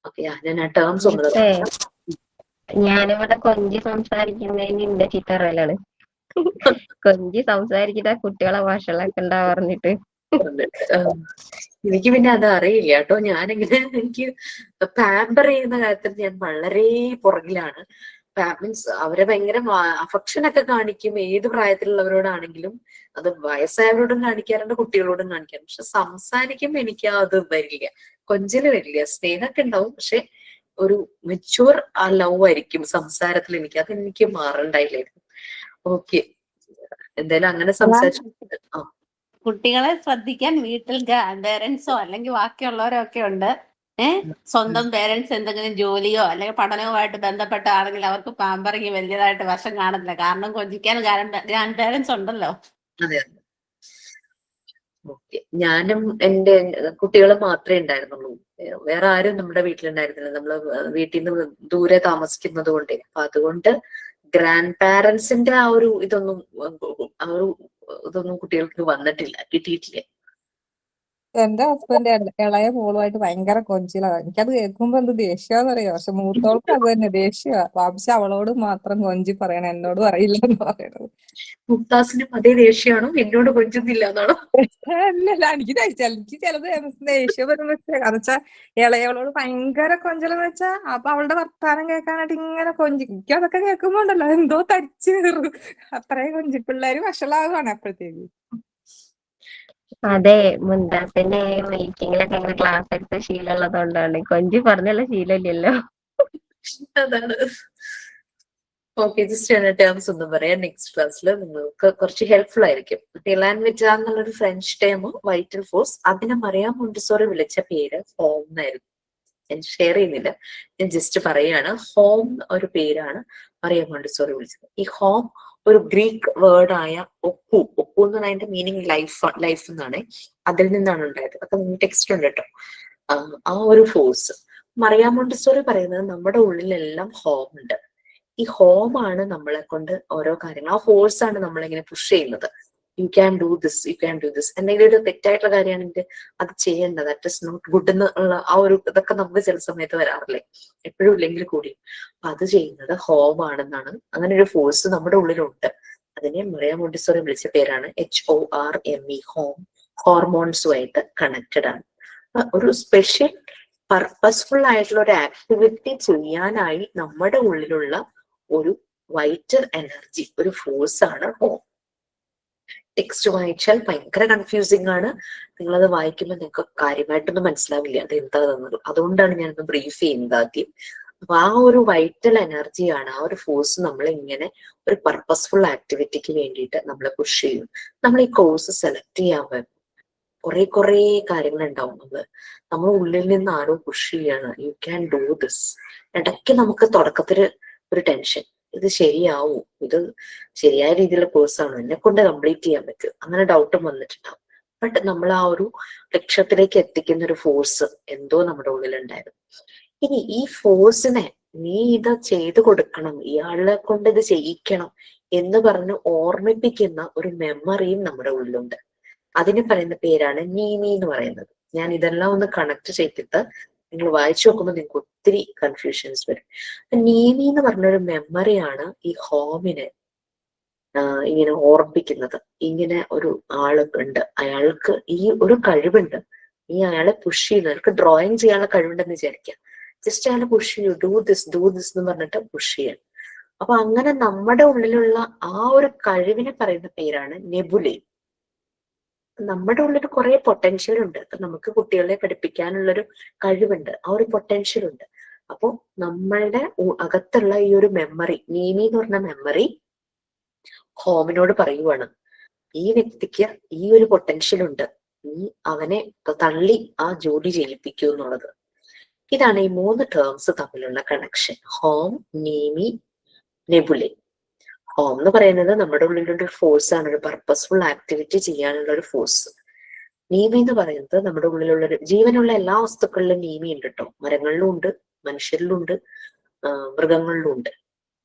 ഓക്കെ, ഞാൻ ആ ടേംസ് ഒന്ന് ഞാനിവിടെ കൊഞ്ചി സംസാരിക്കുന്നതിന് എന്റെ ചീത്ത പറയലാണ്. കൊഞ്ചി സംസാരിച്ചിട്ട് കുട്ടികളെ ഭാഷകളൊക്കെ ഉണ്ടാ പറഞ്ഞിട്ട്. എനിക്ക് പിന്നെ അത് അറിയില്ല കേട്ടോ. എനിക്ക് പാമ്പർ ചെയ്യുന്ന കാര്യത്തിൽ ഞാൻ വളരെ പുറകിലാണ്. മീൻസ് അവരെ ഭയങ്കര അഫക്ഷൻ ഒക്കെ കാണിക്കും, ഏത് പ്രായത്തിലുള്ളവരോടാണെങ്കിലും. അത് വയസ്സായവരോടും കാണിക്കാറുണ്ട്, കുട്ടികളോടും കാണിക്കാറുണ്ട്. പക്ഷെ സംസാരിക്കുമ്പോ എനിക്ക് അത് വരില്ല, കൊഞ്ചല് വരില്ല. സ്നേഹമൊക്കെ ഉണ്ടാവും, പക്ഷെ ഒരു മെച്യൂർ ആ ലവ് ആയിരിക്കും സംസാരത്തിൽ. അതെനിക്ക് മാറണ്ടായില്ലായിരുന്നു. ഓക്കെ, എന്തായാലും അങ്ങനെ സംസാരിച്ചിട്ടുണ്ട്. കുട്ടികളെ ശ്രദ്ധിക്കാൻ വീട്ടിൽ ഗ്രാൻഡ് പേരൻസോ അല്ലെങ്കിൽ ബാക്കിയുള്ളവരോ ഒക്കെ ഉണ്ട്. സ്വന്തം പേരൻസ് എന്തെങ്കിലും ജോലിയോ അല്ലെങ്കിൽ പഠനവുമായിട്ട് ബന്ധപ്പെട്ടാണെങ്കിൽ അവർക്ക് പാമ്പറിങ് വലിയതായിട്ട് വശം കാണത്തില്ല. കാരണം കൊഞ്ചിക്കാൻ ഗ്രാൻഡ് പേരൻസ് ഉണ്ടല്ലോ. അതെ. ഓക്കെ, ഞാനും എന്റെ കുട്ടികളും മാത്രമേ ഉണ്ടായിരുന്നുള്ളൂ. വേറെ ആരും നമ്മുടെ വീട്ടിലുണ്ടായിരുന്നില്ല. നമ്മള് വീട്ടിൽ നിന്ന് ദൂരെ താമസിക്കുന്നത് കൊണ്ടേ. അപ്പൊ അതുകൊണ്ട് ഗ്രാൻഡ് പാരൻസിന്റെ ആ ഒരു ഇതൊന്നും കുട്ടികൾക്ക് വന്നിട്ടില്ല, കിട്ടിയിട്ടില്ല. എന്റെ ഹസ്ബൻഡ് ഇളയ മോളുമായിട്ട് ഭയങ്കര കൊഞ്ചിലാണ്. എനിക്കത് കേൾക്കുമ്പോ എന്ത് ദേഷ്യാന്ന് അറിയാം. പക്ഷെ മൂത്തോൾക്ക് അത് തന്നെ ദേഷ്യ. വാപ്പിച്ച അവളോട് മാത്രം കൊഞ്ചി പറയണം, എന്നോട് പറയില്ലെന്ന് പറയണത്. മുക്താസിനും അതേ ദേഷ്യമാണോ? എന്നോട് കൊഞ്ചുന്നില്ല എന്നാണോ? അല്ലല്ല, എനിക്ക് ചിലത് ദേഷ്യം വരുന്ന വെച്ചാ ഇളയവളോട് ഭയങ്കര കൊഞ്ചലെന്ന് വെച്ചാ അപ്പൊ അവളുടെ വർത്താനം കേൾക്കാനായിട്ട് ഇങ്ങനെ കൊഞ്ചി. എനിക്ക് അതൊക്കെ കേൾക്കുമ്പോ ഉണ്ടല്ലോ എന്തോ തരിച്ചു കയറും. അത്രയും കൊഞ്ചി പിള്ളേര് വഷളാകുവാണ് അപ്പോഴത്തേക്ക്. അതെ, മുന്താസിന്റെ മീറ്റിങ്ങിലൊക്കെ ഇങ്ങനെ ക്ലാസ് എടുത്ത ശീലമുള്ളത് കൊണ്ടാണ്. കൊഞ്ചി പറഞ്ഞുള്ള ശീലമില്ലല്ലോ. അതാണ്. ഓക്കെ, ജസ്റ്റ് ടേംസ് ഒന്നും പറയാം. നെക്സ്റ്റ് ക്ലാസ്സിൽ നിങ്ങൾക്ക് കുറച്ച് ഹെൽപ്ഫുൾ ആയിരിക്കും. ടിലാൻ വിറ്റ എന്നുള്ളൊരു ഫ്രഞ്ച് ടേം, വൈറ്റൽ ഫോഴ്സ്. അതിനെ മറിയാം മോണ്ടിസോറി വിളിച്ച പേര് ഹോം എന്നായിരുന്നു. ഞാൻ ഷെയർ ചെയ്യുന്നില്ല, ഞാൻ ജസ്റ്റ് പറയാണ്. ഹോം ഒരു പേരാണ് മറിയാം മോണ്ടിസോറി വിളിച്ചത്. ഈ ഹോം ഒരു ഗ്രീക്ക് വേർഡായ ഒപ്പു എന്ന് പറഞ്ഞാൽ അതിന്റെ മീനിങ് ലൈഫ് എന്നാണ്. അതിൽ നിന്നാണ് ഉണ്ടായത്. അപ്പൊ ടെക്സ്റ്റ് ഉണ്ട് കേട്ടോ. ആ ഒരു ഫോഴ്സ് മറിയാം മോണ്ടിസോറി പറയുന്നത് നമ്മുടെ ഉള്ളിലെല്ലാം ഹോം ഉണ്ട്. ഈ ഹോമാണ് നമ്മളെ കൊണ്ട് ഓരോ കാര്യങ്ങൾ, ആ ഫോഴ്സ് ആണ് നമ്മളിങ്ങനെ പുഷ് ചെയ്യുന്നത്. U can do this, you can do this. എന്തെങ്കിലും ഒരു തെറ്റായിട്ടുള്ള കാര്യമാണെങ്കിൽ അത് ചെയ്യേണ്ടത്, ദാറ്റ് ഇസ് നോട്ട് ഗുഡ് എന്നുള്ള ആ ഒരു ഇതൊക്കെ നമുക്ക് ചില സമയത്ത് വരാറില്ലേ, എപ്പോഴും ഇല്ലെങ്കിൽ കൂടി. അപ്പൊ അത് ചെയ്യുന്നത് ഹോം ആണെന്നാണ്. അങ്ങനെ ഒരു ഫോഴ്സ് നമ്മുടെ ഉള്ളിലുണ്ട്. അതിനെ മറിയാം മോണ്ടിസോറി വിളിച്ച പേരാണ് HORME, ഹോം. ഹോർമോൺസുമായിട്ട് കണക്റ്റഡ് ആണ്. ഒരു സ്പെഷ്യൽ പർപ്പസ്ഫുൾ ആയിട്ടുള്ള ഒരു ആക്ടിവിറ്റി ചെയ്യാനായി നമ്മുടെ ഉള്ളിലുള്ള ഒരു വൈറ്റൽ എനർജി, ഒരു ഫോഴ്സ് ആണ് ഹോം. ടെക്സ്റ്റ് വായിച്ചാൽ ഭയങ്കര കൺഫ്യൂസിങ് ആണ്. നിങ്ങളത് വായിക്കുമ്പോൾ നിങ്ങൾക്ക് കാര്യമായിട്ടൊന്നും മനസ്സിലാവില്ല അത് എന്താ തന്നത്. അതുകൊണ്ടാണ് ഞാനൊന്ന് ബ്രീഫ് ചെയ്യുന്നത് ആദ്യം. അപ്പൊ ആ ഒരു വൈറ്റൽ എനർജിയാണ്, ആ ഒരു ഫോഴ്സ് നമ്മളെ ഇങ്ങനെ ഒരു പർപ്പസ്ഫുൾ ആക്ടിവിറ്റിക്ക് വേണ്ടിയിട്ട് നമ്മളെ പുഷ് ചെയ്യും. നമ്മൾ ഈ കോഴ്സ് സെലക്ട് ചെയ്യാൻ പറ്റും കുറെ കാര്യങ്ങൾ ഉണ്ടാവും. നമ്മൾ ഉള്ളിൽ നിന്ന് ആരോ പുഷ് ചെയ്യാണ്, യു ക്യാൻ ഡു ദിസ്. ഇടയ്ക്ക് നമുക്ക് തുടക്കത്തില് ഒരു ടെൻഷൻ, ഇത് ശരിയാവൂ, ഇത് ശരിയായ രീതിയിലുള്ള കോഴ്സാണോ, എന്നെ കൊണ്ട് കംപ്ലീറ്റ് ചെയ്യാൻ പറ്റും, അങ്ങനെ ഡൗട്ടും വന്നിട്ടുണ്ടാവും. ബട്ട് നമ്മൾ ആ ഒരു ലക്ഷ്യത്തിലേക്ക് എത്തിക്കുന്ന ഒരു ഫോഴ്സ് എന്തോ നമ്മുടെ ഉള്ളിലുണ്ടായിരുന്നു. ഇനി ഈ ഫോഴ്സിനെ നീ ഇത് ചെയ്തു കൊടുക്കണം, ഇയാളെ കൊണ്ട് ഇത് ചെയ്യിക്കണം എന്ന് പറഞ്ഞ് ഓർമ്മിപ്പിക്കുന്ന ഒരു മെമ്മറിയും നമ്മുടെ ഉള്ളിലുണ്ട്. അതിന് പറയുന്ന പേരാണ് നീമി എന്ന് പറയുന്നത്. ഞാൻ ഇതെല്ലാം ഒന്ന് കണക്ട് ചെയ്തിട്ട് നിങ്ങൾ വായിച്ചു നോക്കുമ്പോൾ നിങ്ങൾക്ക് ഒത്തിരി കൺഫ്യൂഷൻസ് വരും. നീമി എന്ന് പറഞ്ഞൊരു മെമ്മറിയാണ് ഈ ഹോമിനെ ഇങ്ങനെ ഓർമ്മിപ്പിക്കുന്നത്. ഇങ്ങനെ ഒരു ആള് ഉണ്ട്, അയാൾക്ക് ഈ ഒരു കഴിവുണ്ട്, ഈ അയാളെ പുഷ് ചെയ്യുന്നു. അയാൾക്ക് ഡ്രോയിങ് ചെയ്യാനുള്ള കഴിവുണ്ടെന്ന് വിചാരിക്കാം. ജസ്റ്റ് അയാളെ പുഷ് ചെയ്യൂ, ഡൂ ദിസ് എന്ന് പറഞ്ഞിട്ട് പുഷ് ചെയ്യാൻ. അപ്പൊ അങ്ങനെ നമ്മുടെ ഉള്ളിലുള്ള ആ ഒരു കഴിവിനെ പറയുന്ന പേരാണ് നെബുലൈ. നമ്മുടെ ഉള്ളിൽ കുറെ പൊട്ടൻഷ്യൽ ഉണ്ട്. അപ്പൊ നമുക്ക് കുട്ടികളെ പഠിപ്പിക്കാനുള്ളൊരു കഴിവുണ്ട്, ആ ഒരു പൊട്ടൻഷ്യൽ ഉണ്ട്. അപ്പൊ നമ്മളുടെ അകത്തുള്ള ഈ ഒരു മെമ്മറി, നീമി എന്ന് പറഞ്ഞ മെമ്മറി ഹോമിനോട് പറയുവാണ്, ഈ വ്യക്തിക്ക് ഈ ഒരു പൊട്ടൻഷ്യൽ ഉണ്ട്, നീ അവനെ തള്ളി ആ ജോലി ചെയ്യിപ്പിക്കൂ എന്നുള്ളത്. ഇതാണ് ഈ 3 ടേംസ് തമ്മിലുള്ള കണക്ഷൻ: ഹോം, നീമി, നെബുലൈ. ഹോം എന്ന് പറയുന്നത് നമ്മുടെ ഉള്ളിലുള്ള ഒരു ഫോഴ്സ് ആണ്, ഒരു പർപ്പസ്ഫുൾ ആക്ടിവിറ്റി ചെയ്യാനുള്ള ഒരു ഫോഴ്സ്. നീമി എന്ന് പറയുന്നത് നമ്മുടെ ഉള്ളിലുള്ള ഒരു ജീവനുള്ള എല്ലാ വസ്തുക്കളിലും നീമി ഉണ്ട് കേട്ടോ. മരങ്ങളിലും ഉണ്ട്, മനുഷ്യരിലും ഉണ്ട്, മൃഗങ്ങളിലും ഉണ്ട്.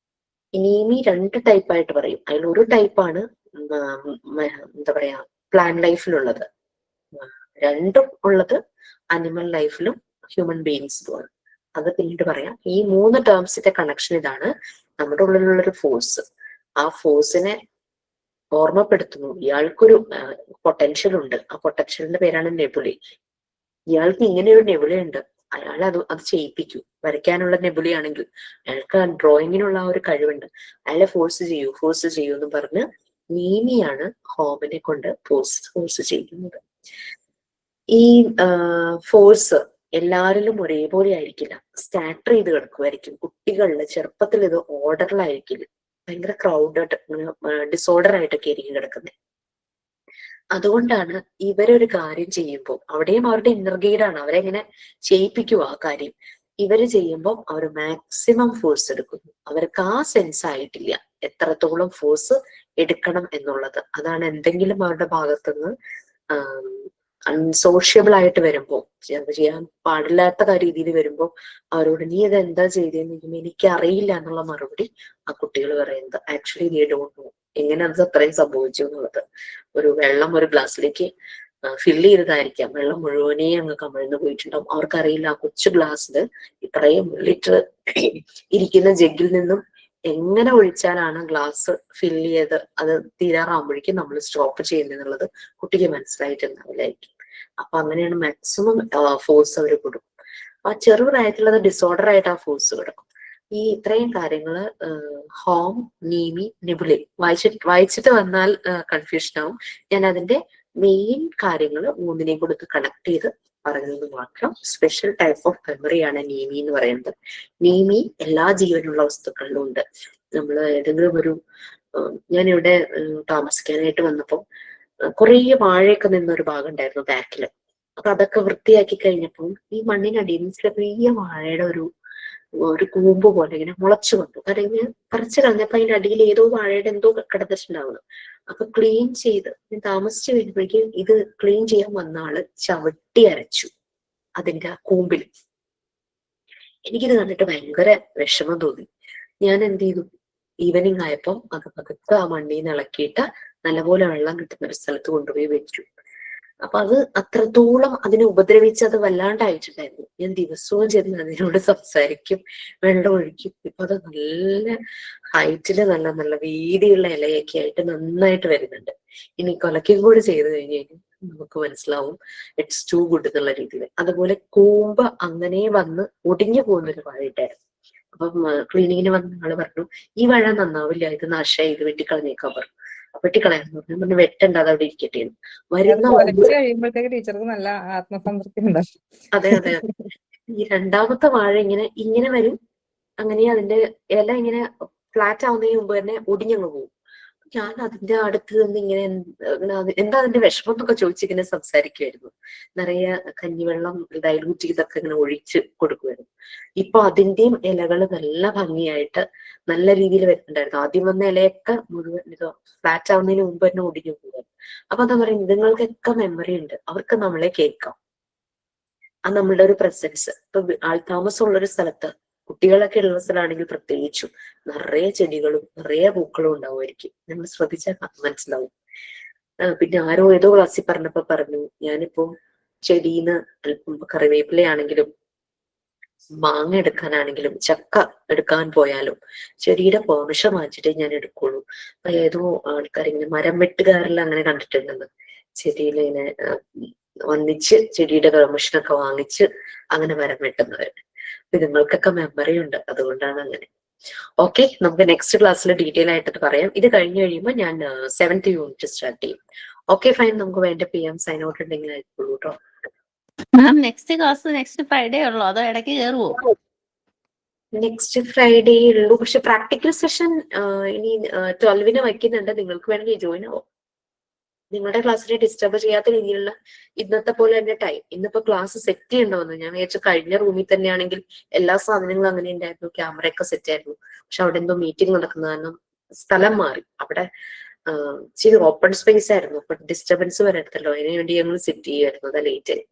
നീമി 2 ടൈപ്പായിട്ട് പറയും. അതിൽ ഒരു ടൈപ്പാണ് എന്താ പറയാ പ്ലാന്റ് ലൈഫിലുള്ളത്. രണ്ടും ഉള്ളത് അനിമൽ ലൈഫിലും ഹ്യൂമൻ ബീയിങ്സിലുമാണ്. അത് പിന്നീട് പറയാം. ഈ 3 ടേംസിന്റെ കണക്ഷൻ ഇതാണ്. നമ്മുടെ ഉള്ളിലുള്ളൊരു ഫോഴ്സ്, ആ ഫോഴ്സിനെ ഓർമ്മപ്പെടുത്തുന്നു. ഇയാൾക്കൊരു പൊട്ടൻഷ്യൽ ഉണ്ട്, ആ പൊട്ടൻഷ്യലിന്റെ പേരാണ് നെബുലൈ. ഇയാൾക്ക് ഇങ്ങനെ ഒരു നെബുലൈ ഉണ്ട്, അയാൾ അത് ചെയ്യിപ്പിക്കൂ. വരയ്ക്കാനുള്ള നെബുലൈ ആണെങ്കിൽ അയാൾക്ക് ഡ്രോയിങ്ങിനുള്ള ആ ഒരു കഴിവുണ്ട്, അയാളെ ഫോഴ്സ് ചെയ്യൂ എന്ന് പറഞ്ഞ് നീമിയാണ് ഹോമിനെ കൊണ്ട് ഫോഴ്സ് ചെയ്യുന്നത്. ഈ ഫോഴ്സ് എല്ലാരിലും ഒരേപോലെ ആയിരിക്കില്ല, സ്കാറ്റർ ചെയ്ത് കിടക്കുമായിരിക്കും. കുട്ടികളില് ചെറുപ്പത്തിൽ ഇത് ഓർഡറിലായിരിക്കില്ല, ഭയങ്കര ക്രൗഡഡ് ഡിസോർഡർ ആയിട്ടൊക്കെ ആയിരിക്കും കിടക്കുന്നത്. അതുകൊണ്ടാണ് ഇവരൊരു കാര്യം ചെയ്യുമ്പോൾ അവിടെയും അവരുടെ ഇന്നർ ഗൈഡാണ് അവരെങ്ങനെ ചെയ്യിപ്പിക്കുക ആ കാര്യം. ഇവര് ചെയ്യുമ്പോൾ അവർ മാക്സിമം ഫോഴ്സ് എടുക്കുന്നു. അവർക്ക് ആ സെൻസ് ആയിട്ടില്ല എത്രത്തോളം ഫോഴ്സ് എടുക്കണം എന്നുള്ളത്. അതാണ് എന്തെങ്കിലും അവരുടെ ഭാഗത്തുനിന്ന് അൺസോഷ്യബിൾ ആയിട്ട് വരുമ്പോ, ചെയ്യാൻ പാടില്ലാത്ത രീതിയിൽ വരുമ്പോൾ അവരോട് നീ ഇത് എന്താ ചെയ്തതെന്ന് ചോദിക്കുമ്പോൾ എനിക്ക് അറിയില്ല എന്നുള്ള മറുപടി ആ കുട്ടികൾ പറയുന്നത് ആക്ച്വലി നീ ഡോണ്ട് നോ, എങ്ങനെ അത് അത്രയും സംഭവിച്ചു എന്നുള്ളത്. ഒരു വെള്ളം ഒരു ഗ്ലാസ്സിലേക്ക് ഫില്ല് ചെയ്തതായിരിക്കാം, വെള്ളം മുഴുവനേ അങ്ങ് കമിഴ്ന്നു പോയിട്ടുണ്ടാവും. അവർക്കറിയില്ല ആ കൊച്ചു ഗ്ലാസ്സില് ഇത്രയും ലിറ്റർ ഇരിക്കുന്ന ജഗ്ഗിൽ നിന്നും എങ്ങനെ ഒഴിച്ചാലാണ് ഗ്ലാസ് ഫില്ല് ചെയ്ത് അത് തീരാറാകുമ്പോഴേക്കും നമ്മൾ സ്റ്റോപ്പ് ചെയ്യുന്നത് കുട്ടിക്ക് മനസ്സിലായിട്ടുണ്ടാവില്ലായിരിക്കും. അപ്പൊ അങ്ങനെയാണ് മാക്സിമം ഫോഴ്സ് അവർ കൊടുക്കും. ആ ചെറുപ്രായത്തിലുള്ളത് ഡിസോർഡർ ആയിട്ട് ആ ഫോഴ്സ് കിടക്കും. ഈ ഇത്രയും കാര്യങ്ങള് ഹോം, നീമി, നെബുലൈ വായിച്ചിട്ട് വന്നാൽ കൺഫ്യൂഷൻ ആവും. ഞാൻ അതിന്റെ മെയിൻ കാര്യങ്ങൾ 3നെയും കൊടുത്ത് കണക്ട് ചെയ്ത് പറഞ്ഞത് മാത്രം. സ്പെഷ്യൽ ടൈപ്പ് ഓഫ് മെമ്മറിയാണ് നീമി എന്ന് പറയുന്നത്. നീമി എല്ലാ ജീവനുള്ള വസ്തുക്കളിലും ഉണ്ട്. നമ്മൾ ഏതെങ്കിലും ഒരു ഞാനിവിടെ താമസിക്കാനായിട്ട് വന്നപ്പോ കുറേ വാഴയൊക്കെ നിന്നൊരു ഭാഗം ഉണ്ടായിരുന്നു ബാക്കില്. അപ്പൊ അതൊക്കെ വൃത്തിയാക്കി കഴിഞ്ഞപ്പോൾ ഈ മണ്ണിനടിയിൽ ചെറിയ വാഴയുടെ ഒരു കൂമ്പ് പോലെ ഇങ്ങനെ മുളച്ചു വന്നു. കാരണം ഇങ്ങനെ പറിച്ചു കളഞ്ഞപ്പോ അതിന്റെ അടിയിൽ ഏതോ വാഴയുടെ എന്തോ കിടന്നിട്ടുണ്ടാവുന്നു. അപ്പൊ ക്ലീൻ ചെയ്ത് താമസിച്ചു വരുമ്പോഴേക്കും ഇത് ക്ലീൻ ചെയ്യാൻ വന്ന ആള് ചവിട്ടി അരച്ചു അതിന്റെ കൂമ്പിൽ. എനിക്കിത് കണ്ടിട്ട് ഭയങ്കര വിഷമം തോന്നി. ഞാൻ എന്ത് ചെയ്തു, ഈവനിങ് ആയപ്പം അത് പതുക്കെ ആ മണ്ണിൽ നിന്ന് ഇളക്കിയിട്ട് നല്ലപോലെ വെള്ളം കിട്ടുന്ന ഒരു സ്ഥലത്ത് കൊണ്ടുപോയി വെച്ചു. അപ്പൊ അത് അത്രത്തോളം അതിനെ ഉപദ്രവിച്ച് അത് വല്ലാണ്ടായിട്ടുണ്ടായിരുന്നു. ഞാൻ ദിവസവും ചെന്ന് അതിനോട് സംസാരിക്കും, വെള്ളം ഒഴിക്കും. ഇപ്പൊ അത് നല്ല ഹൈറ്റില് നല്ല വീതിയുള്ള ഇലയൊക്കെ ആയിട്ട് നന്നായിട്ട് വരുന്നുണ്ട്. ഇനി കൊലയ്ക്കും കൂടി ചെയ്ത് കഴിഞ്ഞാൽ നമുക്ക് മനസ്സിലാവും ഇറ്റ്സ് ടു ഗുഡ് എന്നുള്ള രീതിയിൽ. അതുപോലെ കൂമ്പ് അങ്ങനെ വന്ന് ഒടിഞ്ഞു പോകുന്നൊരു വാഴ ഉണ്ടായിരുന്നു. അപ്പം ക്ലീനിങ്ങിന് വന്ന ആള് പറഞ്ഞു ഈ വാഴ നന്നാവില്ല, ഇത് നാശമായി, ഇത് വെട്ടിക്കളഞ്ഞേക്കാൻ പറഞ്ഞു. വെട്ടിക്കളയാന്ന് പറഞ്ഞു. വെട്ടണ്ട, അത് അവിടെ ഇരിക്കട്ടെ. വരുന്ന കഴിയുമ്പോഴത്തേക്ക് ടീച്ചർക്ക് നല്ല ആത്മസംതൃപ്തി ഉണ്ടാവും. അതെ അതെ അതെ. ഈ രണ്ടാമത്തെ വാഴ ഇങ്ങനെ വരും, അങ്ങനെ അതിന്റെ ഇല ഇങ്ങനെ ഫ്ലാറ്റ് ആവുന്നതിന് മുമ്പ് തന്നെ ഒടിഞ്ഞങ്ങ് പോകും. ഞാൻ അതിന്റെ അടുത്ത് നിന്ന് ഇങ്ങനെ എന്താ അതിന്റെ വിഷമം എന്നൊക്കെ ചോദിച്ചിങ്ങനെ സംസാരിക്കുമായിരുന്നു. നിറയെ കഞ്ഞിവെള്ളം ഡൈലൂട്ട് ചെയ്തൊക്കെ ഇങ്ങനെ ഒഴിച്ച് കൊടുക്കുമായിരുന്നു. ഇപ്പൊ അതിന്റെയും ഇലകൾ നല്ല ഭംഗിയായിട്ട് നല്ല രീതിയിൽ വരുന്നുണ്ടായിരുന്നു. ആദ്യം വന്ന ഇലയൊക്കെ മുഴുവൻ ഇത് ഫ്ലാറ്റ് ആവുന്നതിന് മുമ്പ് തന്നെ ഒടിഞ്ഞു പോകും. അപ്പൊ എന്താ പറയുക, നിങ്ങൾക്കൊക്കെ മെമ്മറി ഉണ്ട്, അവർക്ക് നമ്മളെ കേൾക്കാം. അത് നമ്മളുടെ ഒരു പ്രസൻസ്. ഇപ്പൊ ആൾതാമസമുള്ളൊരു സ്ഥലത്ത് കുട്ടികളൊക്കെ ഉള്ള സ്ഥലമാണെങ്കിൽ പ്രത്യേകിച്ചും നിറയെ ചെടികളും നിറയെ പൂക്കളും ഉണ്ടാവുമായിരിക്കും. നമ്മൾ ശ്രദ്ധിച്ചാൽ മനസ്സിലാവും. പിന്നെ ആരോ ഏതോ ക്ലാസ്സിൽ പറഞ്ഞപ്പോ പറഞ്ഞു, ഞാനിപ്പോ ചെടീന്ന് അല്പം കറിവേപ്പിലയാണെങ്കിലും മാങ്ങ എടുക്കാനാണെങ്കിലും ചക്ക എടുക്കാൻ പോയാലും ചെടിയുടെ പോഷ മാറ്റിട്ടേ ഞാൻ എടുക്കുള്ളൂ. ഏതോ ആൾക്കാരിങ്ങനെ മരം വെട്ടുകാരെല്ലാം അങ്ങനെ കണ്ടിട്ടുണ്ടെന്ന്. ചെടിയിലിങ്ങനെ ഒന്നിച്ച് ചെടിയുടെ പെർമിഷനൊക്കെ വാങ്ങിച്ച് അങ്ങനെ മരം വെട്ടുന്നവര്. നിങ്ങൾക്കൊക്കെ മെമ്മറി ഉണ്ട്, അതുകൊണ്ടാണ് അങ്ങനെ. ഓക്കെ, നമുക്ക് നെക്സ്റ്റ് ക്ലാസ്സിൽ ഡീറ്റെയിൽ ആയിട്ട് പറയാം. ഇത് കഴിഞ്ഞ് കഴിയുമ്പോൾ ഞാൻ 7th യൂണിറ്റ് സ്റ്റാർട്ട് ചെയ്യും. ഓക്കെ ഫൈൻ, നമുക്ക് വേണ്ട PM സൈൻ ഔട്ട് ഉണ്ടെങ്കിൽ ആയിക്കോളൂ കേട്ടോ. Ma'am next class next Friday ഉള്ളോ അതോ ഇടയ്ക്ക് കയറുവോ? നെക്സ്റ്റ് ഫ്രൈഡേ ഉള്ളൂ, പക്ഷെ പ്രാക്ടിക്കൽ സെഷൻ ഇനി 12-ന് വയ്ക്കുന്നുണ്ട്. നിങ്ങൾക്ക് വേണമെങ്കിൽ ജോയിൻ ആവും. നിങ്ങളുടെ ക്ലാസ്സിനെ ഡിസ്റ്റർബ് ചെയ്യാത്ത രീതിയിലുള്ള ഇന്നത്തെ പോലെ തന്നെ ടൈം. ഇന്നിപ്പോ ക്ലാസ് സെറ്റ് ചെയ്യണമെന്ന് ഞാൻ വിചാരിച്ചു. കഴിഞ്ഞ റൂമിൽ തന്നെയാണെങ്കിൽ എല്ലാ സാധനങ്ങളും അങ്ങനെ ഉണ്ടായിരുന്നു, ക്യാമറയൊക്കെ സെറ്റ് ആയിരുന്നു. പക്ഷെ അവിടെ എന്തോ മീറ്റിംഗ് നടക്കുന്ന കാരണം സ്ഥലം മാറി. അവിടെ ഇച്ചിരി ഓപ്പൺ സ്പേസ് ആയിരുന്നു, അപ്പൊ ഡിസ്റ്റർബൻസ് വരരുതല്ലോ, അതിനു വേണ്ടി ഞങ്ങൾ സെറ്റ് ചെയ്യുമായിരുന്നു. അത് ലേറ്റ് ആയി.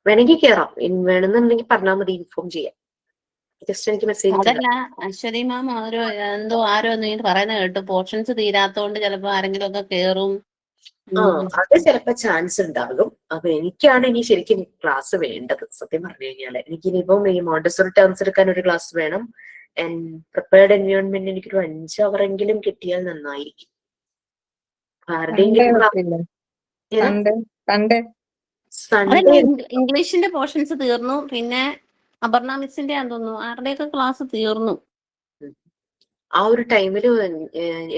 വേണമെങ്കിൽ കയറാം, വേണമെന്നുണ്ടെങ്കിൽ പറഞ്ഞാൽ മതി, ഇൻഫോം ചെയ്യാം. ജസ്റ്റ് എനിക്ക് മെസ്സേജ് അതല്ല അശ്വതി മാം ആരോ നീ പറയുന്നത് കേട്ടു, പോർഷൻസ് തീരാത്തോണ്ട് ചിലപ്പോ ആരെങ്കിലും ഒക്കെ കേറും. അത് ചിലപ്പോ ചാൻസ് ഉണ്ടാകും. അപ്പൊ എനിക്കാണ് ഇനി ശരിക്കും ക്ലാസ് വേണ്ടത്. സത്യം പറഞ്ഞു കഴിഞ്ഞാല് എനിക്കിനിയിപ്പം ഈ മോണ്ടസറി ടേംസ് എടുക്കാൻ ഒരു ക്ലാസ് വേണം. പ്രിപ്പയർഡ് എൻവയോൺമെന്റ് എനിക്കൊരു 5 hour എങ്കിലും കിട്ടിയാൽ നന്നായിരിക്കും. സൺഡേ ഇംഗ്ലീഷിന്റെ പോർഷൻസ് തീർന്നു, പിന്നെ അപർണ മിസ്സിന്റെ തോന്നുന്നു ആരുടെയൊക്കെ ക്ലാസ് തീർന്നു. ആ ഒരു ടൈമില്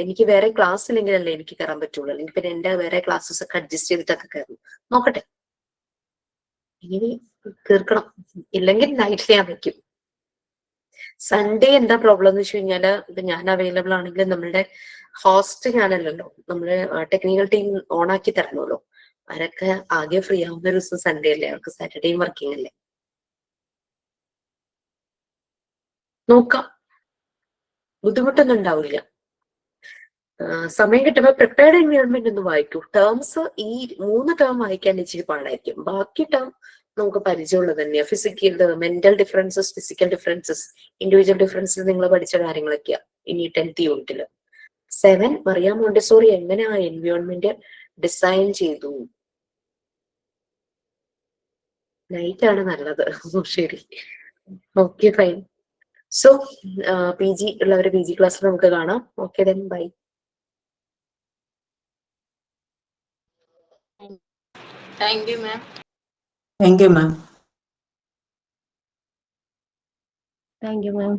എനിക്ക് വേറെ ക്ലാസ് ഇല്ലെങ്കിലല്ലേ എനിക്ക് കയറാൻ പറ്റുള്ളൂ. അല്ലെങ്കിൽ പിന്നെ എന്റെ വേറെ ക്ലാസ്സസ് ഒക്കെ അഡ്ജസ്റ്റ് ചെയ്തിട്ടൊക്കെ കയറും. നോക്കട്ടെ, ഇനി തീർക്കണം. ഇല്ലെങ്കിൽ നൈറ്റ് ഞാൻ വെക്കും. സൺഡേ എന്താ പ്രോബ്ലം എന്ന് വെച്ച് കഴിഞ്ഞാല് ഇപ്പൊ ഞാൻ അവൈലബിൾ ആണെങ്കിൽ നമ്മളുടെ ഹോസ്റ്റ് ഞാനല്ലല്ലോ, നമ്മള് ടെക്നിക്കൽ ടീം ഓണാക്കി തരണമല്ലോ. അവരൊക്കെ ആകെ ഫ്രീ ആവുന്ന ഒരു ദിവസം സൺഡേ അല്ലേ, അവർക്ക് സാറ്റർഡേയും വർക്കിംഗ് അല്ലേ. നോക്കാം, ബുദ്ധിമുട്ടൊന്നും ഉണ്ടാവില്ല. സമയം കിട്ടുമ്പോൾ പ്രിപ്പയർഡ് എൻവയോൺമെന്റ് ഒന്ന് വായിക്കൂ. ടേംസ് ഈ 3 ടേം വായിക്കാൻ ഇച്ചിരി പാടായിരിക്കും. ബാക്കി ടേം നമുക്ക് പരിചയമുള്ളത് തന്നെയാണ്. Physical mental differences, physical differences, individual differences നിങ്ങൾ പഠിച്ച കാര്യങ്ങളൊക്കെയാ ഇനി 10th യൂണിറ്റില്. 7 മറിയ മോണ്ടിസോറി എങ്ങനെ ആ എൻവയോൺമെന്റ് ഡിസൈൻ ചെയ്തു. നൈറ്റ് ആണ് നല്ലത്. ശരി, ഓക്കെ ഫൈൻ. സോ PG ഉള്ളവരെ PG ക്ലാസ്സിൽ നമുക്ക് കാണാം. Okay then bye. Thank you, ma'am. Thank you, ma'am. Thank you, ma'am.